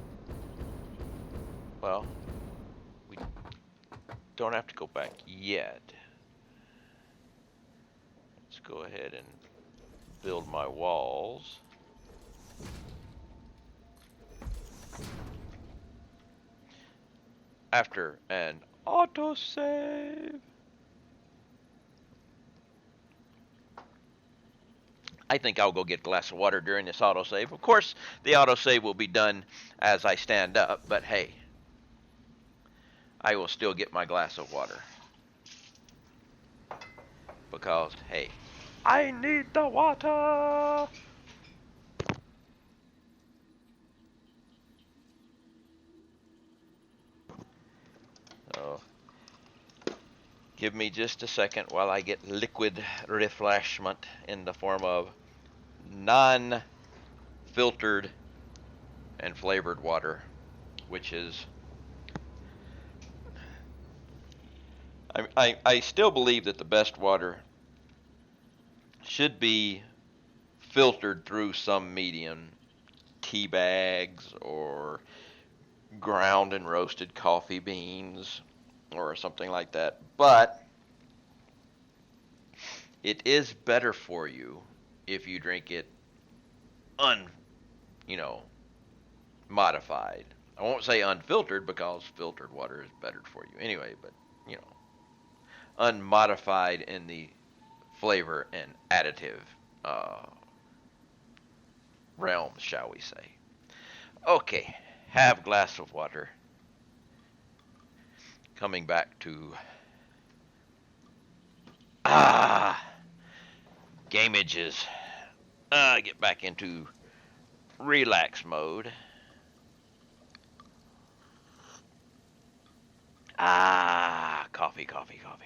Well, we don't have to go back yet. Let's go ahead and build my walls. After an autosave. I think I'll go get a glass of water during this autosave. Of course, the autosave will be done as I stand up, but hey, I will still get my glass of water. Because, hey, I need the water! So, give me just a second while I get liquid refreshment in the form of non-filtered and flavored water, which is... I still believe that the best water should be filtered through some medium, tea bags or ground and roasted coffee beans or something like that. But it is better for you if you drink it un, you know, modified. I won't say unfiltered because filtered water is better for you anyway, but you know, unmodified in the flavor and additive uh, realm, shall we say. Okay, have a glass of water. Coming back to gamages. Get back into relax mode. Coffee, coffee, coffee.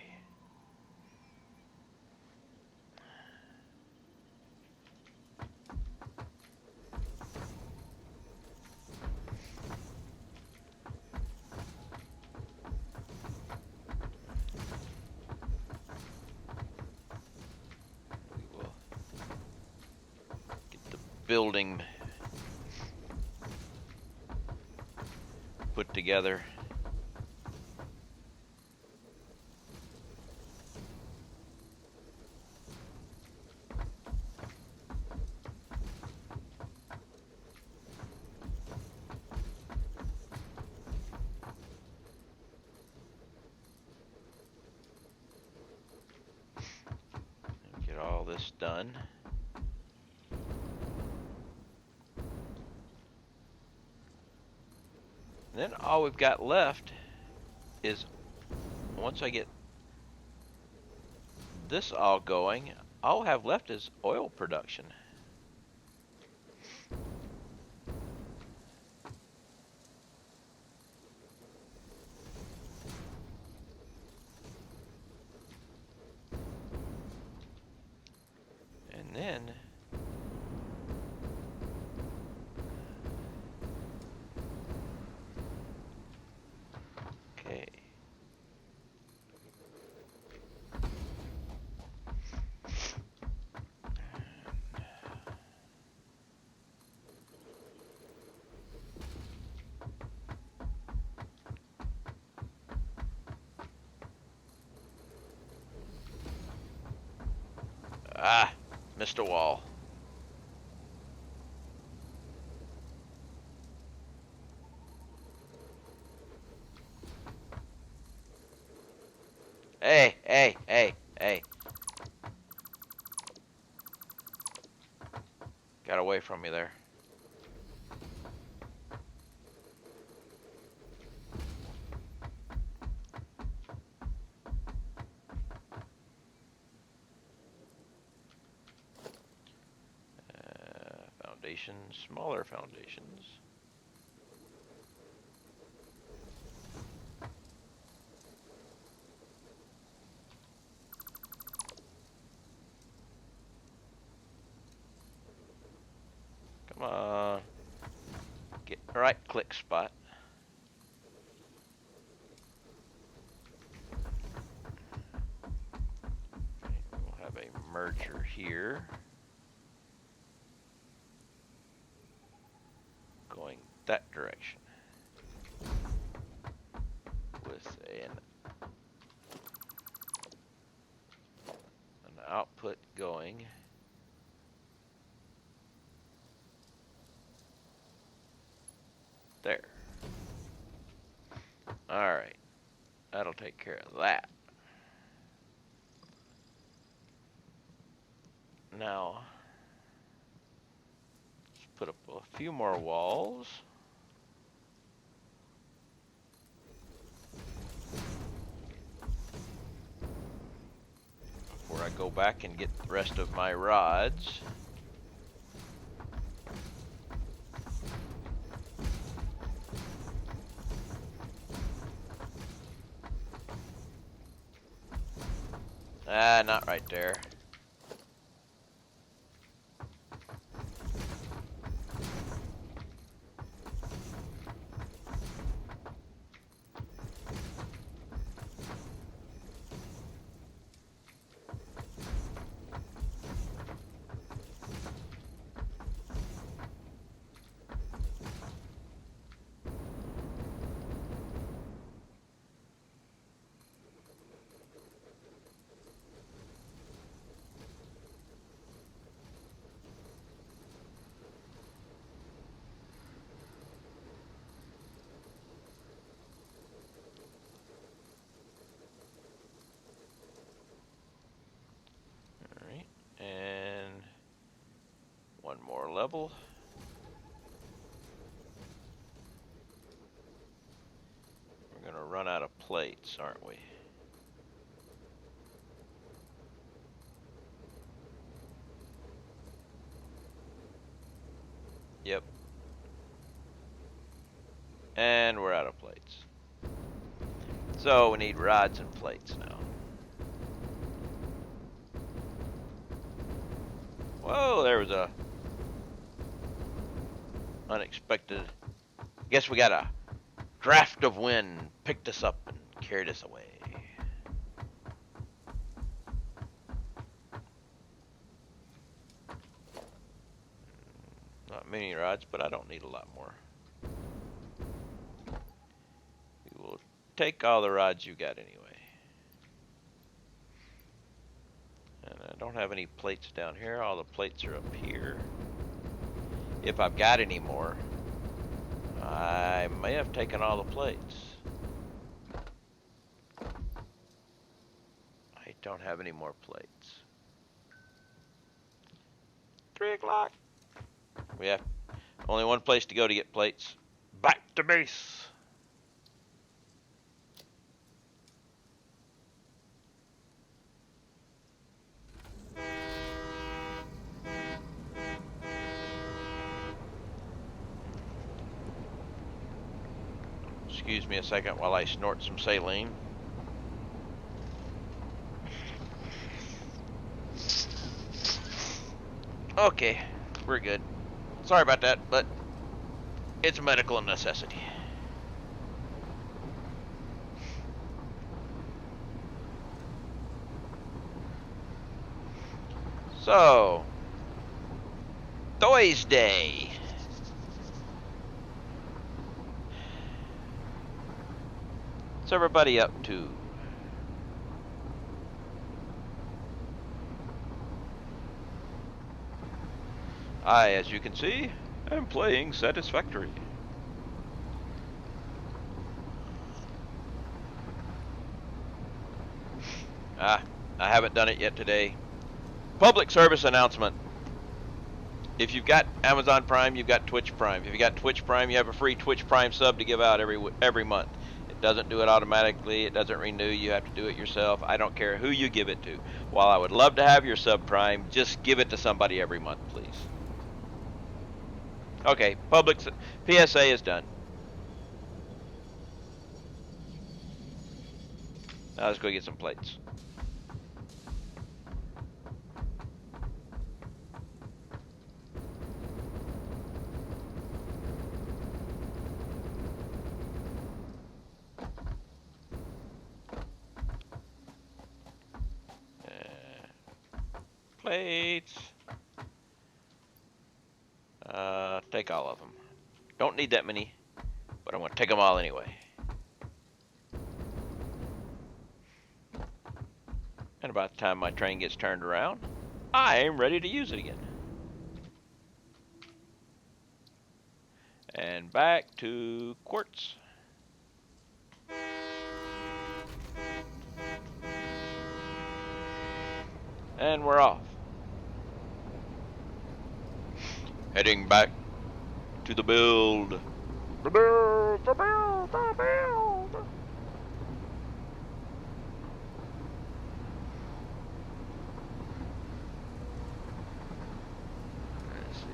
We will get the building put together. Get all this done. And then all we've got left is, once I get this all going, all I have left is oil production. And then okay. Missed a wall. Hey, hey, hey, hey. Got away from me there. Foundations, smaller foundations. Come on. Get the right click spot. Okay, we'll have a merger here. Going that direction. going. There. Alright. That'll take care of that. Now, let's put up a few more walls. Before I go back and get the rest of my rods. Ah, not right there. Alright, and one more level. We're gonna run out of plates, aren't we? Yep. And we're out of plates. So we need rods and plates now. Whoa, there was a unexpected. Guess we got a draft of wind picked us up and carried us away. Not many rods, but I don't need a lot more. We will take all the rods you got anyway. And I don't have any plates down here. All the plates are up here. If I've got any more, I may have taken all the plates. I don't have any more plates. 3 o'clock. We have only one place to go to get plates. Back to base. Excuse me a second while I snort some saline. Okay, we're good. Sorry about that, but it's a medical necessity. So, Toys Day. What's everybody up to? I, as you can see, am playing Satisfactory. I haven't done it yet today. Public service announcement. If you've got Amazon Prime, you've got Twitch Prime. If you got Twitch Prime, you have a free Twitch Prime sub to give out every month. It doesn't do it automatically. It doesn't renew. You have to do it yourself. I don't care who you give it to. While I would love to have your sub Prime, just give it to somebody every month, please. Okay, public PSA is done. Now let's go get some plates. Plates. Take all of them. Don't need that many, but I'm going to take them all anyway. And about the time my train gets turned around, I am ready to use it again. And back to quartz. And we're off. Heading back to the build. The build, the build, the build. Let's see.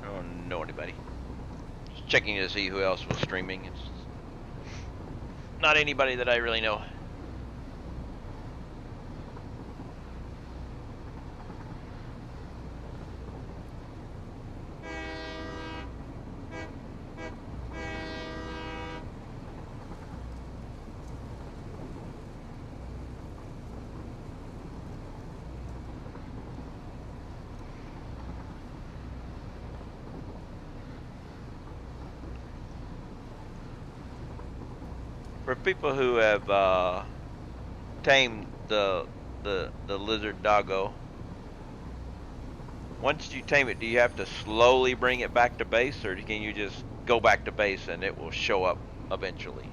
I don't know anybody. Just checking to see who else was streaming. It's not anybody that I really know. For people who have tamed the lizard doggo, once you tame it, do you have to slowly bring it back to base, or can you just go back to base and it will show up eventually?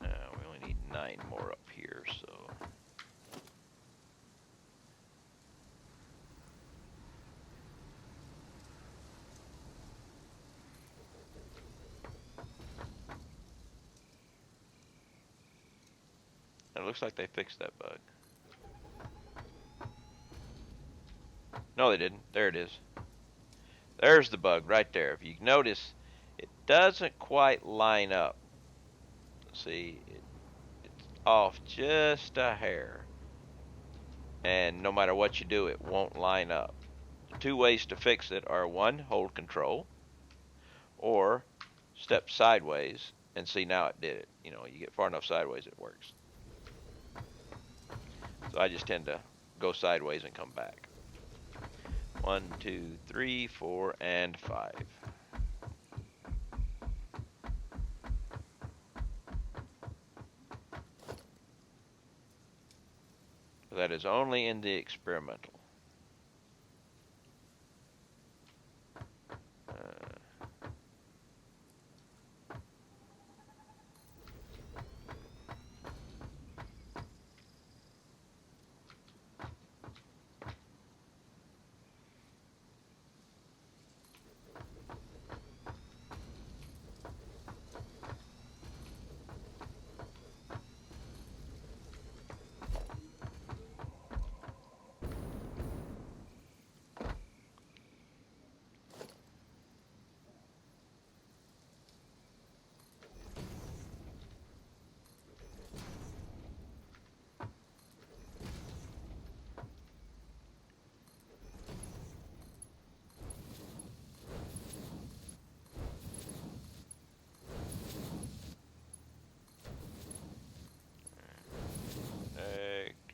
We only need 9 more up here, so. It looks like they fixed that bug. No, they didn't. There it is. There's the bug right there. If you notice, it doesn't quite line up. See, it's off just a hair. And no matter what you do, it won't line up. The 2 ways to fix it are 1, hold control, or step sideways and see. Now it did it. You know, you get far enough sideways, it works. So I just tend to go sideways and come back. 1, 2, 3, 4, and 5. That is only in the experimental.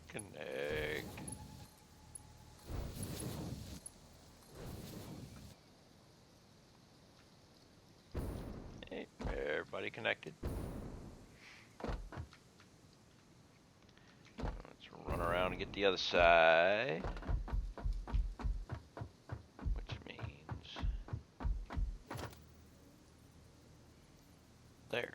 Connect. Hey, everybody connected. Let's run around and get the other side. Which means there.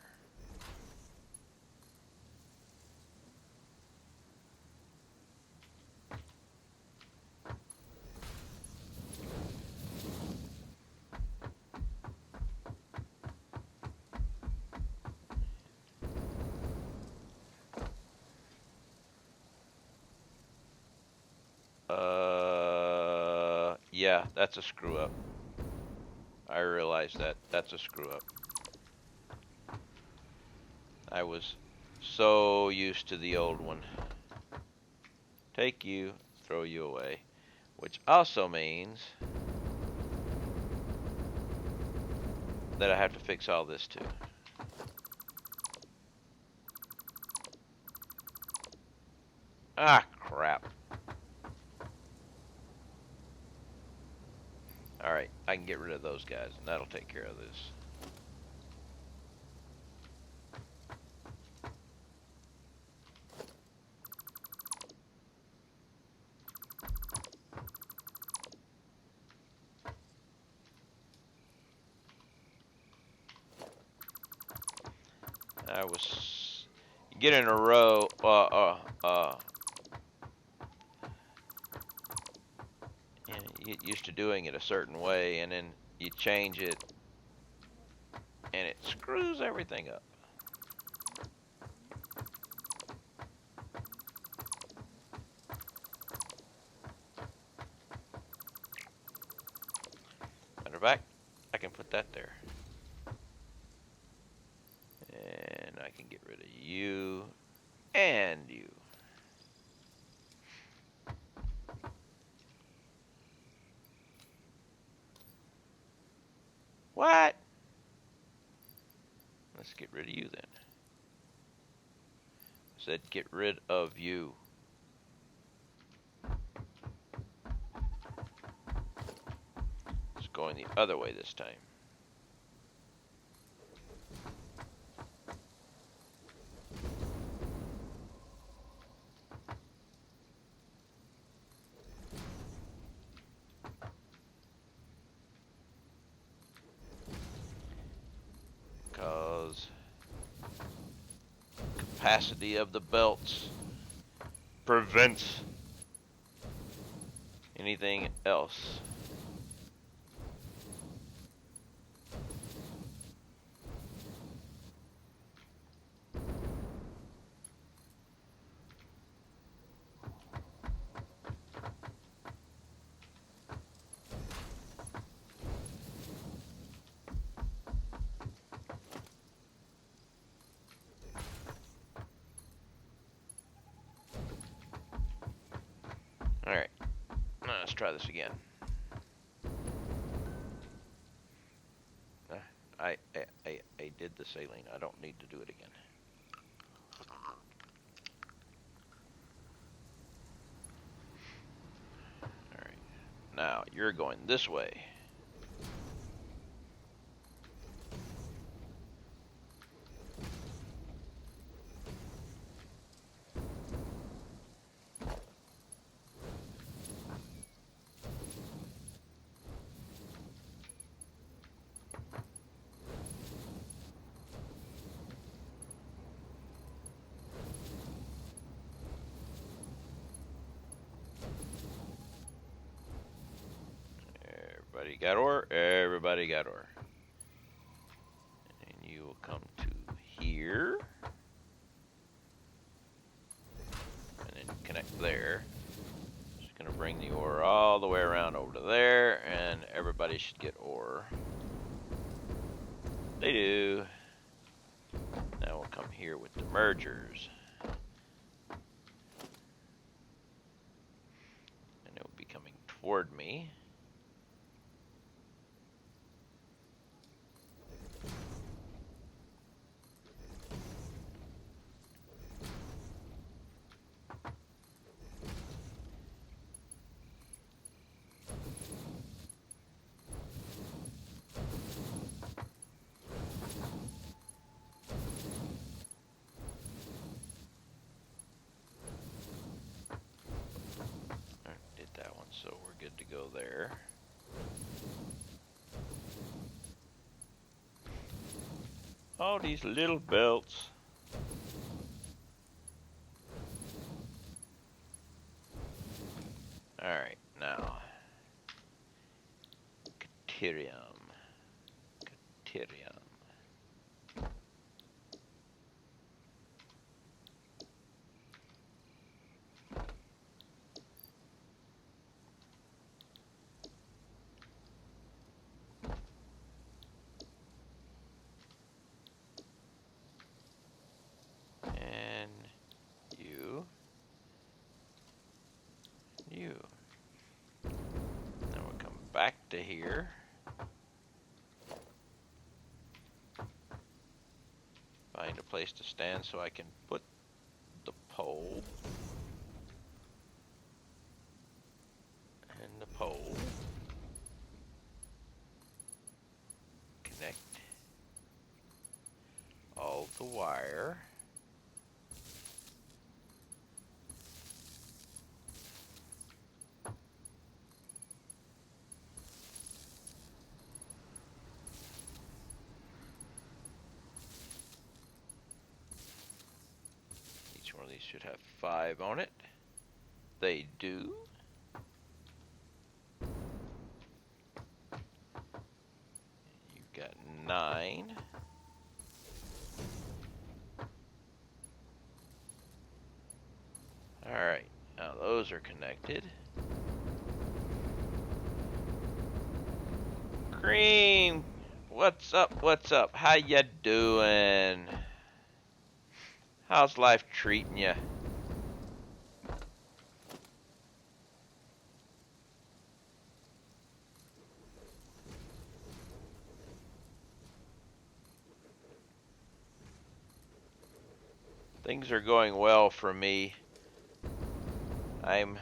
Yeah, that's a screw up. I realized that that's a screw up. I was so used to the old one. Take you, throw you away. Which also means that I have to fix all this too. Ah, crap. Alright, I can get rid of those guys, and that'll take care of this. I was... get in a row, and you get used to doing it a certain way, and then you change it, and it screws everything up. Matter of fact, I can put that there. And I can get rid of you and you. What? Let's get rid of you then. I said get rid of you. It's going the other way this time. Because capacity of the belts prevents anything else. Alright, let's try this again. I did the saline. I don't need to do it again. Alright, now you're going this way. Everybody got ore? Everybody got ore. And you will come to here. And then connect there. Just gonna bring the ore all the way around over to there, and everybody should get ore. They do. Now we'll come here with the mergers. And it will be coming toward me. Did that one, so we're good to go there. All these little belts. Alright, now. Caterium. Caterium. back to here. Find a place to stand so I can put the pole. And the pole. Connect all the wire. Each one of these should have 5 on it. They do. You've got 9. Alright, now those are connected. Cream, what's up, what's up? How ya doing? How's life treating ya? Things are going well for me. I'm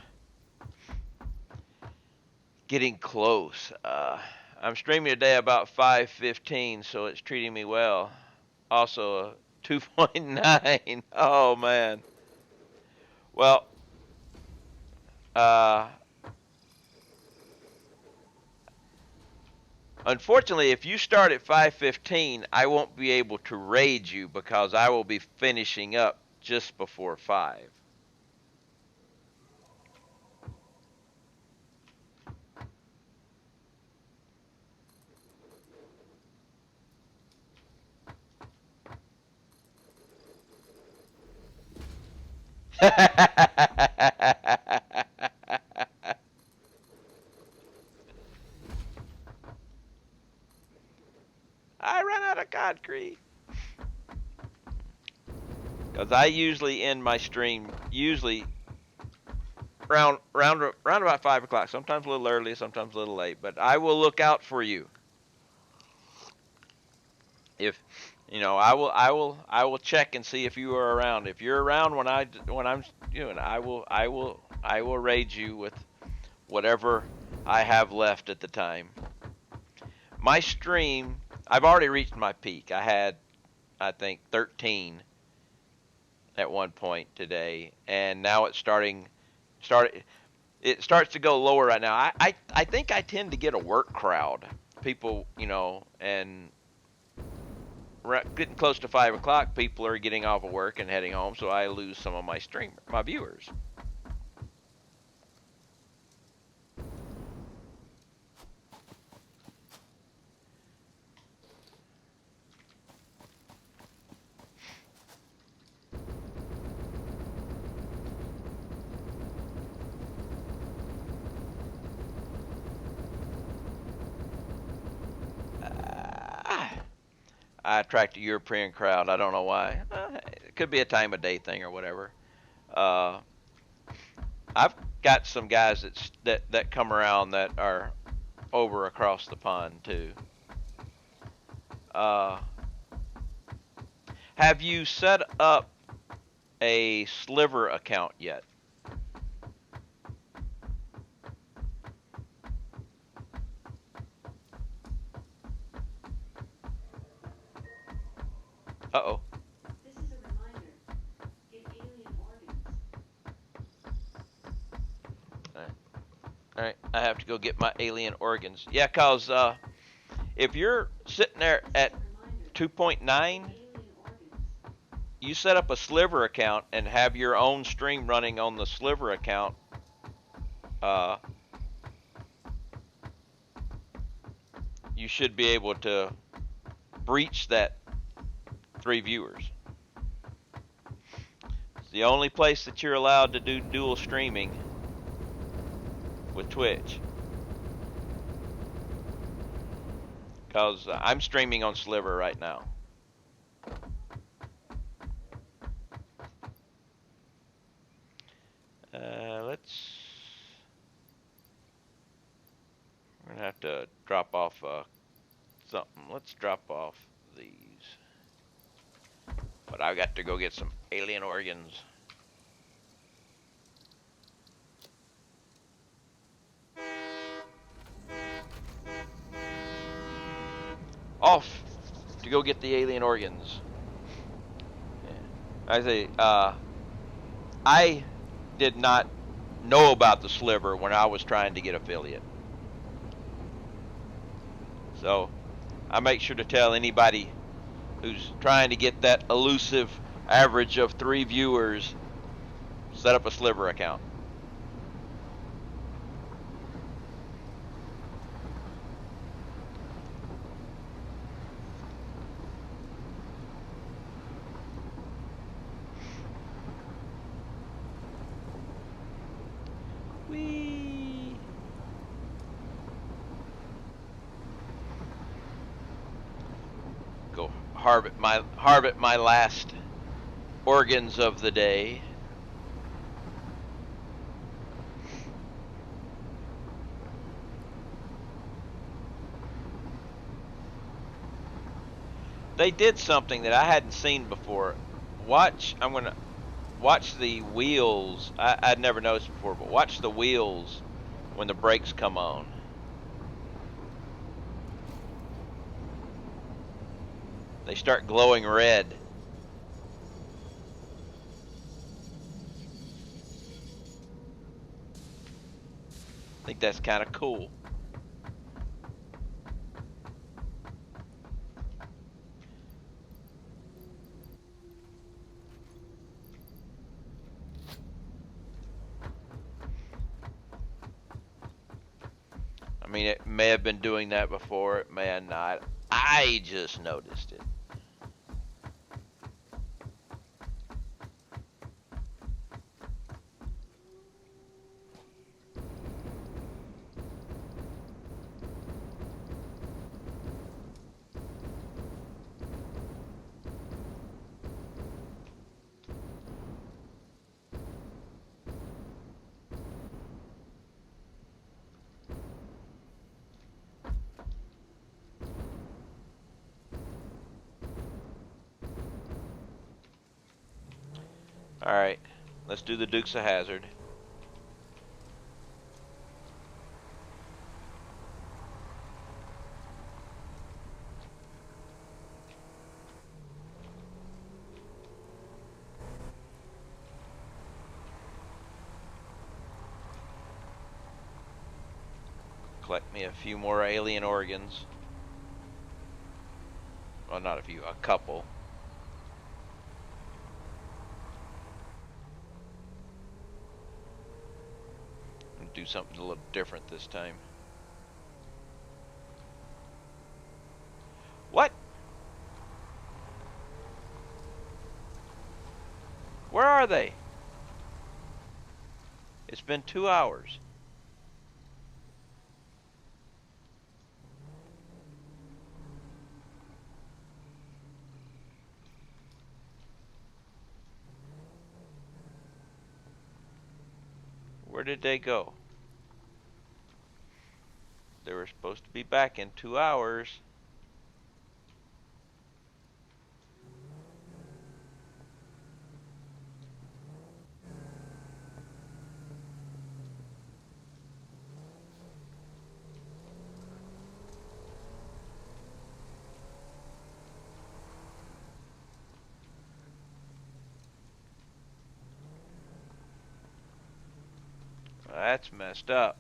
getting close. I'm streaming today about 5:15, so it's treating me well. Also, 2.9. Oh man. Well, uh, unfortunately, if you start at 5:15, I won't be able to raid you because I will be finishing up just before 5. I run out of concrete. Because I usually end my stream round about 5 o'clock. Sometimes a little early, sometimes a little late. But I will look out for you. If I will check and see if you are around. If you're around when I'm doing, I will raid you with whatever I have left at the time. My stream, I've already reached my peak. I had, I think, 13 at one point today, and now it's it starts to go lower right now. I think I tend to get a work crowd. People, and getting close to 5 o'clock, people are getting off of work and heading home, so I lose some of my viewers. I attract a European crowd. I don't know why. It could be a time of day thing or whatever. Uh, I've got some guys that come around that are over across the pond too. Uh, have you set up a Sliver account yet? Uh-oh. This is a reminder. Get alien organs. All right. I have to go get my alien organs. Yeah, cause if you're sitting there at 2.9, you set up a Sliver account and have your own stream running on the Sliver account. You should be able to breach that 3 viewers. It's the only place that you're allowed to do dual streaming with Twitch. Because I'm streaming on Sliver right now. We're going to have to drop off something. Let's drop off these. But I got to go get some alien organs. Off to go get the alien organs. Yeah. I say, I did not know about the sliver when I was trying to get affiliate. So I make sure to tell anybody who's trying to get that elusive average of 3 viewers, set up a sliver account. Whee! Go harvest my last organs of the day. They did something that I hadn't seen before. I'm gonna watch the wheels. I'd never noticed before, but watch the wheels when the brakes come on. They start glowing red. I think that's kind of cool. I mean, it may have been doing that before, it may have not. I just noticed it. Alright, let's do the Dukes of Hazzard. Collect me a few more alien organs. Well, not a few, a couple. And do something a little different this time. What? Where are they? It's been 2 hours. Where did they go? They were supposed to be back in 2 hours. That's messed up.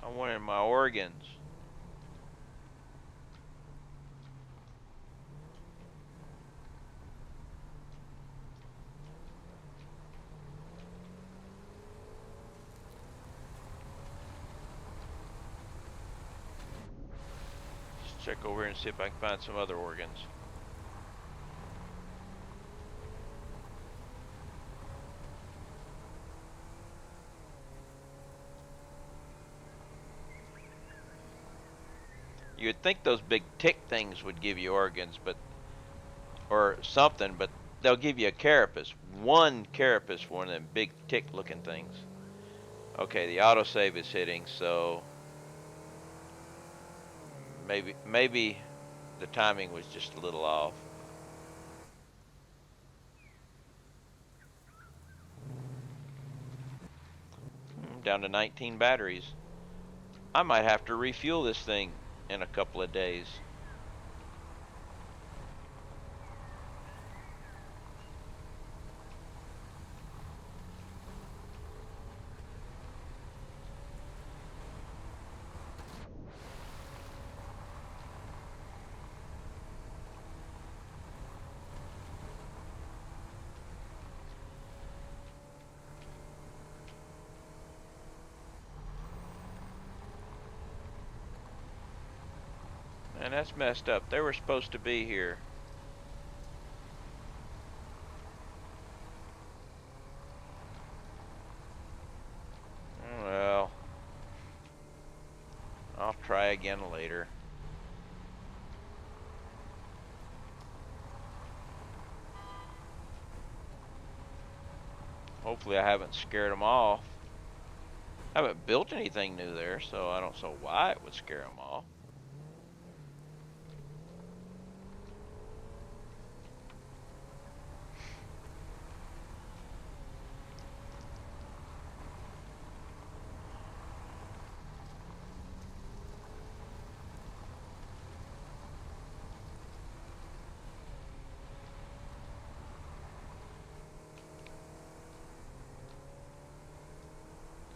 I wanted my organs. Let's check over here and see if I can find some other organs. You'd think those big tick things would give you organs, but or something, but they'll give you a carapace. One carapace for one of them big tick-looking things. Okay, the autosave is hitting, so maybe the timing was just a little off. Down to 19 batteries. I might have to refuel this thing in a couple of days. And that's messed up. They were supposed to be here. Well, I'll try again later. Hopefully I haven't scared them off. I haven't built anything new there, so I don't know why it would scare them off.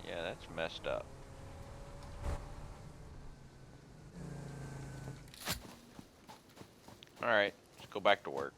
Yeah, that's messed up. Alright, let's go back to work.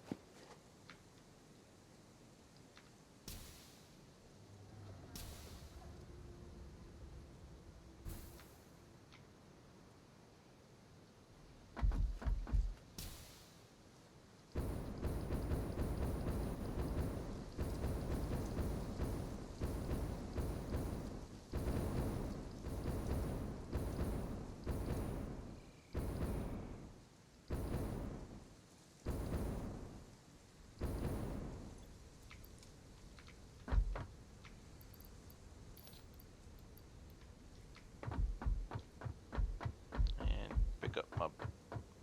And pick up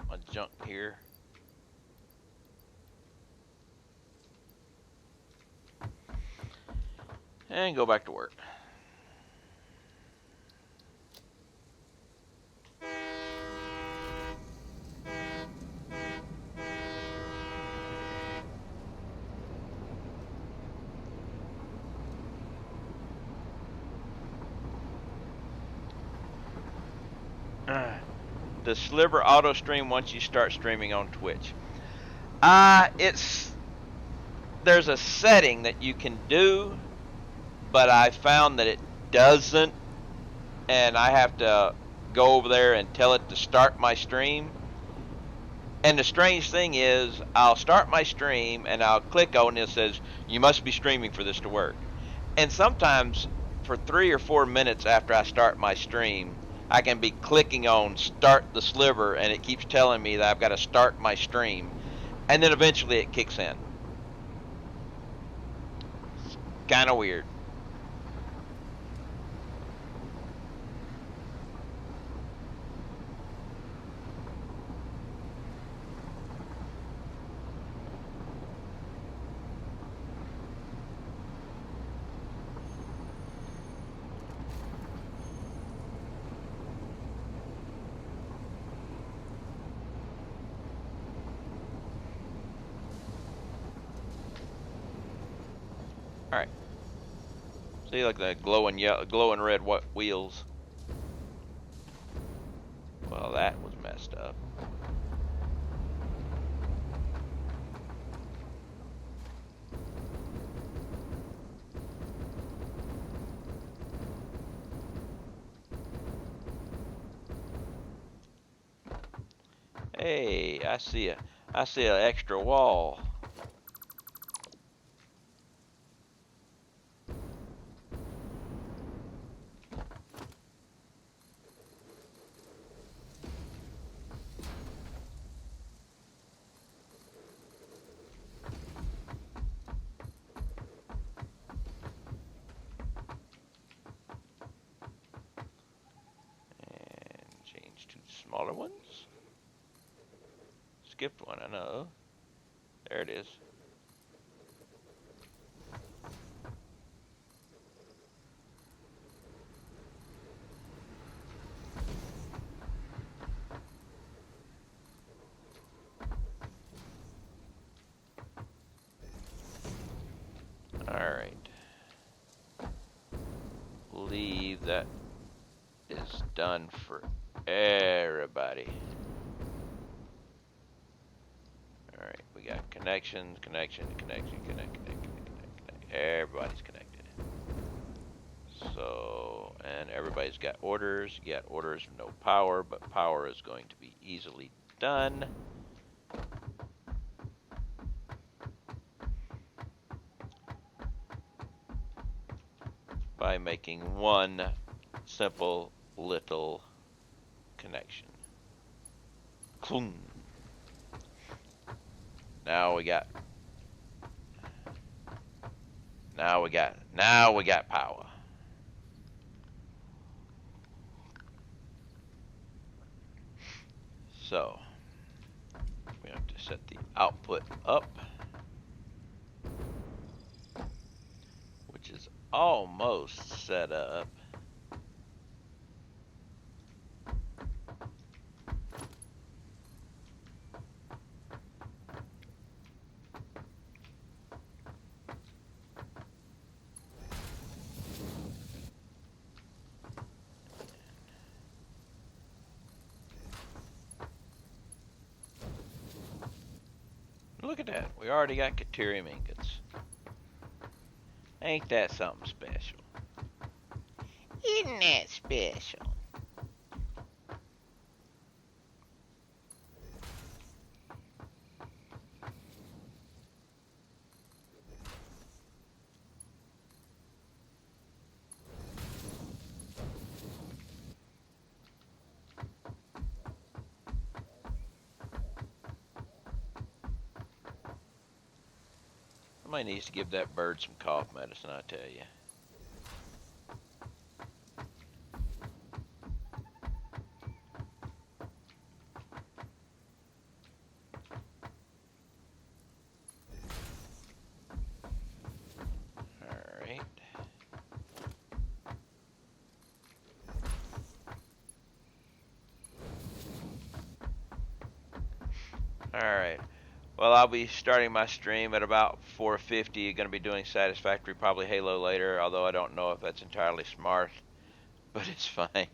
my junk here. And go back to work. The Sliver auto stream once you start streaming on Twitch. There's a setting that you can do, but I found that it doesn't, and I have to go over there and tell it to start my stream. And the strange thing is, I'll start my stream and I'll click on it and it says, you must be streaming for this to work. And sometimes for 3 or 4 minutes after I start my stream, I can be clicking on start the sliver and it keeps telling me that I've got to start my stream. And then eventually it kicks in. It's kind of weird. Alright. See, like the glowing yellow, glowing red wheels. Well, that was messed up. Hey, I see an extra wall. Smaller ones? Skipped one, I know. There it is. Alright. Believe that is done for everybody. Alright, we got connections, connection. Everybody's connected. So, and everybody's got orders. You got orders of no power, but power is going to be easily done. By making one simple little connection. Cloom. Now we got power. So we have to set the output up, which is almost set up. Look at that. We already got Caterium ingots. Ain't that something special? Isn't that special? Somebody needs to give that bird some cough medicine, I tell you. Alright. Alright. Well, I'll be starting my stream at about 4:50. Going to be doing Satisfactory, probably Halo later, although I don't know if that's entirely smart, but it's fine.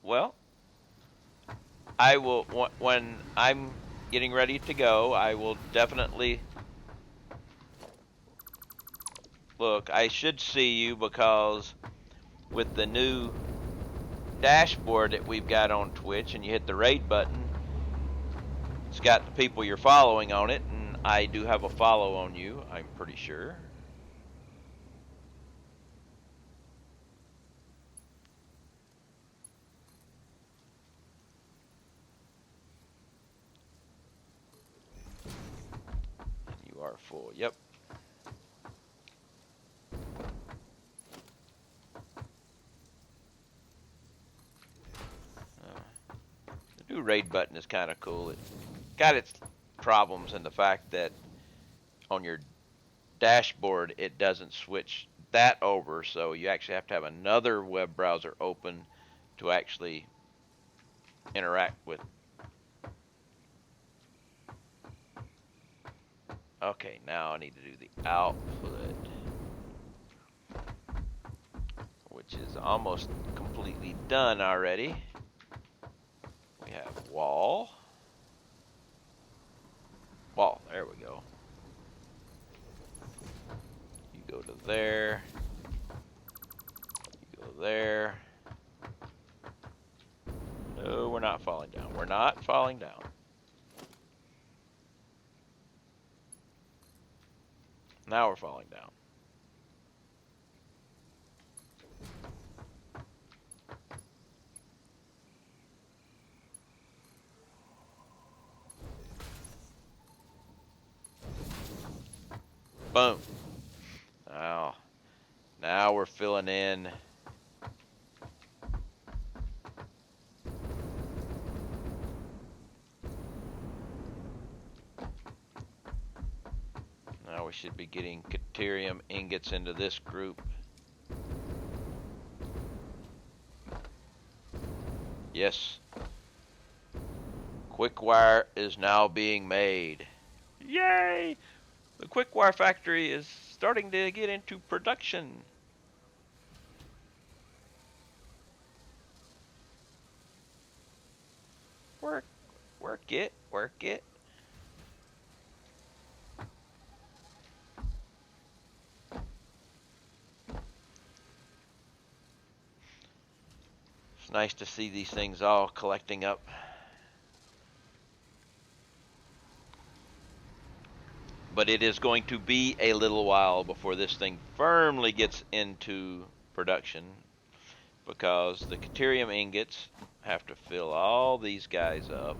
Well, I will, when I'm getting ready to go, I will definitely look. I should see you because with the new dashboard that we've got on Twitch and you hit the raid button, it's got the people you're following on it, and I do have a follow on you, I'm pretty sure. You are full. Yep. The new raid button is kind of cool. It got its problems in the fact that on your dashboard it doesn't switch that over, so you actually have to have another web browser open to actually interact with. Okay, now I need to do the output, which is almost completely done already. We have wall. There we go. You go to there. You go there. No, we're not falling down. We're not falling down. Now we're falling down. Boom. Now we're filling in we should be getting Caterium ingots into this group. Yes. Quick wire is now being made. Yay! The quick wire factory is starting to get into production. Work, work it, work it. It's nice to see these things all collecting up. But it is going to be a little while before this thing firmly gets into production, because the Caterium ingots have to fill all these guys up.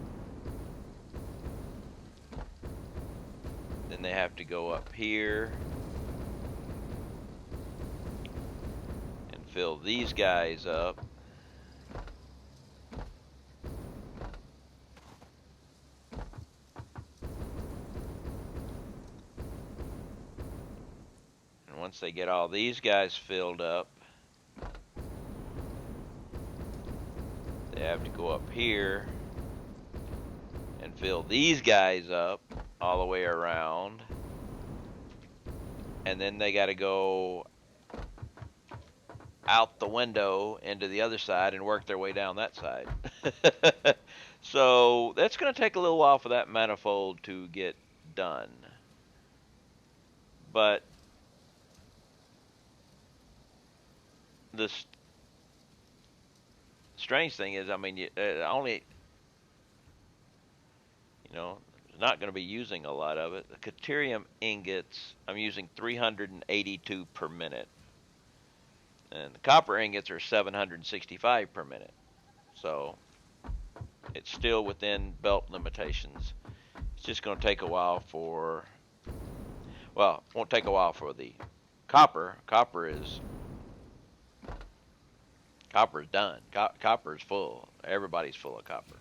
Then they have to go up here and fill these guys up. And once they get all these guys filled up, they have to go up here and fill these guys up all the way around. And then they got to go out the window into the other side and work their way down that side. So that's going to take a little while for that manifold to get done. But the strange thing is, I mean, only, not going to be using a lot of it. The Caterium ingots, I'm using 382 per minute. And the copper ingots are 765 per minute. So it's still within belt limitations. It's just going to take a while for, well, it won't take a while for the copper. Copper is done. Copper is full. Everybody's full of copper.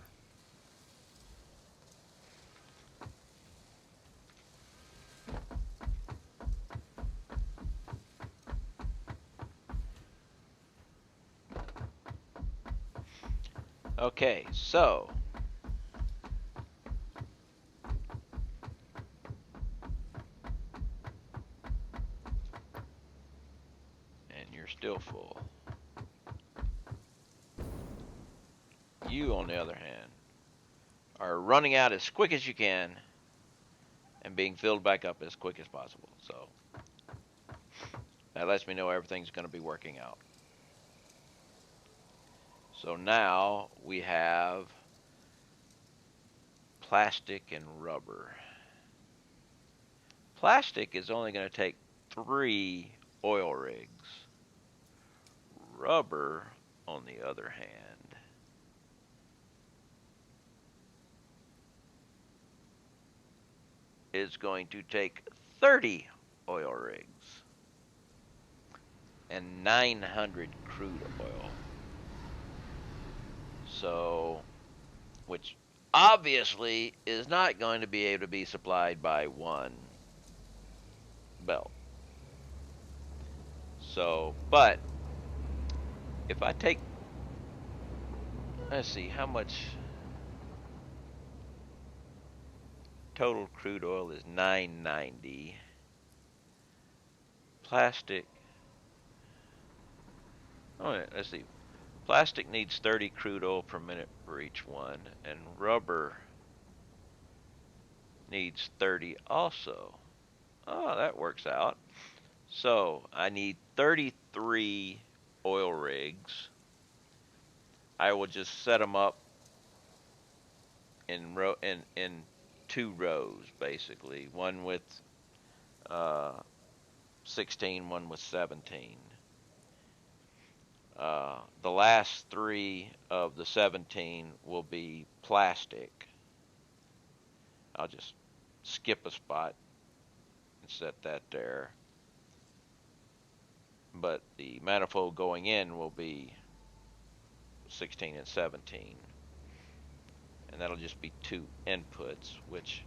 Okay, so and you're still full. You, on the other hand, are running out as quick as you can and being filled back up as quick as possible. So that lets me know everything's going to be working out. So now we have plastic and rubber. Plastic is only going to take 3 oil rigs. Rubber, on the other hand, is going to take 30 oil rigs and 900 crude oil. So, which obviously is not going to be able to be supplied by one belt. So, but if I take, let's see, how much total crude oil is 990. Plastic, oh, let's see. Plastic needs 30 crude oil per minute for each one, and rubber needs 30 also. Oh, that works out. So I need 33 oil rigs. I will just set them up in 2 rows, basically. One with 16, one with 17. The last 3 of the 17 will be plastic. I'll just skip a spot and set that there. But the manifold going in will be 16 and 17. And that'll just be 2 inputs, which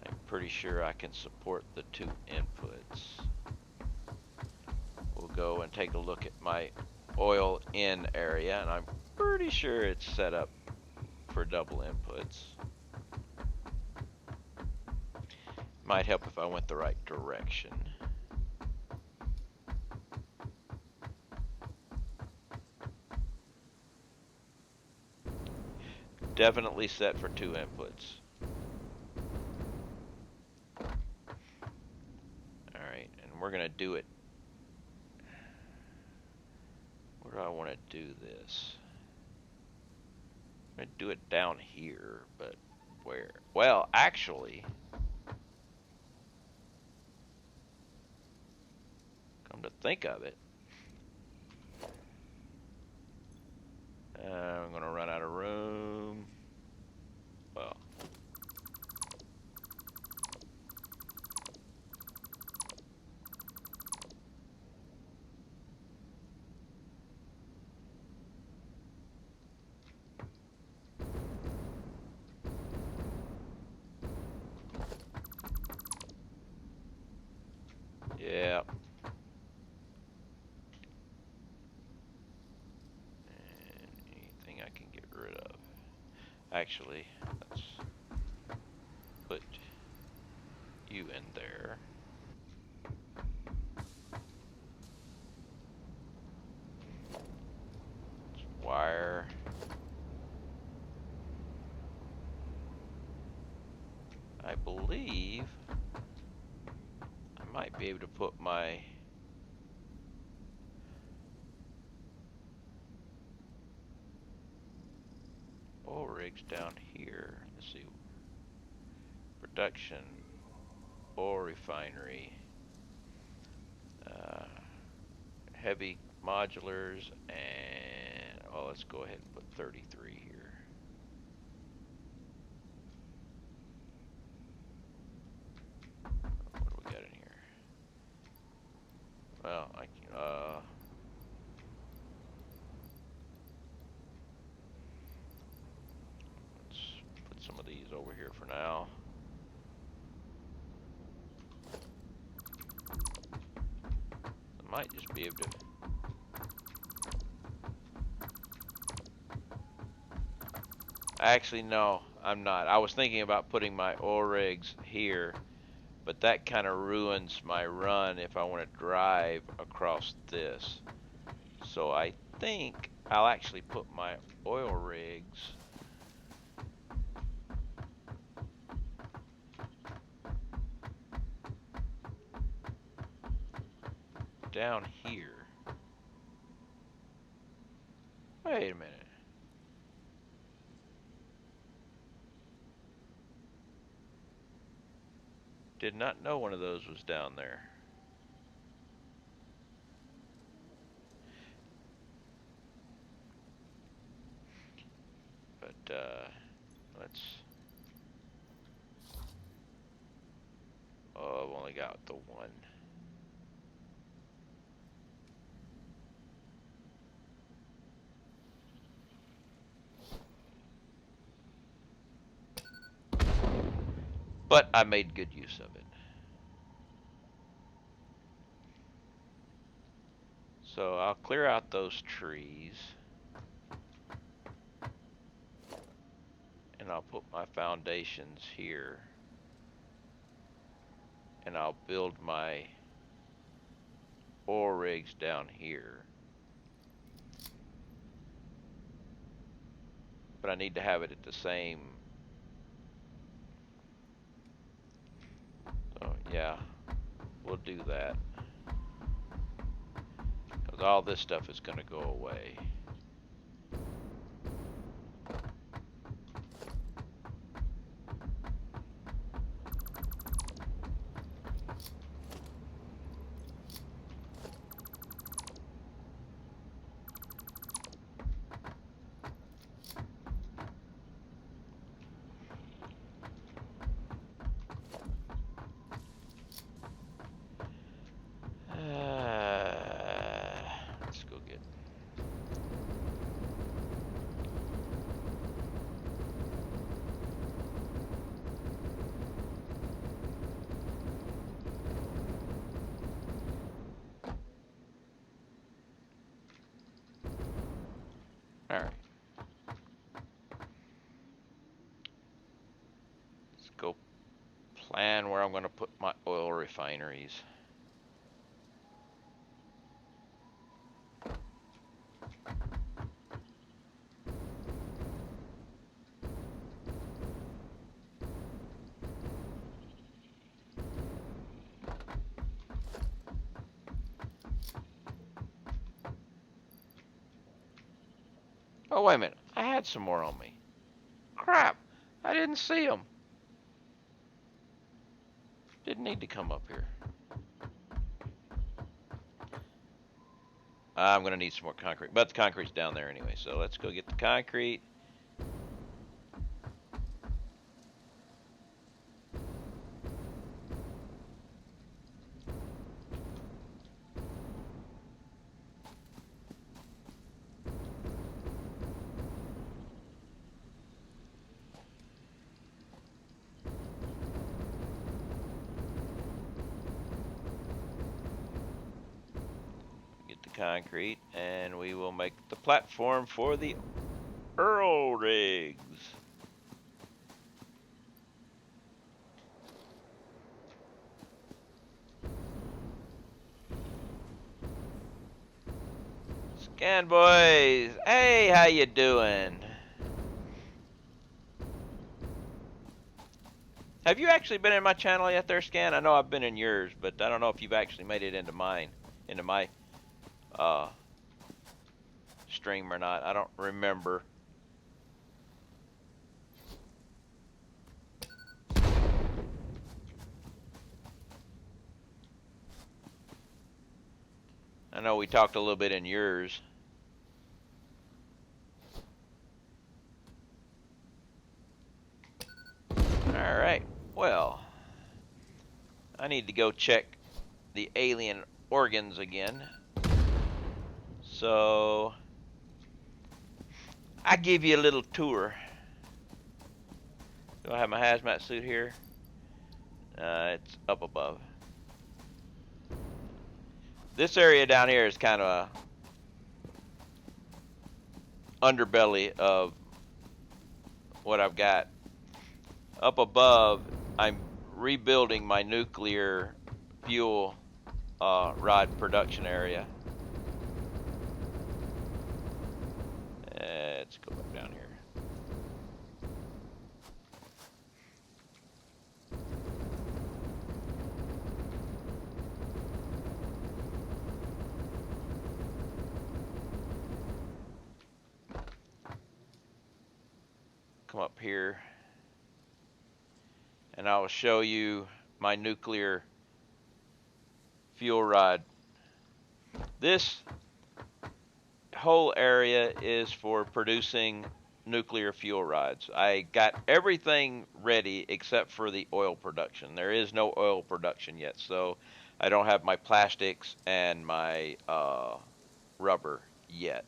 I'm pretty sure I can support the 2 inputs. We'll go and take a look at my oil in area, and I'm pretty sure it's set up for double inputs. Might help if I went the right direction. Definitely set for 2 inputs. Alright, and we're going to do it. Where do I want to do this? I'm going to do it down here, but where? Well, actually, come to think of it, I'm going to run out of room. Well, yeah. And anything I can get rid of. Actually, let's put you in there. Let's wire. I believe I might be able to put my oil rigs down here. Let's see. Production, oil refinery, uh, heavy modulars, and oh, let's go ahead and put 33 here. What do we got in here? Well, let's put some of these over here for now. I might just be able to. Actually, no, I'm not. I was thinking about putting my oil rigs here, but that kind of ruins my run if I want to drive across this. So I think I'll actually put my oil rigs down here. Wait a minute. Did not know one of those was down there. But let's. Oh, I've only got the one. But I made good use of it. So I'll clear out those trees. And I'll put my foundations here. And I'll build my oil rigs down here. But I need to have it at the same. So yeah, we'll do that. Because all this stuff is going to go away. Let's go get Plan where I'm going to put my oil refineries. Oh, wait a minute. I had some more on me. Crap. I didn't see them. Didn't need to come up here. I'm going to need some more concrete. But the concrete's down there anyway. So let's go get the concrete. Concrete, and we will make the platform for the Earl rigs. Scan boys, hey, how you doing? Have you actually been in my channel yet there, Scan? I know I've been in yours, but I don't know if you've actually made it into mine, into my stream or not. I don't remember. I know we talked a little bit in yours. Alright, well, I need to go check the alien organs again. So, I give you a little tour. Do I have my hazmat suit here? It's up above. This area down here is kind of a underbelly of what I've got. Up above, I'm rebuilding my nuclear fuel rod production area. Let's go back down here. Come up here, and I will show you my nuclear fuel rod. This whole area is for producing nuclear fuel rods. I got everything ready except for the oil production. There is no oil production yet, so I don't have my plastics and my rubber yet.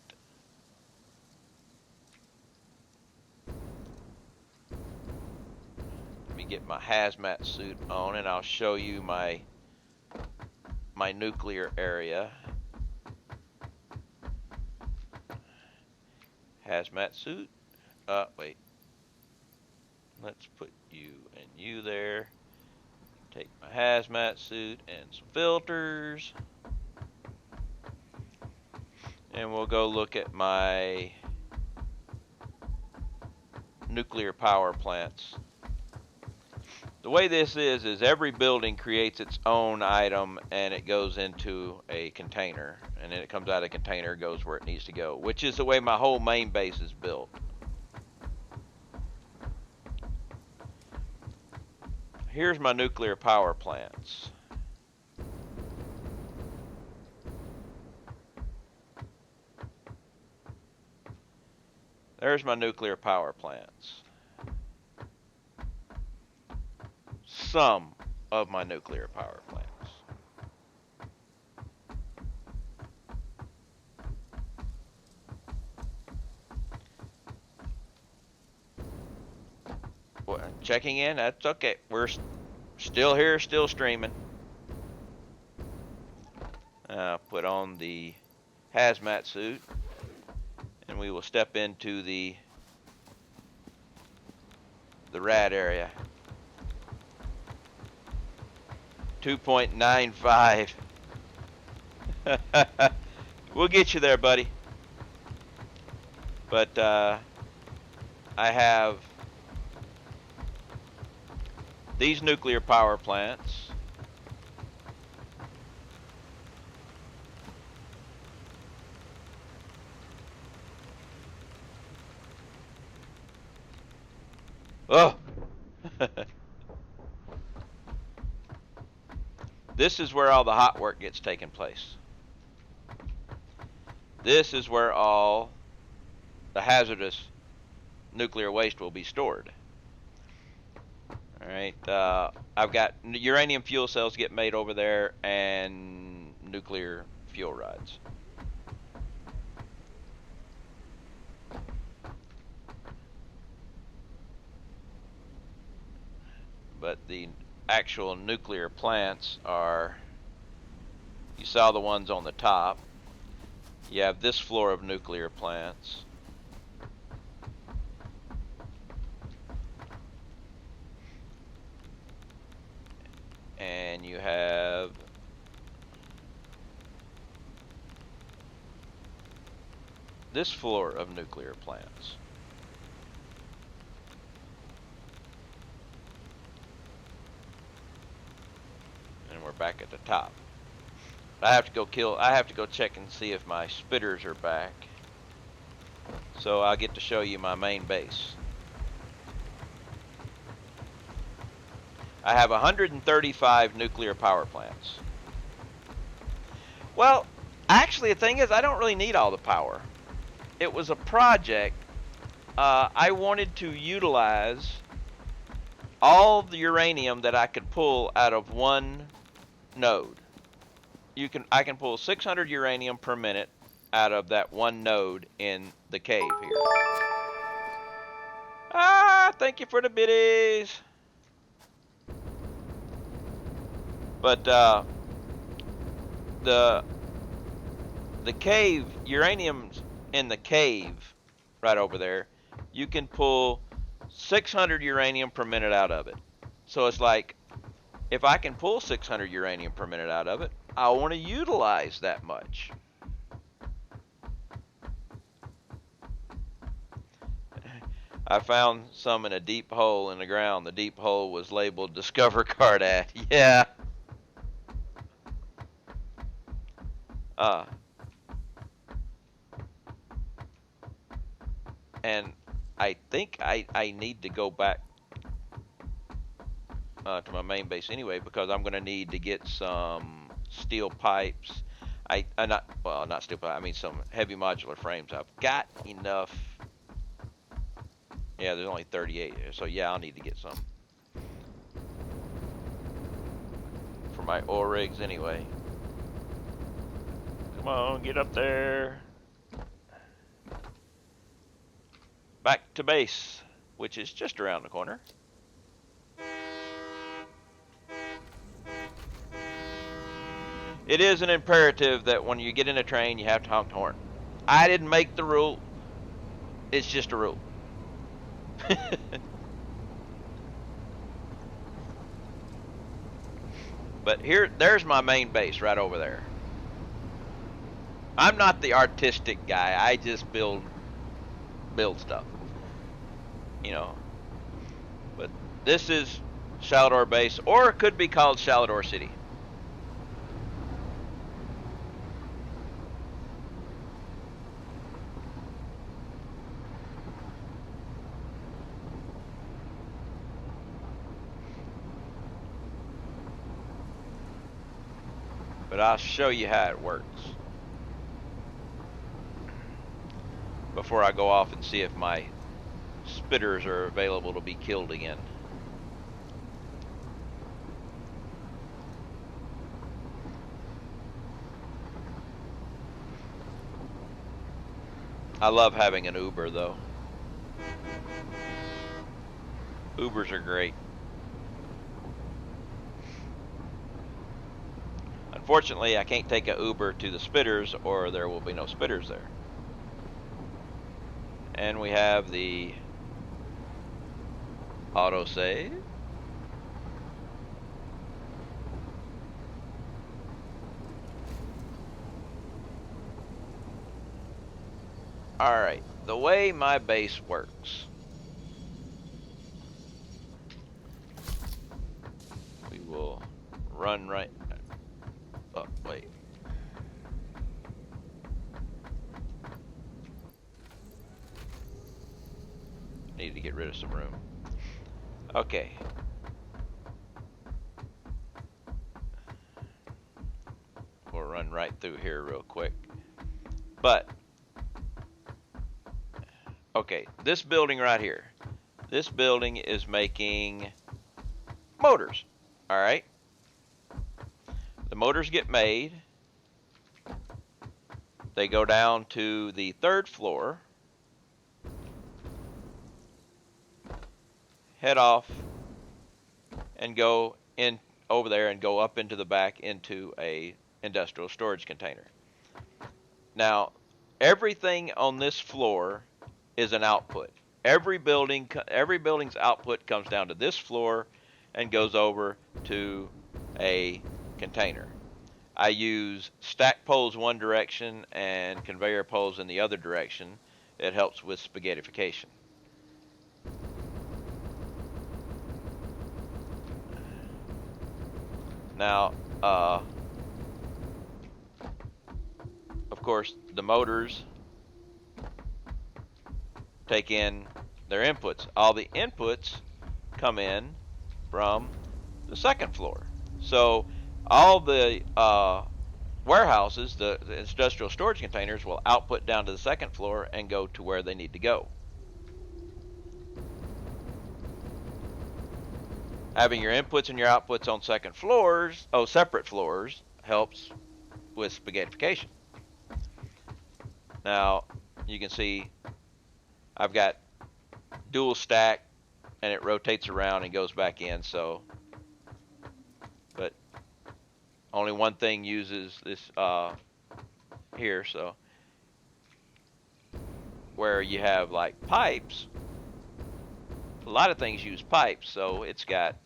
Let me get my hazmat suit on, and I'll show you my nuclear area. Hazmat suit. Wait. Let's put you and you there. Take my hazmat suit and some filters. And we'll go look at my nuclear power plants. The way this is every building creates its own item, and it goes into a container, and then it comes out of a container, goes where it needs to go, which is the way my whole main base is built. Here's my nuclear power plants. There's my nuclear power plants. Some of my nuclear power plants. Well, checking in, that's okay. We're still here, still streaming. Put on the hazmat suit, and we will step into the rad area. 2.95. We'll get you there, buddy. But I have these nuclear power plants. Oh! This is where all the hot work gets taken place. This is where all the hazardous nuclear waste will be stored. Alright, I've got uranium fuel cells get made over there and nuclear fuel rods. But the actual nuclear plants are, you saw the ones on the top. You have this floor of nuclear plants. And you have this floor of nuclear plants. And we're back at the top. I have to go check and see if my spitters are back. So I'll get to show you my main base. I have 135 nuclear power plants. Well, actually the thing is I don't really need all the power. It was a project. I wanted to utilize all the uranium that I could pull out of one node. I can pull 600 uranium per minute out of that one node in the cave here. Ah, thank you for the biddies. But the cave, uranium's in the cave right over there. You can pull 600 uranium per minute out of it. So it's like, if I can pull 600 uranium per minute out of it, I want to utilize that much. I found some in a deep hole in the ground. The deep hole was labeled Discover Card Ad. Yeah. And I think I need to go back to my main base anyway, because I'm going to need to get some steel pipes. Not steel pipe. I mean some heavy modular frames. I've got enough. Yeah, there's only 38 here, so yeah, I'll need to get some for my oil rigs anyway. Come on, get up there. Back to base, which is just around the corner. It is an imperative that when you get in a train, you have to honk the horn. I didn't make the rule. It's just a rule. But there's my main base right over there. I'm not the artistic guy. I just build stuff. You know. But this is Shalador Base, or it could be called Shalador City. But I'll show you how it works before I go off and see if my spitters are available to be killed again. I love having an Uber though. Ubers are great. Unfortunately, I can't take an Uber to the spitters or there will be no spitters there. And we have the autosave. Alright, the way my base works, we will run right. Oh, wait. Need to get rid of some room. Okay. We'll run right through here real quick. But, okay, this building right here. This building is making motors. Alright? The motors get made. They go down to the third floor. Head off and go in over there and go up into the back into a industrial storage container. Now, everything on this floor is an output. Every building's output comes down to this floor and goes over to a container. I use stack poles one direction and conveyor poles in the other direction. It helps with spaghettification. Now, of course, the motors take in their inputs. All the inputs come in from the second floor. So all the warehouses, the industrial storage containers, will output down to the second floor and go to where they need to go. Having your inputs and your outputs on separate floors, helps with spaghettification. Now, you can see I've got dual stack, and it rotates around and goes back in, so, but only one thing uses this here, so where you have like pipes, a lot of things use pipes, so it's got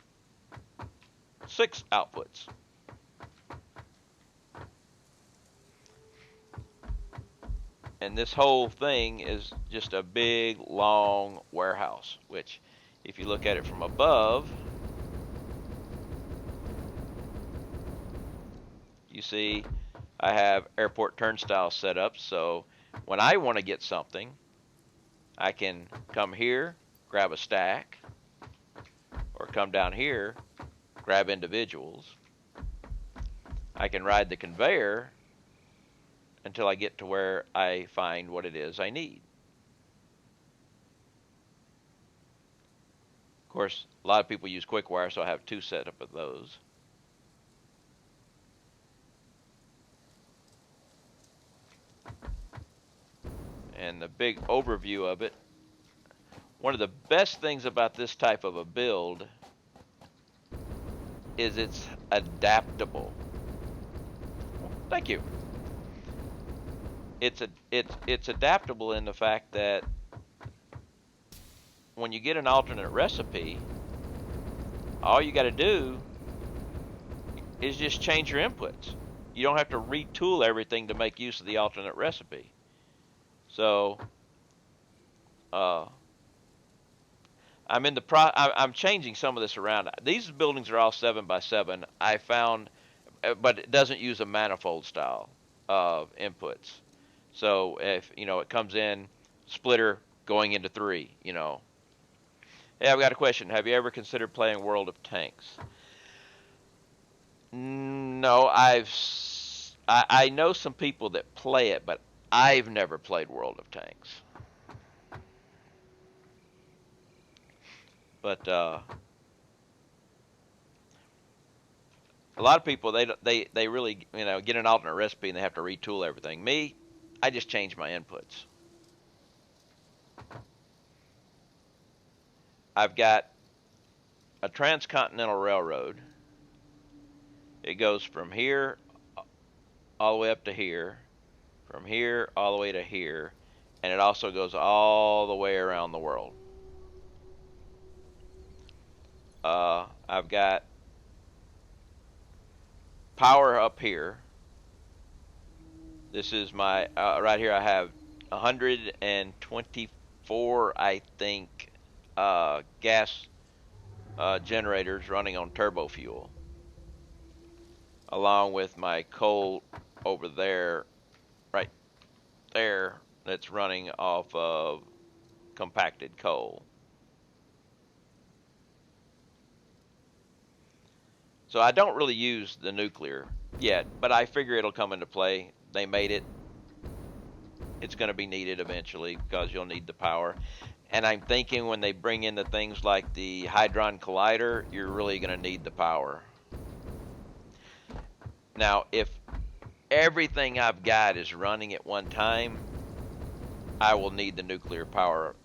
6 outputs. And this whole thing is just a big, long warehouse, which, if you look at it from above, you see I have airport turnstiles set up, so when I want to get something, I can come here, grab a stack, or come down here, grab individuals. I can ride the conveyor until I get to where I find what it is I need. Of course, a lot of people use quick wire, so I have 2 set up of those. And the big overview of it, one of the best things about this type of a build is it's adaptable. Thank you. It's adaptable in the fact that when you get an alternate recipe, all you got to do is just change your inputs. You don't have to retool everything to make use of the alternate recipe. So, I'm I'm changing some of this around. These buildings are all 7x7. I found, but it doesn't use a manifold style of inputs. So if it comes in splitter going into 3. Hey, I've got a question. Have you ever considered playing World of Tanks? No, I know some people that play it, but I've never played World of Tanks. But a lot of people they really get an alternate recipe and they have to retool everything. Me, I just change my inputs. I've got a transcontinental railroad. It goes from here all the way up to here, from here all the way to here, and it also goes all the way around the world. I've got power up here. This is my right here. I have 124, I think, gas generators running on turbo fuel, along with my coal over there, right there, that's running off of compacted coal. So I don't really use the nuclear yet, but I figure it'll come into play. They made it. It's going to be needed eventually because you'll need the power. And I'm thinking when they bring in the things like the Hadron Collider, you're really going to need the power. Now, if everything I've got is running at one time, I will need the nuclear power.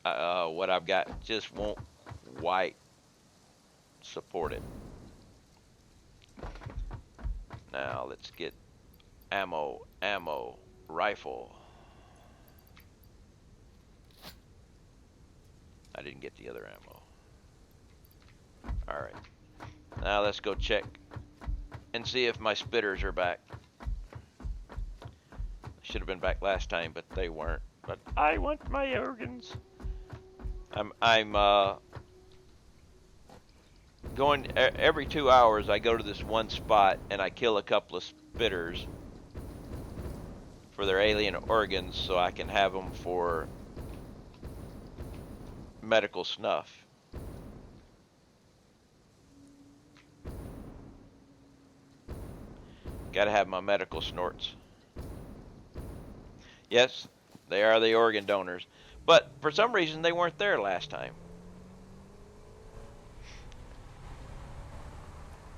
What I've got just won't quite support it. Now, let's get ammo, rifle. I didn't get the other ammo. Alright. Now let's go check and see if my spitters are back. Should have been back last time, but they weren't. But I want my organs. I'm going every 2 hours. I go to this one spot and I kill a couple of spitters for their alien organs, so I can have them for medical snuff. Gotta have my medical snorts. Yes, they are the organ donors. But for some reason, they weren't there last time.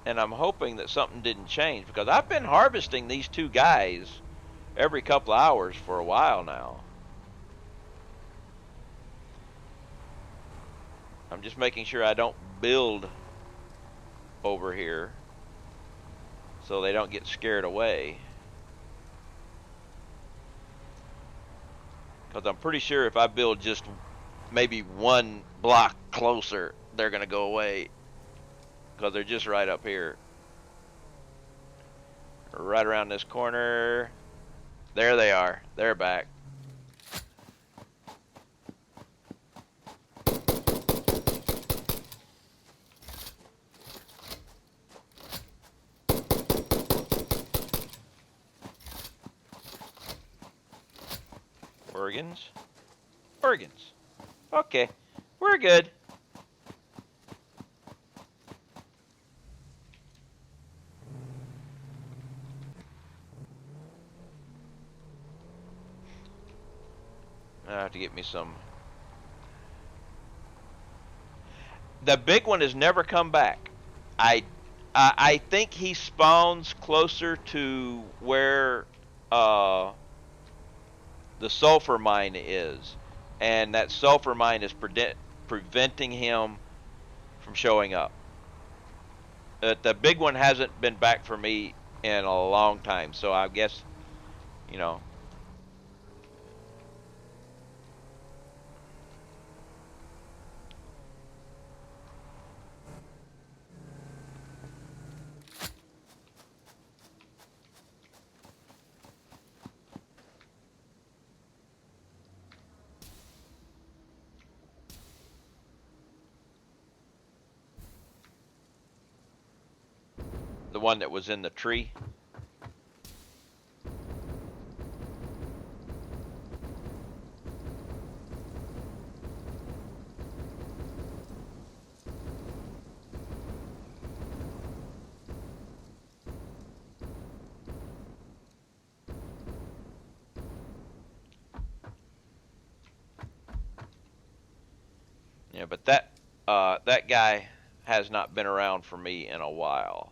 And I'm hoping that something didn't change, because I've been harvesting these two guys every couple of hours for a while now. I'm just making sure I don't build over here so they don't get scared away. Because I'm pretty sure if I build just maybe one block closer, they're going to go away. Because they're just right up here. Right around this corner. There they are. They're back. Organs. Organs. Okay. We're good. I have to get me some. The big one has never come back. I I think he spawns closer to where the sulfur mine is, and that sulfur mine is preventing him from showing up. The big one hasn't been back for me in a long time, so I guess, you know. The one that was in the tree. Yeah, but that guy has not been around for me in a while.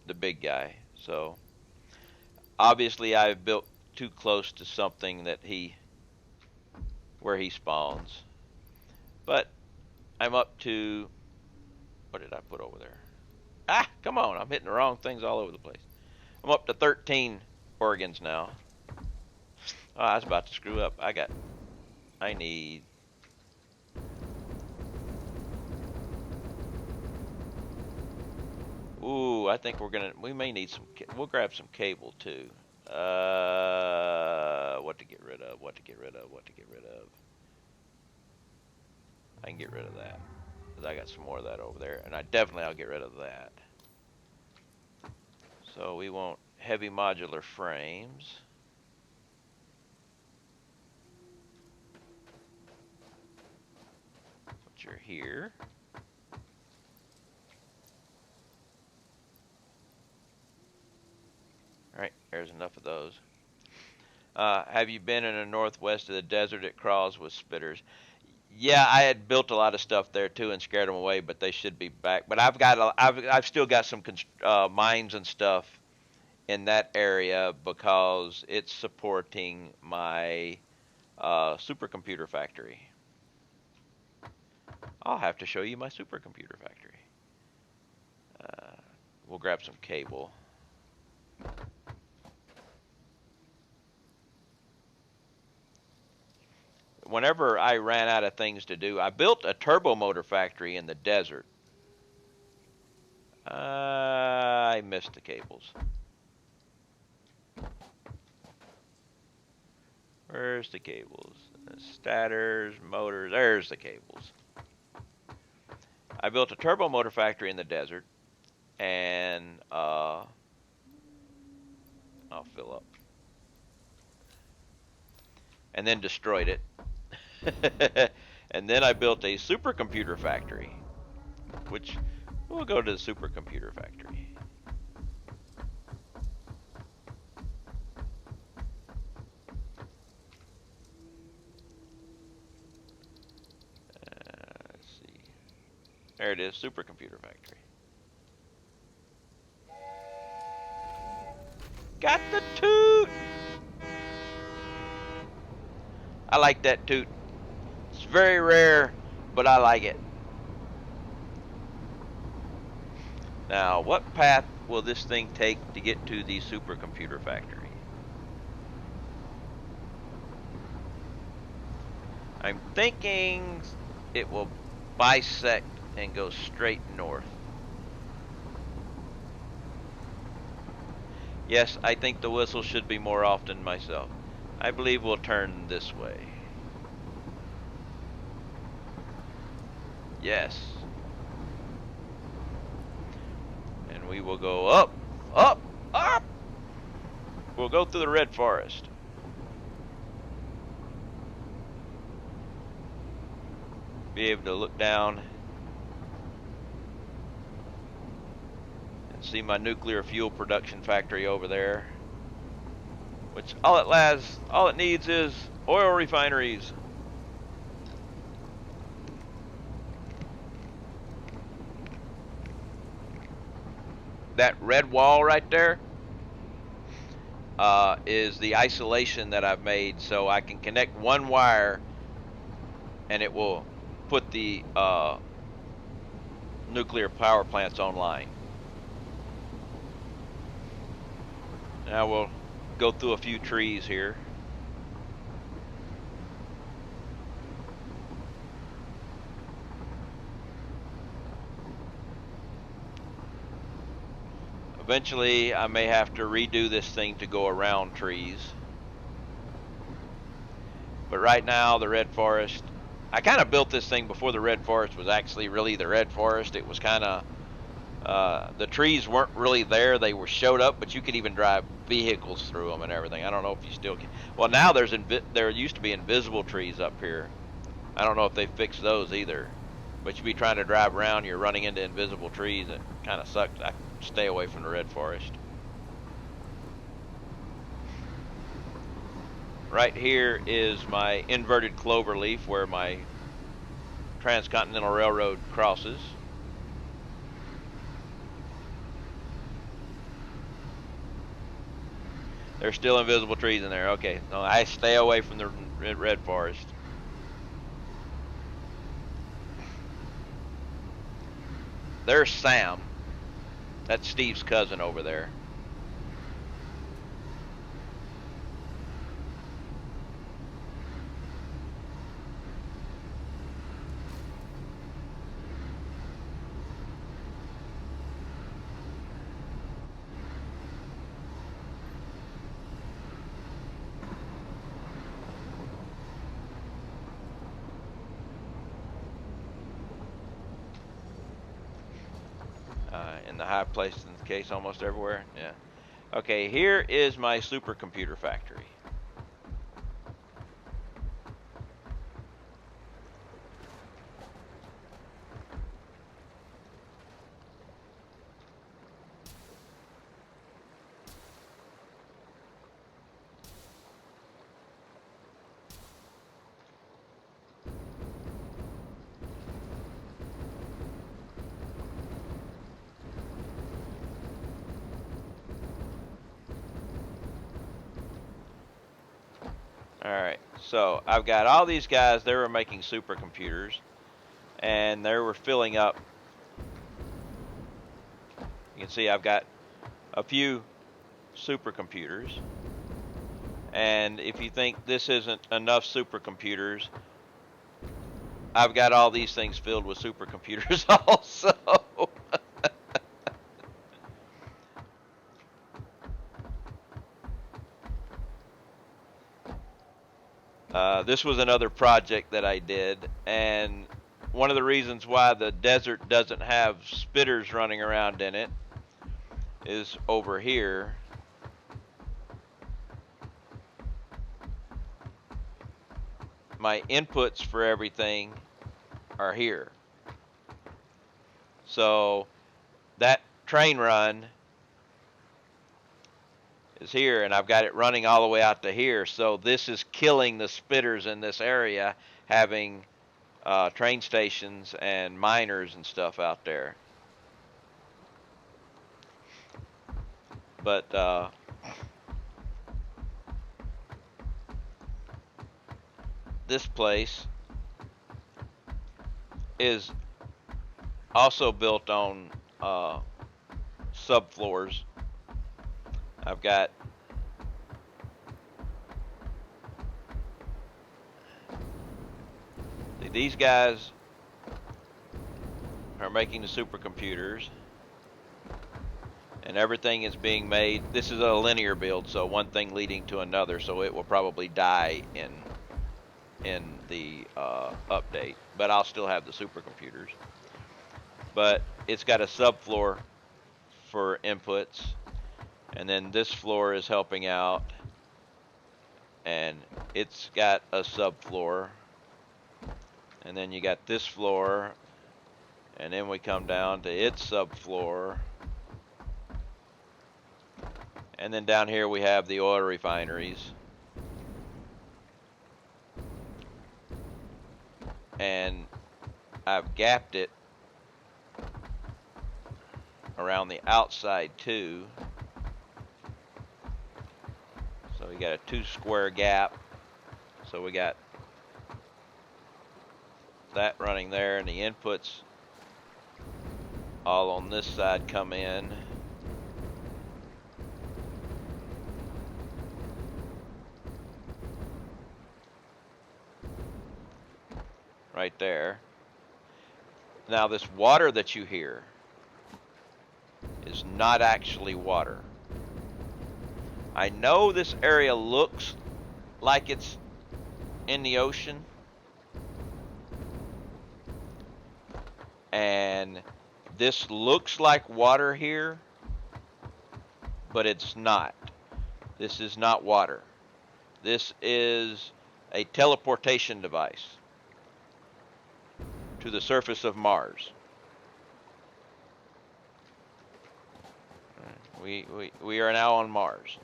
The big guy. So obviously I've built too close to something that where he spawns. But I'm up to, what did I put over there? Ah, come on, I'm hitting the wrong things all over the place. I'm up to 13 organs now. Oh, I was about to screw up. I need. Ooh, I think we may need some, we'll grab some cable too. What to get rid of? What to get rid of? What to get rid of? I can get rid of that because I got some more of that over there, and I'll get rid of that. So we want heavy modular frames. Which are here. All right, there's enough of those. Have you been in the northwest of the desert? It crawls with spitters. Yeah, I had built a lot of stuff there too and scared them away, but they should be back. But I've still got some mines and stuff in that area because it's supporting my supercomputer factory. I'll have to show you my supercomputer factory. Uh, we'll grab some cable. Whenever I ran out of things to do, I built a turbo motor factory in the desert. I missed the cables. Where's the cables? Stators, motors, there's the cables. I built a turbo motor factory in the desert, and I'll fill up. And then destroyed it. And then I built a supercomputer factory, which we'll go to the supercomputer factory. Let's see. There it is, supercomputer factory. Got the toot! I like that toot. It's very rare, but I like it. Now, what path will this thing take to get to the supercomputer factory? I'm thinking it will bisect and go straight north. Yes, I think the whistle should be more often myself. I believe we'll turn this way. Yes. And we will go up, up, up. We'll go through the red forest. Be able to look down and see my nuclear fuel production factory over there. Which all it needs is oil refineries. That red wall right there is the isolation that I've made, so I can connect one wire and it will put the nuclear power plants online. Now we'll go through a few trees here. Eventually, I may have to redo this thing to go around trees. But right now, the red forest, I kind of built this thing before the red forest was actually really the red forest. It was kind of, the trees weren't really there. They were showed up, but you could even drive vehicles through them and everything. I don't know if you still can. Well, now there used to be invisible trees up here. I don't know if they fixed those either. But you'd be trying to drive around, you're running into invisible trees. It kind of sucks. I stay away from the red forest. Right here is my inverted clover leaf where my transcontinental railroad crosses. There's still invisible trees in there. Okay, no, I stay away from the red forest. There's Sam. That's Steve's cousin over there. in the high places in the case almost everywhere. Yeah. Okay, here is my supercomputer factory. Alright, so I've got all these guys, they were making supercomputers, and they were filling up. You can see I've got a few supercomputers, and if you think this isn't enough supercomputers, I've got all these things filled with supercomputers also. This was another project that I did, and one of the reasons why the desert doesn't have spitters running around in it is over here. My inputs for everything are here. So that train run is here, and I've got it running all the way out to here. So this is killing the spitters in this area, having train stations and miners and stuff out there. But this place is also built on subfloors. I've got these guys are making the supercomputers, and everything is being made. This is a linear build, so one thing leading to another, so it will probably die in the update, but I'll still have the supercomputers. But it's got a subfloor for inputs, and then this floor is helping out, and it's got a subfloor, and then you got this floor, and then we come down to its subfloor, and then down here we have the oil refineries, and I've gapped it around the outside too. So we got a 2 square gap. So we got that running there, and the inputs all on this side come in. Right there. Now this water that you hear is not actually water. I know this area looks like it's in the ocean, and this looks like water here, but it's not. This is not water. This is a teleportation device to the surface of Mars. We are now on Mars.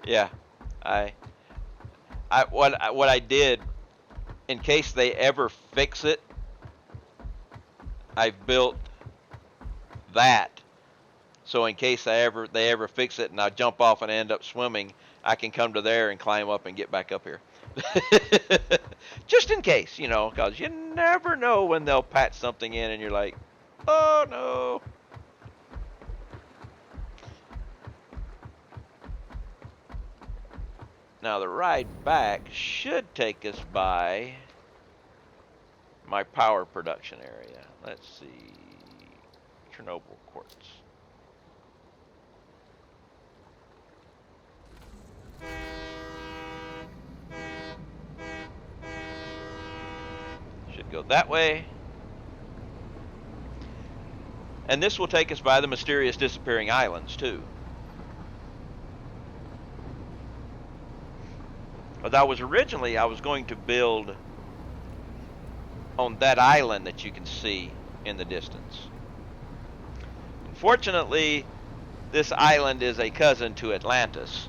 Yeah, what I did, in case they ever fix it, I built that. So in case they ever fix it and I jump off and end up swimming, I can come to there and climb up and get back up here. Just in case, you know, because you never know when they'll patch something in and you're like, oh no. Now the ride back should take us by my power production area. Let's see. Chernobyl quartz. Go that way. And this will take us by the mysterious disappearing islands, too. But I was going to build on that island that you can see in the distance. Unfortunately, this island is a cousin to Atlantis.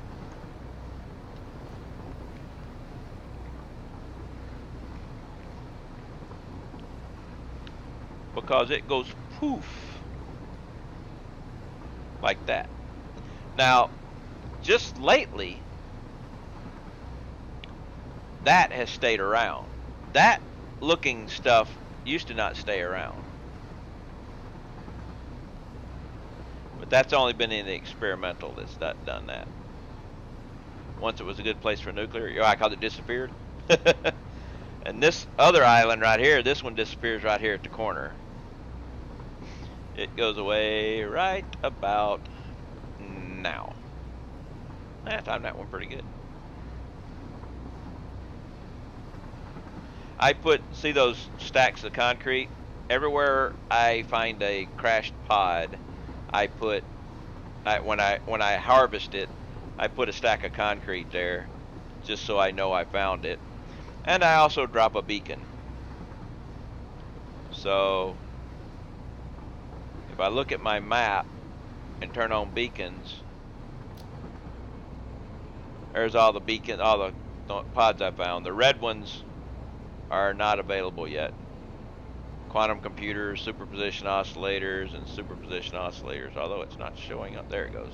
Because it goes poof. Like that. Now, just lately, that has stayed around. That looking stuff used to not stay around. But that's only been in the experimental that's done that. Once it was a good place for nuclear. I called it disappeared. And this other island right here, this one disappears right here at the corner. It goes away right about now. I timed that one pretty good. See those stacks of concrete? Everywhere I find a crashed pod, when I harvest it, I put a stack of concrete there, just so I know I found it. And I also drop a beacon. So if I look at my map and turn on beacons, there's all the pods I found. The red ones are not available yet. Quantum computers, superposition oscillators, and superposition oscillators, although it's not showing up. There it goes.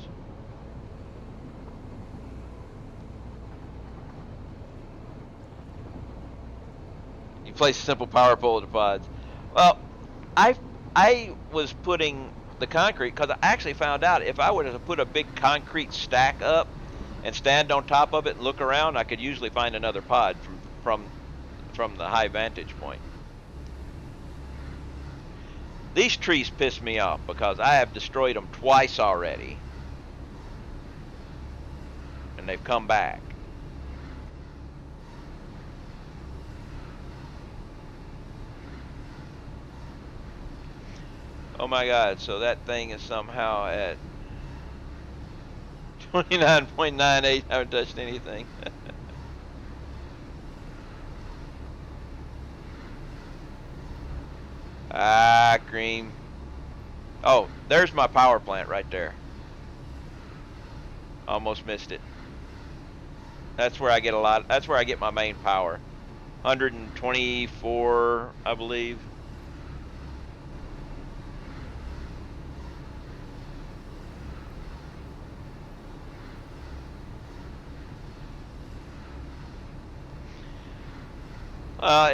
You place a simple power pole at the pods. Well, I was putting the concrete because I actually found out if I were to put a big concrete stack up and stand on top of it and look around, I could usually find another pod from the high vantage point. These trees piss me off because I have destroyed them twice already. And they've come back. Oh my god, so that thing is somehow at 29.98. I haven't touched anything. Ah, cream. Oh, there's my power plant right there. Almost missed it. That's where I get that's where I get my main power. 124, I believe.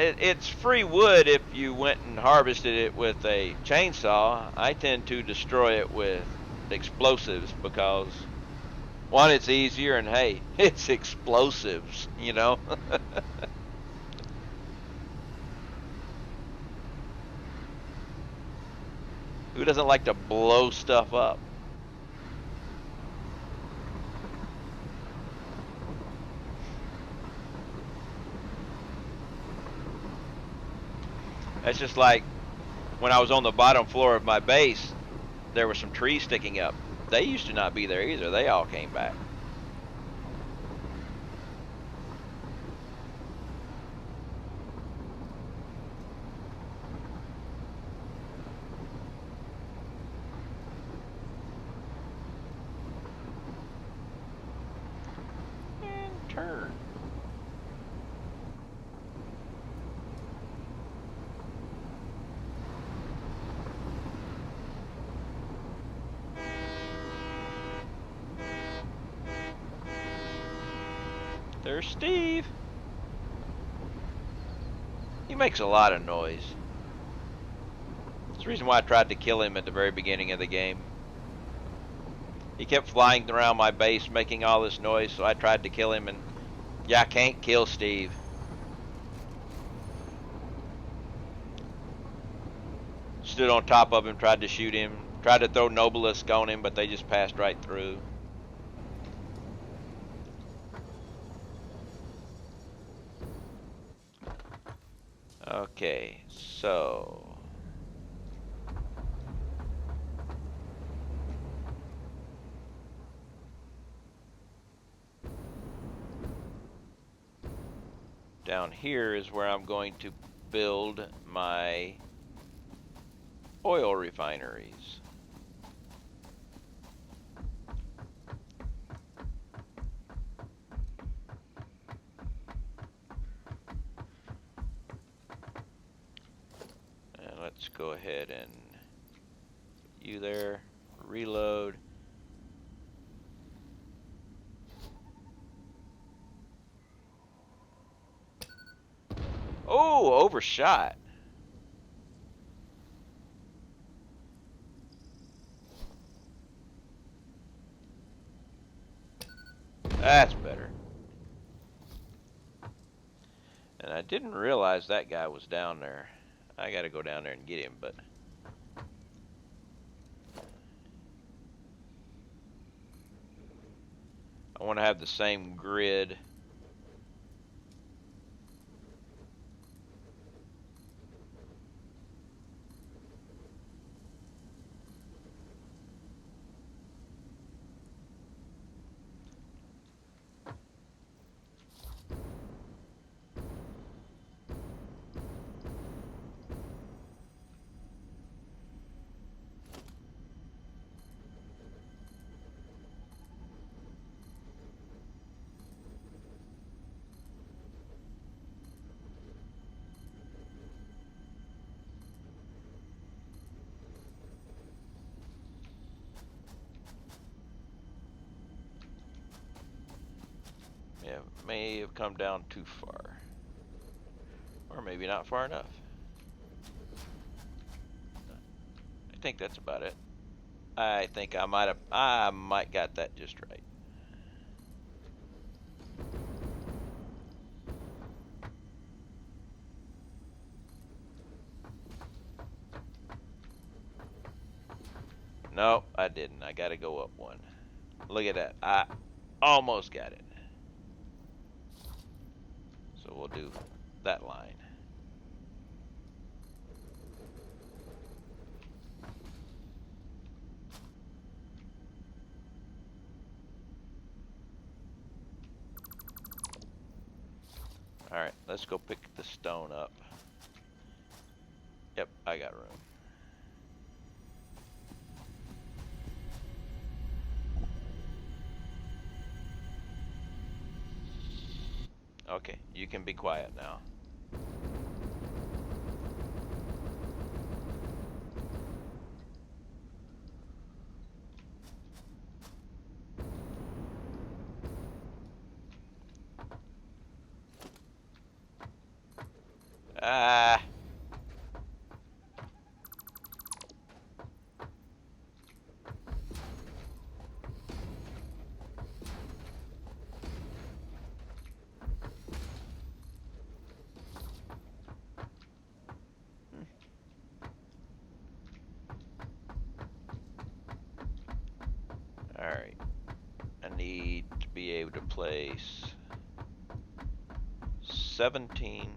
It's free wood if you went and harvested it with a chainsaw. I tend to destroy it with explosives because, one, it's easier, and hey, it's explosives, you know? Who doesn't like to blow stuff up? That's just like when I was on the bottom floor of my base, there were some trees sticking up. They used to not be there either. They all came back. And turn. There's Steve. He makes a lot of noise. That's the reason why I tried to kill him at the very beginning of the game. He kept flying around my base making all this noise, so I tried to kill him, and yeah, I can't kill Steve. Stood on top of him, tried to shoot him, tried to throw Noblisk on him, but they just passed right through. Okay. Okay, so down here is where I'm going to build my oil refineries. And let's go ahead and put you there, reload. Oh, overshot. That's better. And I didn't realize that guy was down there. I gotta go down there and get him, but I want to have the same grid. Yeah, may have come down too far. Or maybe not far enough. I think that's about it. I think I might got that just right. No, I didn't. I gotta go up one. Look at that. I almost got it. So we'll do that line. Alright, let's go pick the stone up. Yep, I got room. Okay, you can be quiet now. Ah. Alright. I need to be able to place 17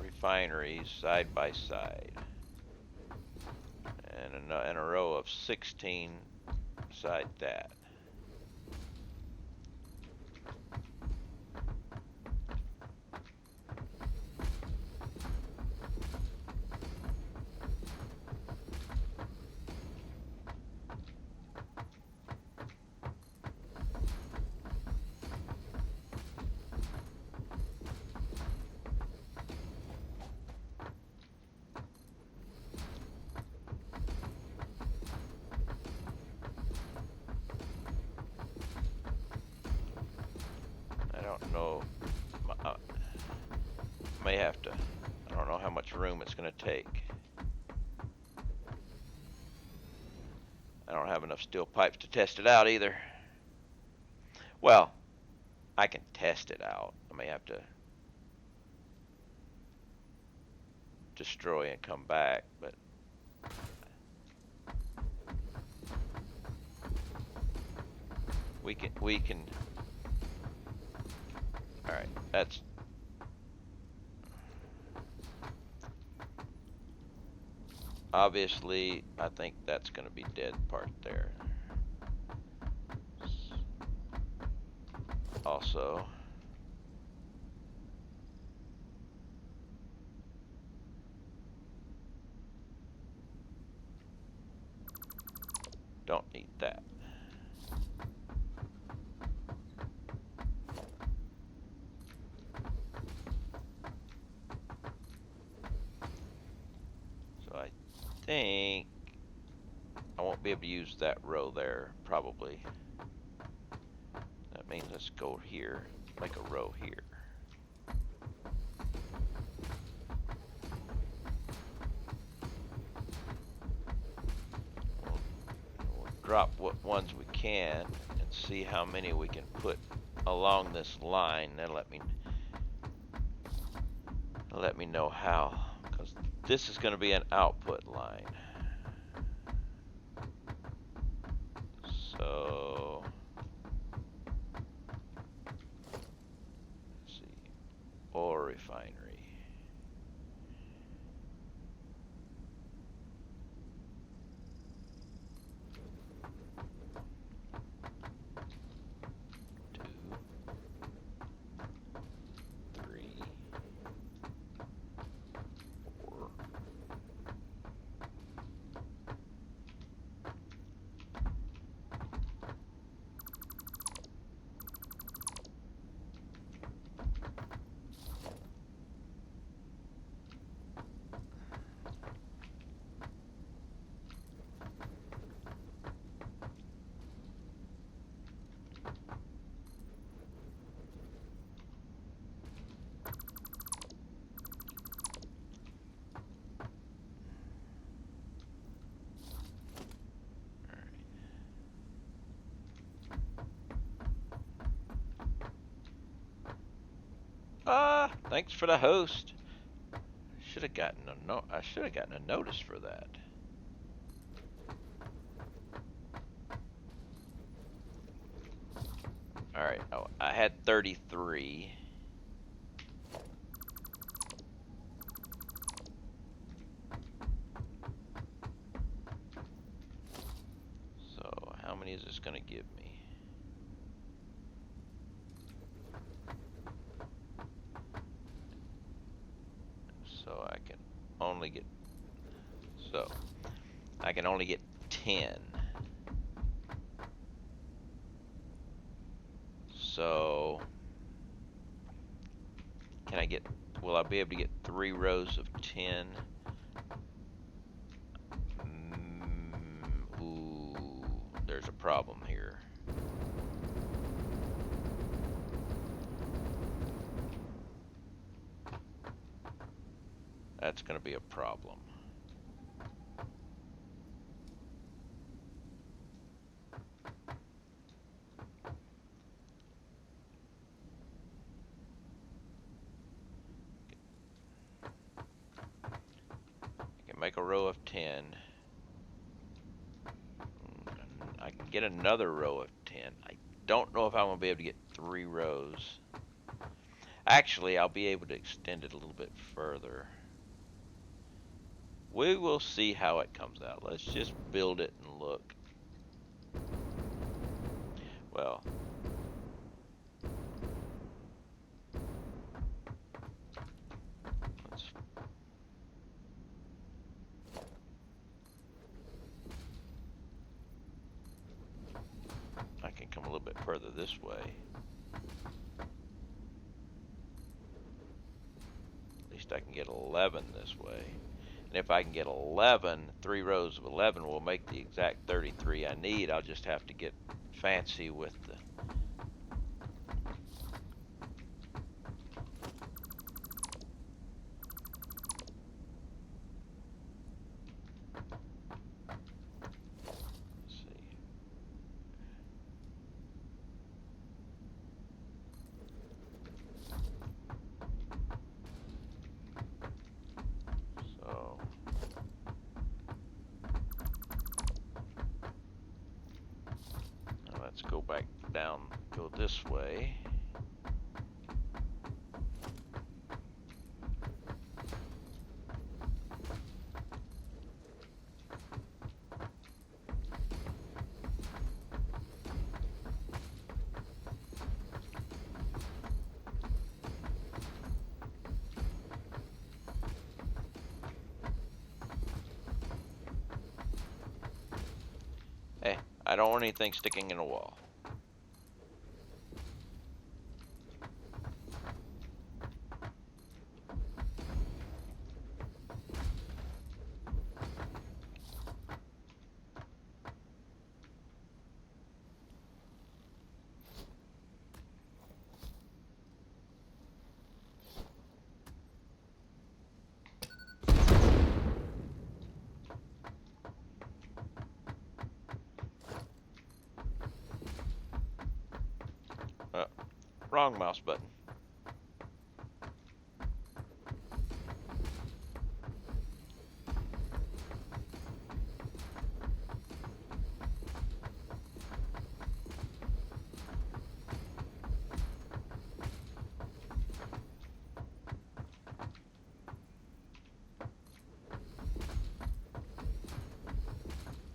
refineries side by side. And in a row of 16 beside that. I don't know. May have to. I don't know how much room it's going to take. I don't have enough steel pipes to test it out either. Well, I can test it out. I may have to destroy and come back, but we can Alright, that's... Obviously, I think that's going to be dead part there. Also... Don't need that. So I think I won't be able to use that row there, probably. That means let's go here, make a row here. We'll drop what ones we can and see how many we can put along this line. That'll let me know how, because this is going to be an output line. So let's see, oil refinery. Thanks for the host. Should have gotten I should have gotten a notice for that. All right. Oh, I had 33. So how many is this going to give me? So I can only get 10. So will I be able to get 3 rows of 10? Ooh, there's a problem here. That's going to be a problem. I can make a row of 10. I can get another row of 10. I don't know if I'm going to be able to get 3 rows. Actually, I'll be able to extend it a little bit further. We will see how it comes out. Let's just build it and look. Well, I can come a little bit further this way. At least I can get 11 this way. And if I can get 11, 3 rows of 11 will make the exact 33 I need. I'll just have to get fancy with the... Let's see. So... Now let's go back down, go this way. Hey, I don't want anything sticking in a wall. Uh, Wrong mouse button.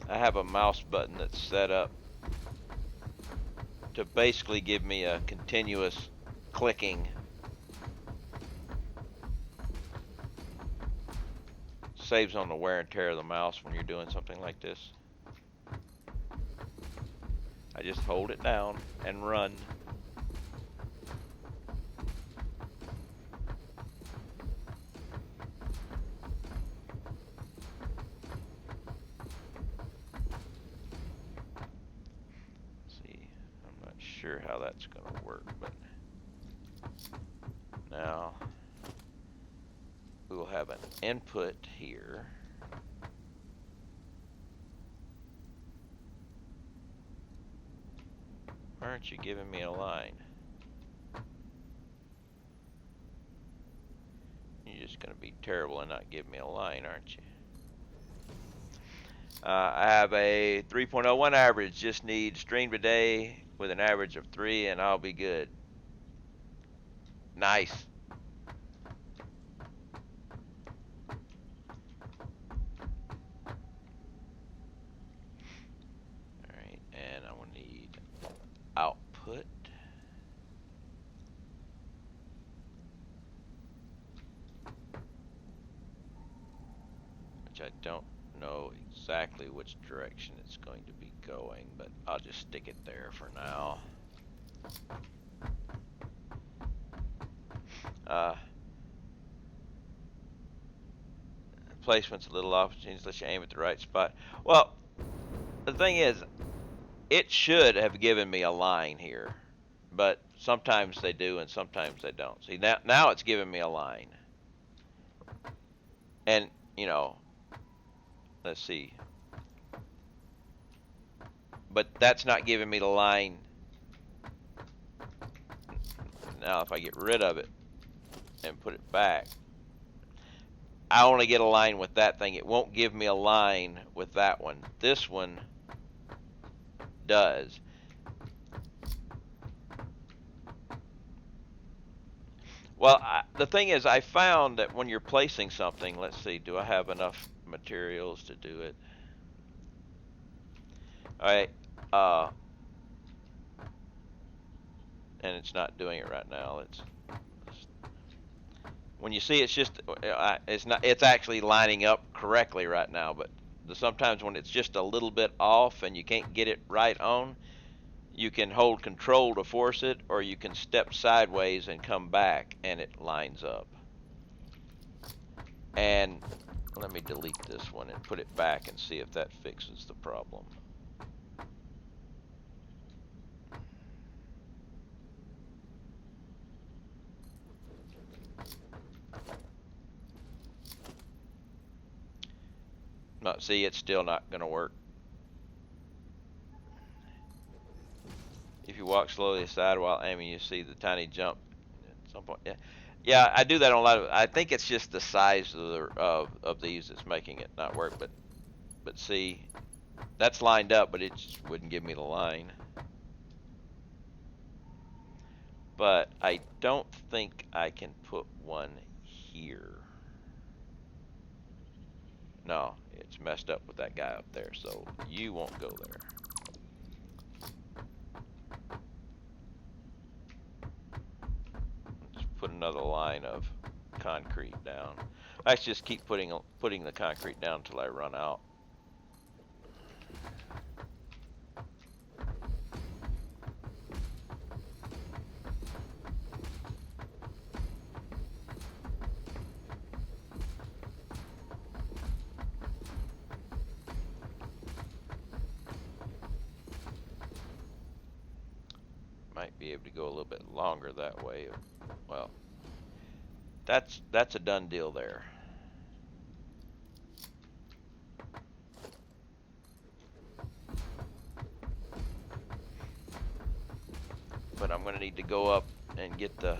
I have a mouse button that's set up to basically give me a continuous clicking. Saves on the wear and tear of the mouse when you're doing something like this. I just hold it down and run. See, I'm not sure how that's going to work, but now we will have an input here. Why aren't you giving me a line? You're just going to be terrible and not give me a line, aren't you? I have a 3.01 average. Just need stream today with an average of 3 and I'll be good. Nice. Alright, and I will need output. Which I don't know exactly which direction it's going to be going, but I'll just stick it there for now. Placement's a little off, just let you aim at the right spot. Well, the thing is, it should have given me a line here, but sometimes they do and sometimes they don't. See, now it's giving me a line. And, you know, let's see. But that's not giving me the line. Now, if I get rid of it and put it back, I only get a line with that thing. It won't give me a line with that one. This one does. Well, the thing is, I found that when you're placing something, let's see, do I have enough materials to do it? Alright, and it's not doing it right now. When you see it's just, it's actually lining up correctly right now, but sometimes when it's just a little bit off and you can't get it right on, you can hold control to force it, or you can step sideways and come back and it lines up. And let me delete this one and put it back and see if that fixes the problem. Not see, it's still not going to work. If you walk slowly aside while aiming, you see the tiny jump at some point. Yeah, I do that on a lot of. I think it's just the size of these that's making it not work. But see, that's lined up, but it just wouldn't give me the line. But I don't think I can put one here. No, it's messed up with that guy up there, so you won't go there. Let's put another line of concrete down. I just keep putting the concrete down until I run out. might be able to go a little bit longer that way. Well, that's a done deal there. But I'm going to need to go up and get the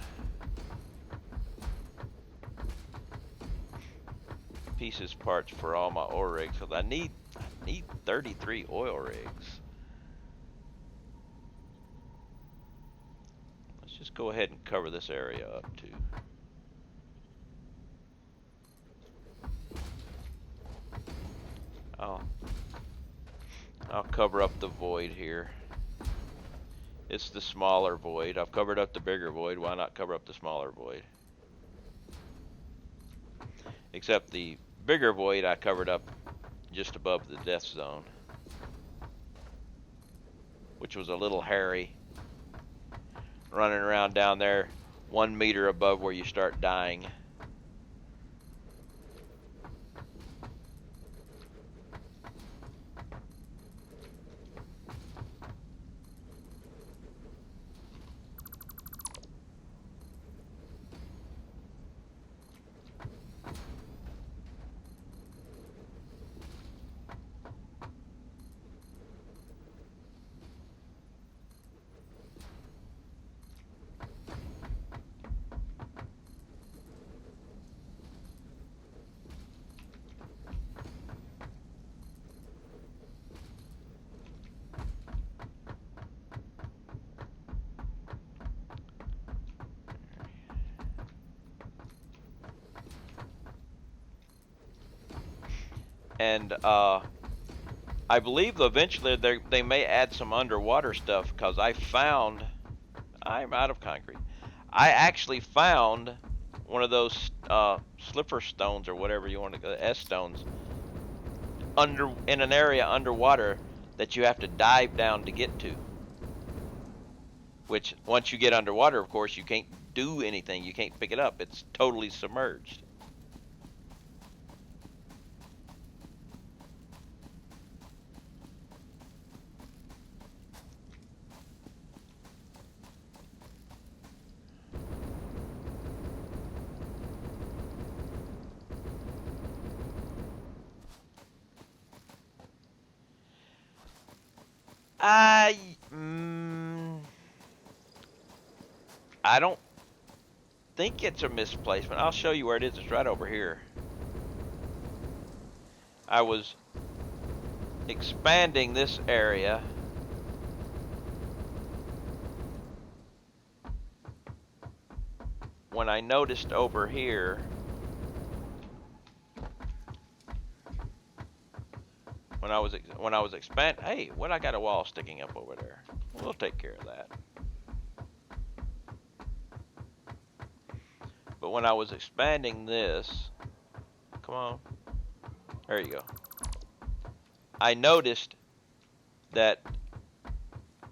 pieces parts for all my oil rigs, because I need 33 oil rigs. Let's just go ahead and cover this area up too. I'll cover up the void here. It's the smaller void. I've covered up the bigger void. Why not cover up the smaller void? Except the bigger void I covered up just above the death zone, which was a little hairy, running around down there 1 meter above where you start dying. And I believe eventually they may add some underwater stuff, because I'm out of concrete. I actually found one of those slipper stones, or whatever you want to go, S stones, in an area underwater that you have to dive down to get to. Which, once you get underwater, of course, you can't do anything. You can't pick it up. It's totally submerged. I mm, I don't think it's a misplacement. I'll show you where it is. It's right over here. I was expanding this area when I noticed over here when I was expand. Hey, what, I got a wall sticking up over there. We'll take care of that. But when I was expanding this, come on, there you go. I noticed that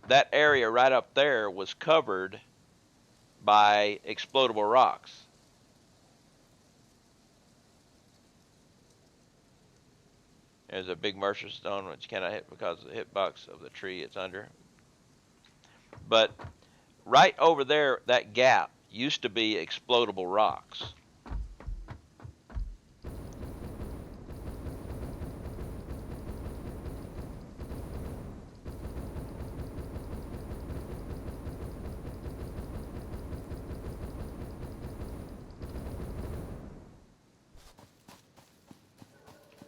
that area right up there was covered by explodable rocks. There's a big Mercer stone which cannot hit because of the hitbox of the tree it's under. But right over there, that gap used to be explodable rocks.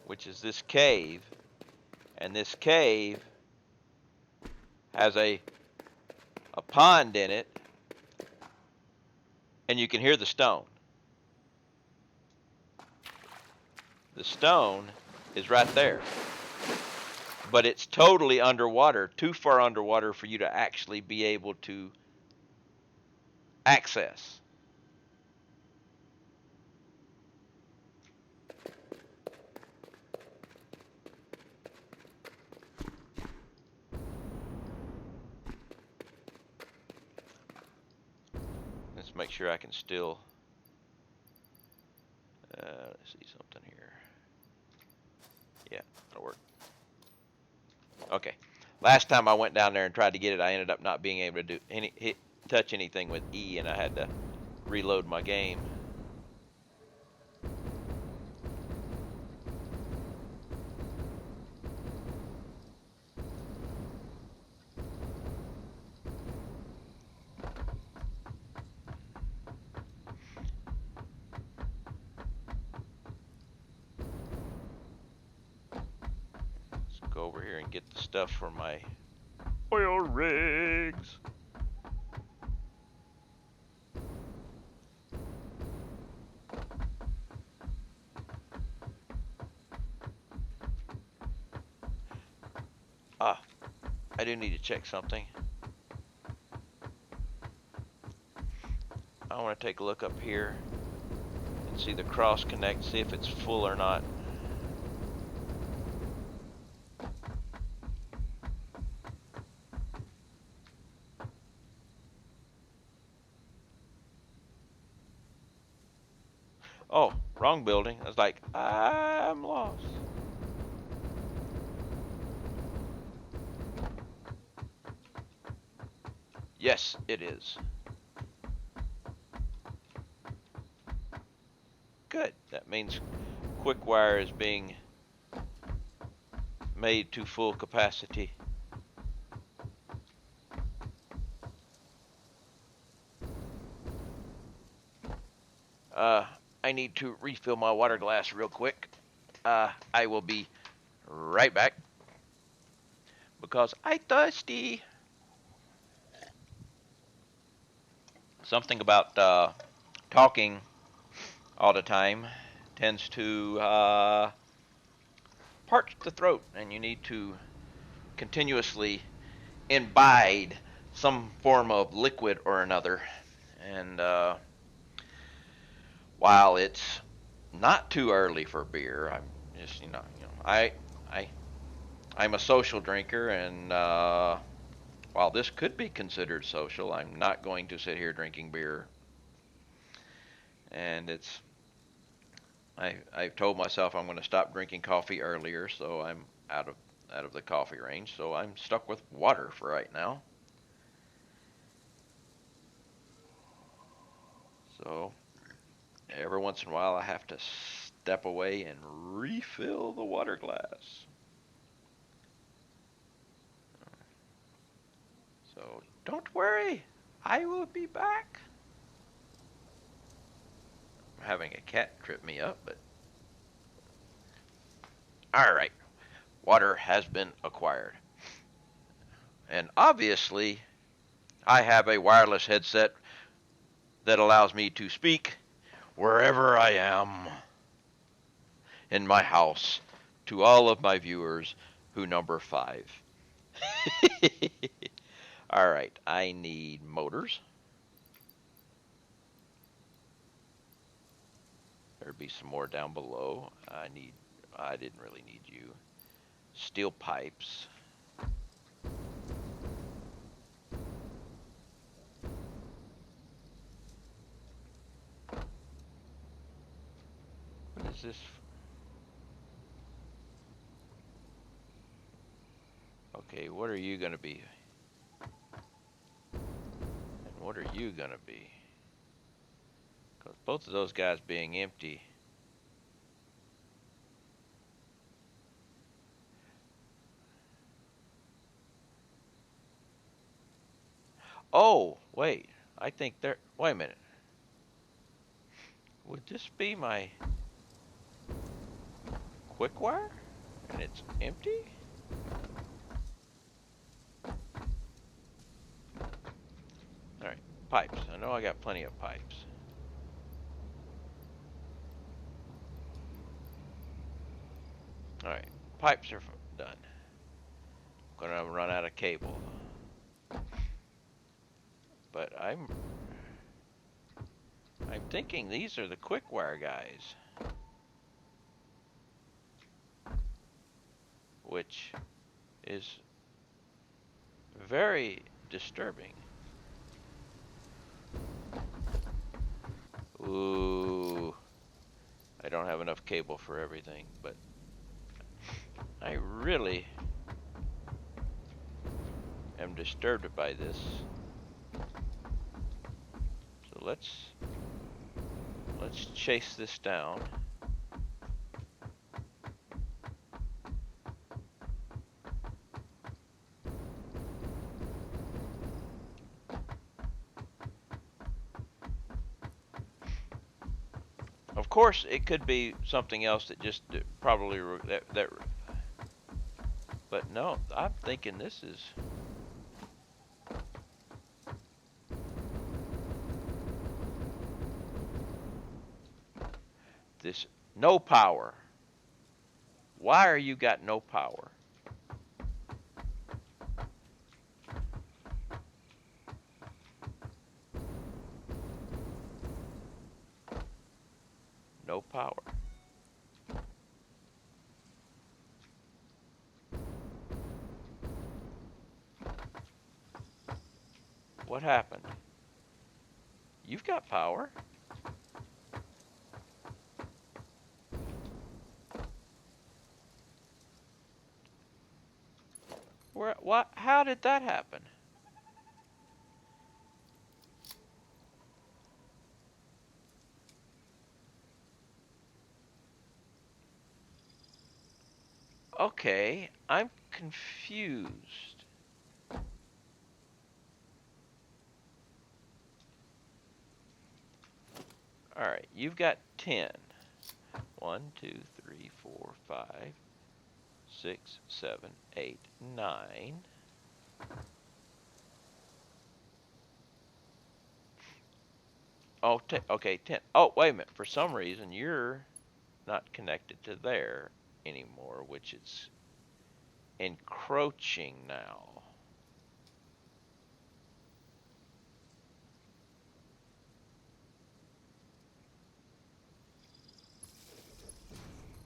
Which is this cave, and this cave has a pond in it, and you can hear the stone. The stone is right there, but it's totally underwater, too far underwater for you to actually be able to access. Let's make sure I can still let's see something here. Yeah, that'll work. Okay, Last time I went down there and tried to get it, I ended up not being able to touch anything with E, and I had to reload my game. Let's go over here and get the stuff for my oil rigs. Ah, I do need to check something. I want to take a look up here and see the cross connect, see if it's full or not. Oh, wrong building. I was like, I'm lost. Yes, it is. Good. That means quick wire is being made to full capacity. I need to refill my water glass real quick. I will be right back because I'm thirsty. Something about talking all the time tends to parch the throat, and you need to continuously imbibe some form of liquid or another. And while it's not too early for beer, I'm just I I'm a social drinker, and while this could be considered social, I'm not going to sit here drinking beer. And I've told myself I'm going to stop drinking coffee earlier, so I'm out of the coffee range. So I'm stuck with water for right now. So every once in a while, I have to step away and refill the water glass. So don't worry, I will be back. I'm having a cat trip me up, but all right, water has been acquired. And obviously, I have a wireless headset that allows me to speak wherever I am in my house to all of my viewers who number 5. All right, I need motors. There'd be some more down below. I didn't really need you. Steel pipes. What is this? Okay, what are you gonna be? And what are you gonna be? Because both of those guys being empty. Oh, wait. I think they're. Wait a minute. Would this be my quick wire? And it's empty? Alright, pipes. I know I got plenty of pipes. Alright, pipes are done. Gonna run out of cable. But I'm thinking these are the quick wire guys. Which is very disturbing. Ooh. I don't have enough cable for everything, but I really am disturbed by this. So let's chase this down. Of course, it could be something else that just probably that. But no, I'm thinking this is. This no power. Why are you got no power? No power. What happened? You've got power. Where? What? How did that happen? Okay, I'm confused. All right, you've got 10. 1, 2, 3, 4, 5, 6, 7, 8, 9. Oh, okay, 10. Oh, wait a minute. For some reason, you're not connected to there anymore, which is encroaching now.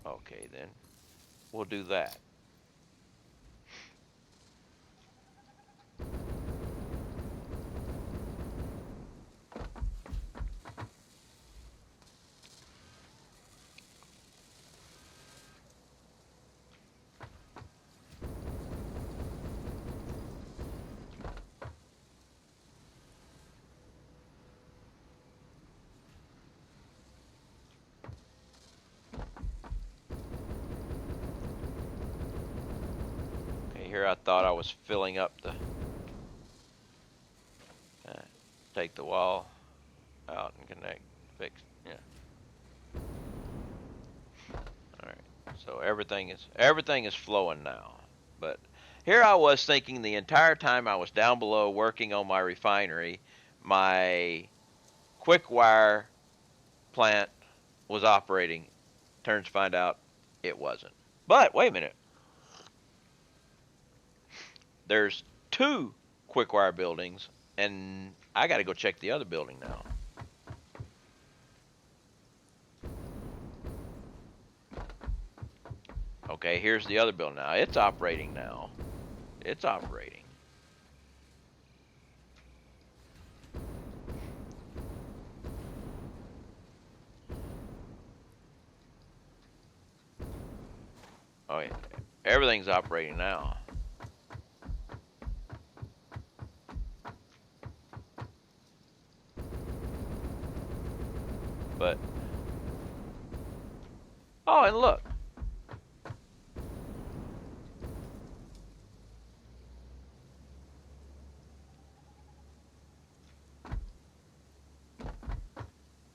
Okay, then we'll do that. Okay, here I thought I was filling up the. Uh, take the wall out and connect, fix. Yeah. All right. So everything is flowing now. But here I was thinking the entire time I was down below working on my refinery, my quick wire plant was operating. Turns to find out it wasn't. But wait a minute. There's two quick wire buildings, and I got to go check the other building now. Okay, here's the other building now. It's operating now. It's operating. Oh yeah, everything's operating now. But oh, and look.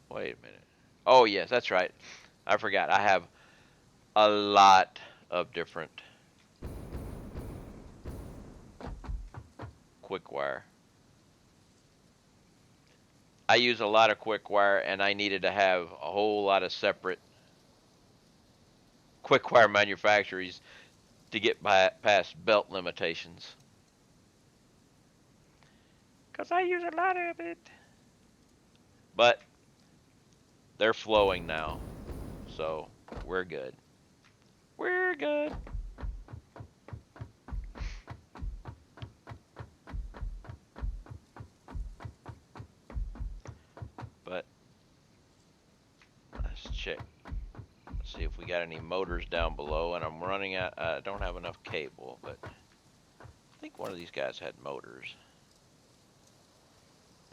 Wait a minute. Oh yes, that's right. I forgot. I have a lot of different quick wire. I use a lot of quick wire, and I needed to have a whole lot of separate quick wire manufacturers to get past belt limitations. Because I use a lot of it. But they're flowing now. So we're good. We're good. But let's check. Let's see if we got any motors down below. And I'm running out. I don't have enough cable, but think one of these guys had motors.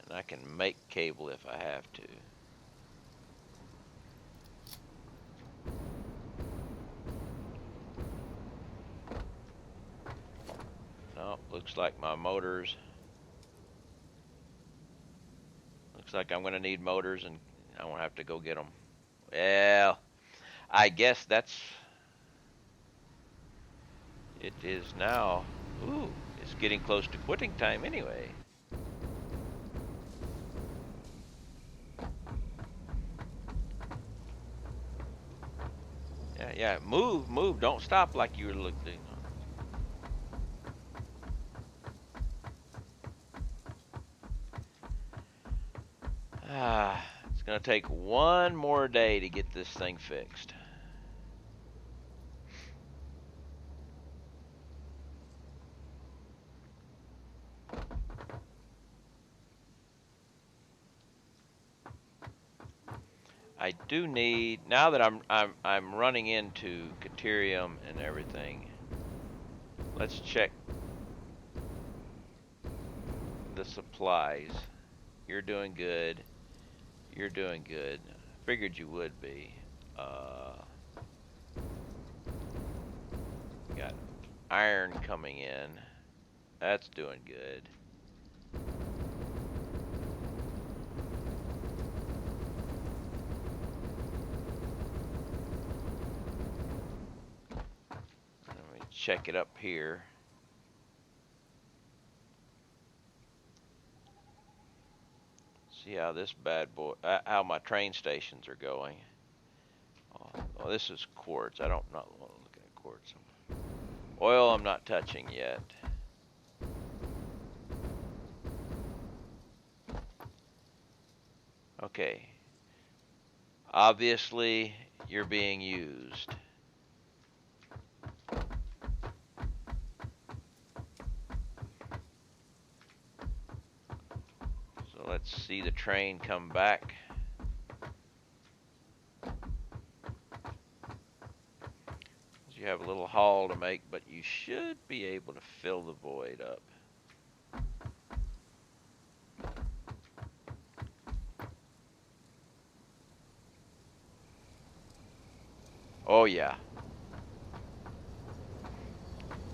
And I can make cable if I have to. No, looks like my motors. Looks like I'm going to need motors and I won't have to go get them. Well, I guess that's. It is now. Ooh, it's getting close to quitting time anyway. Yeah, yeah. Move, move. Don't stop like you were looking. Ah, it's going to take one more day to get this thing fixed. I do need now that I'm running into Caterium and everything. Let's check the supplies. You're doing good. You're doing good. Figured you would be. Got iron coming in. That's doing good. Let me check it up here. See how this bad boy, how my train stations are going. Oh, this is quartz. I don't not want to look at quartz. Oil I'm not touching yet. Okay. Obviously, you're being used. So let's see the train come back. You have a little haul to make, but you should be able to fill the void up. Oh yeah.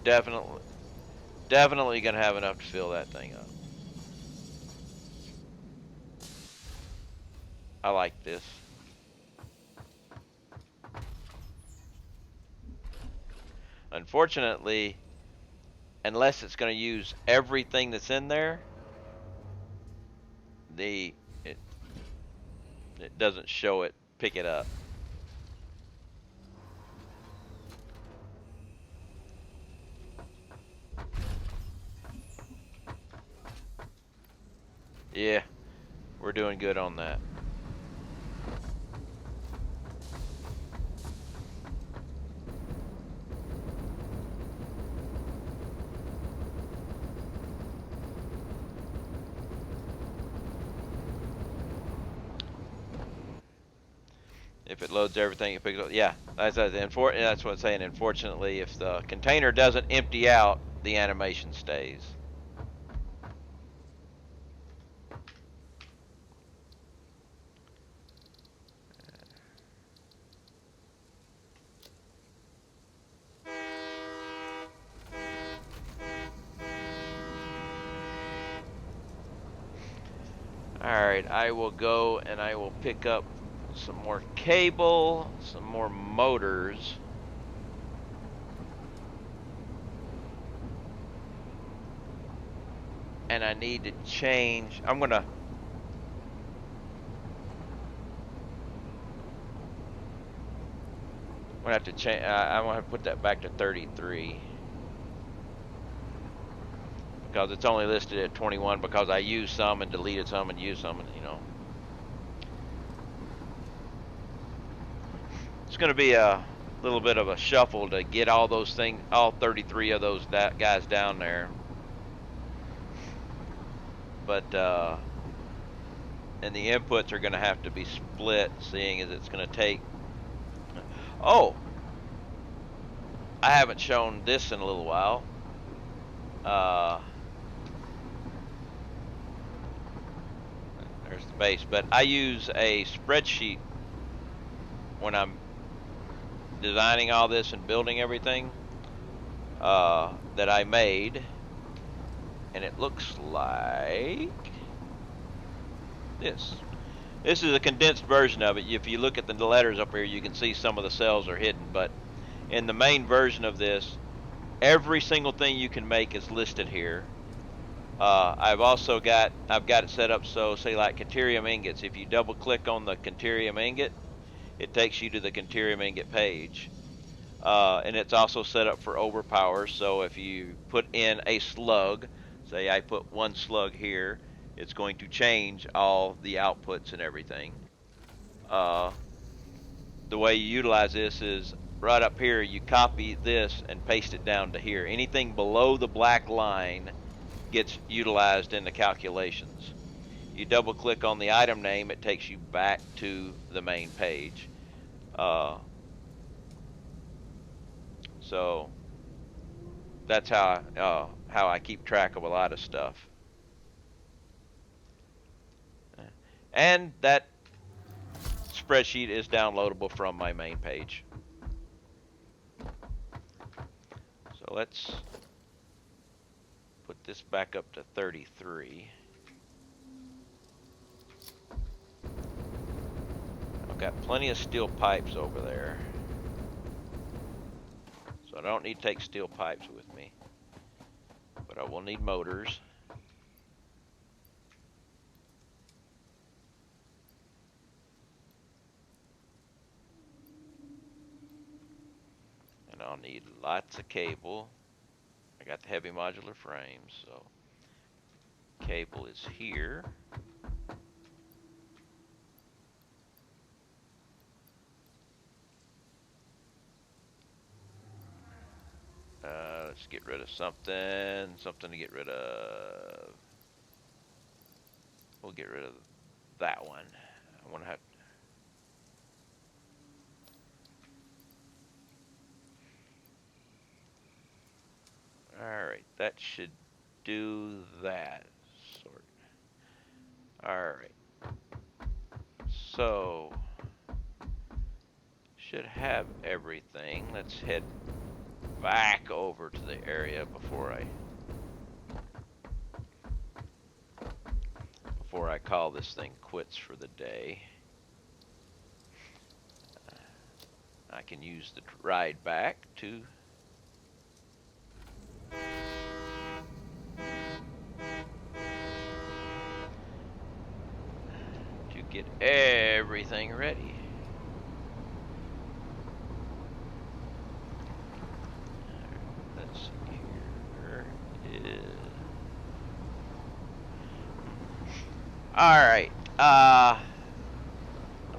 Definitely gonna have enough to fill that thing up. I like this. Unfortunately, unless it's gonna use everything that's in there, it doesn't show it pick it up. Yeah, we're doing good on that. If it loads everything, it picks up. Yeah, that's what I'm saying. Unfortunately, if the container doesn't empty out, the animation stays. Alright, I will go and I will pick up some more cable, some more motors. And I need to change. I'm gonna have to change. I'm gonna have to put that back to 33 because it's only listed at 21 because I used some and deleted some and used some, and it's gonna be a little bit of a shuffle to get all those things, all 33 of those guys down there. But and the inputs are gonna have to be split, seeing as it's gonna take. Oh, I haven't shown this in a little while. Uh, there's the base, but I use a spreadsheet when I'm designing all this and building everything that I made, and it looks like this. This is a condensed version of it. If you look at the letters up here, you can see some of the cells are hidden, but in the main version of this, every single thing you can make is listed here. I've got it set up so, say like Caterium ingots, if you double click on the Caterium ingot, it takes you to the Caterium ingot page. And it's also set up for overpower, so if you put in a slug, say I put one slug here, it's going to change all the outputs and everything. Uh, the way you utilize this is right up here, you copy this and paste it down to here. Anything below the black line gets utilized in the calculations. You double click on the item name, it takes you back to the main page. Uh, so that's how I keep track of a lot of stuff. And that spreadsheet is downloadable from my main page. So let's put this back up to 33. I've got plenty of steel pipes over there, so I don't need to take steel pipes with me, but I will need motors. And I'll need lots of cable. I got the heavy modular frames, so cable is here. Let's get rid of something to get rid of. We'll get rid of that one. I want to have. All right, that should do that. Sort. All right. So should have everything. Let's head back over to the area before I call this thing quits for the day. I can use the ride back to get everything ready. Let's see here. All right. I'd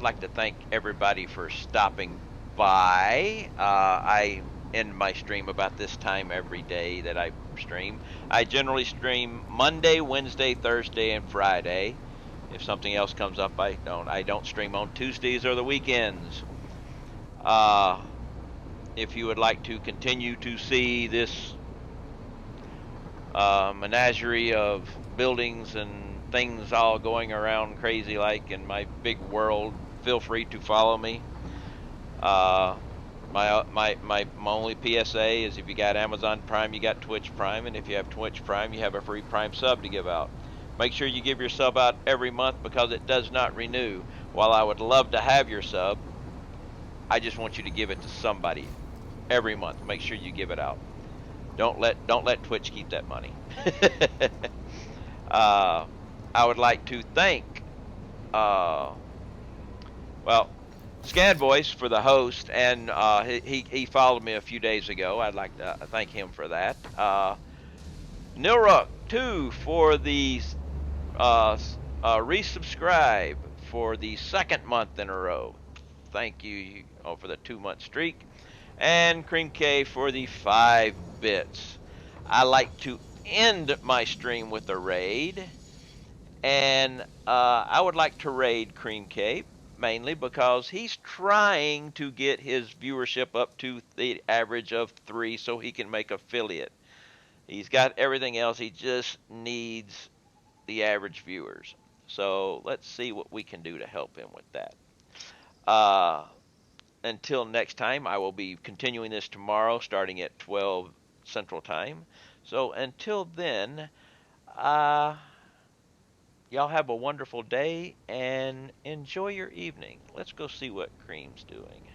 like to thank everybody for stopping by. I end my stream about this time every day that I stream. I generally stream Monday, Wednesday, Thursday, and Friday. If something else comes up, I don't. I don't stream on Tuesdays or the weekends. Uh, if you would like to continue to see this menagerie of buildings and things all going around crazy like in my big world, feel free to follow me. My only PSA is if you got Amazon Prime, you got Twitch Prime, and if you have Twitch Prime, you have a free Prime sub to give out. Make sure you give your sub out every month because it does not renew. While I would love to have your sub, I just want you to give it to somebody every month. Make sure you give it out. Don't let Twitch keep that money. I would like to thank well, Scan Voice for the host, and he followed me a few days ago. I'd like to thank him for that. Nilrook 2 for the resubscribe for the second month in a row. Thank you for the 2-month streak. And Cream K for the 5 bits. I like to end my stream with a raid. And I would like to raid Cream K mainly because he's trying to get his viewership up to the average of 3 so he can make affiliate. He's got everything else. He just needs the average viewers. So let's see what we can do to help him with that. Uh, until next time, I will be continuing this tomorrow, starting at 12 Central Time. So until then, uh, y'all have a wonderful day and enjoy your evening. Let's go see what Cream's doing.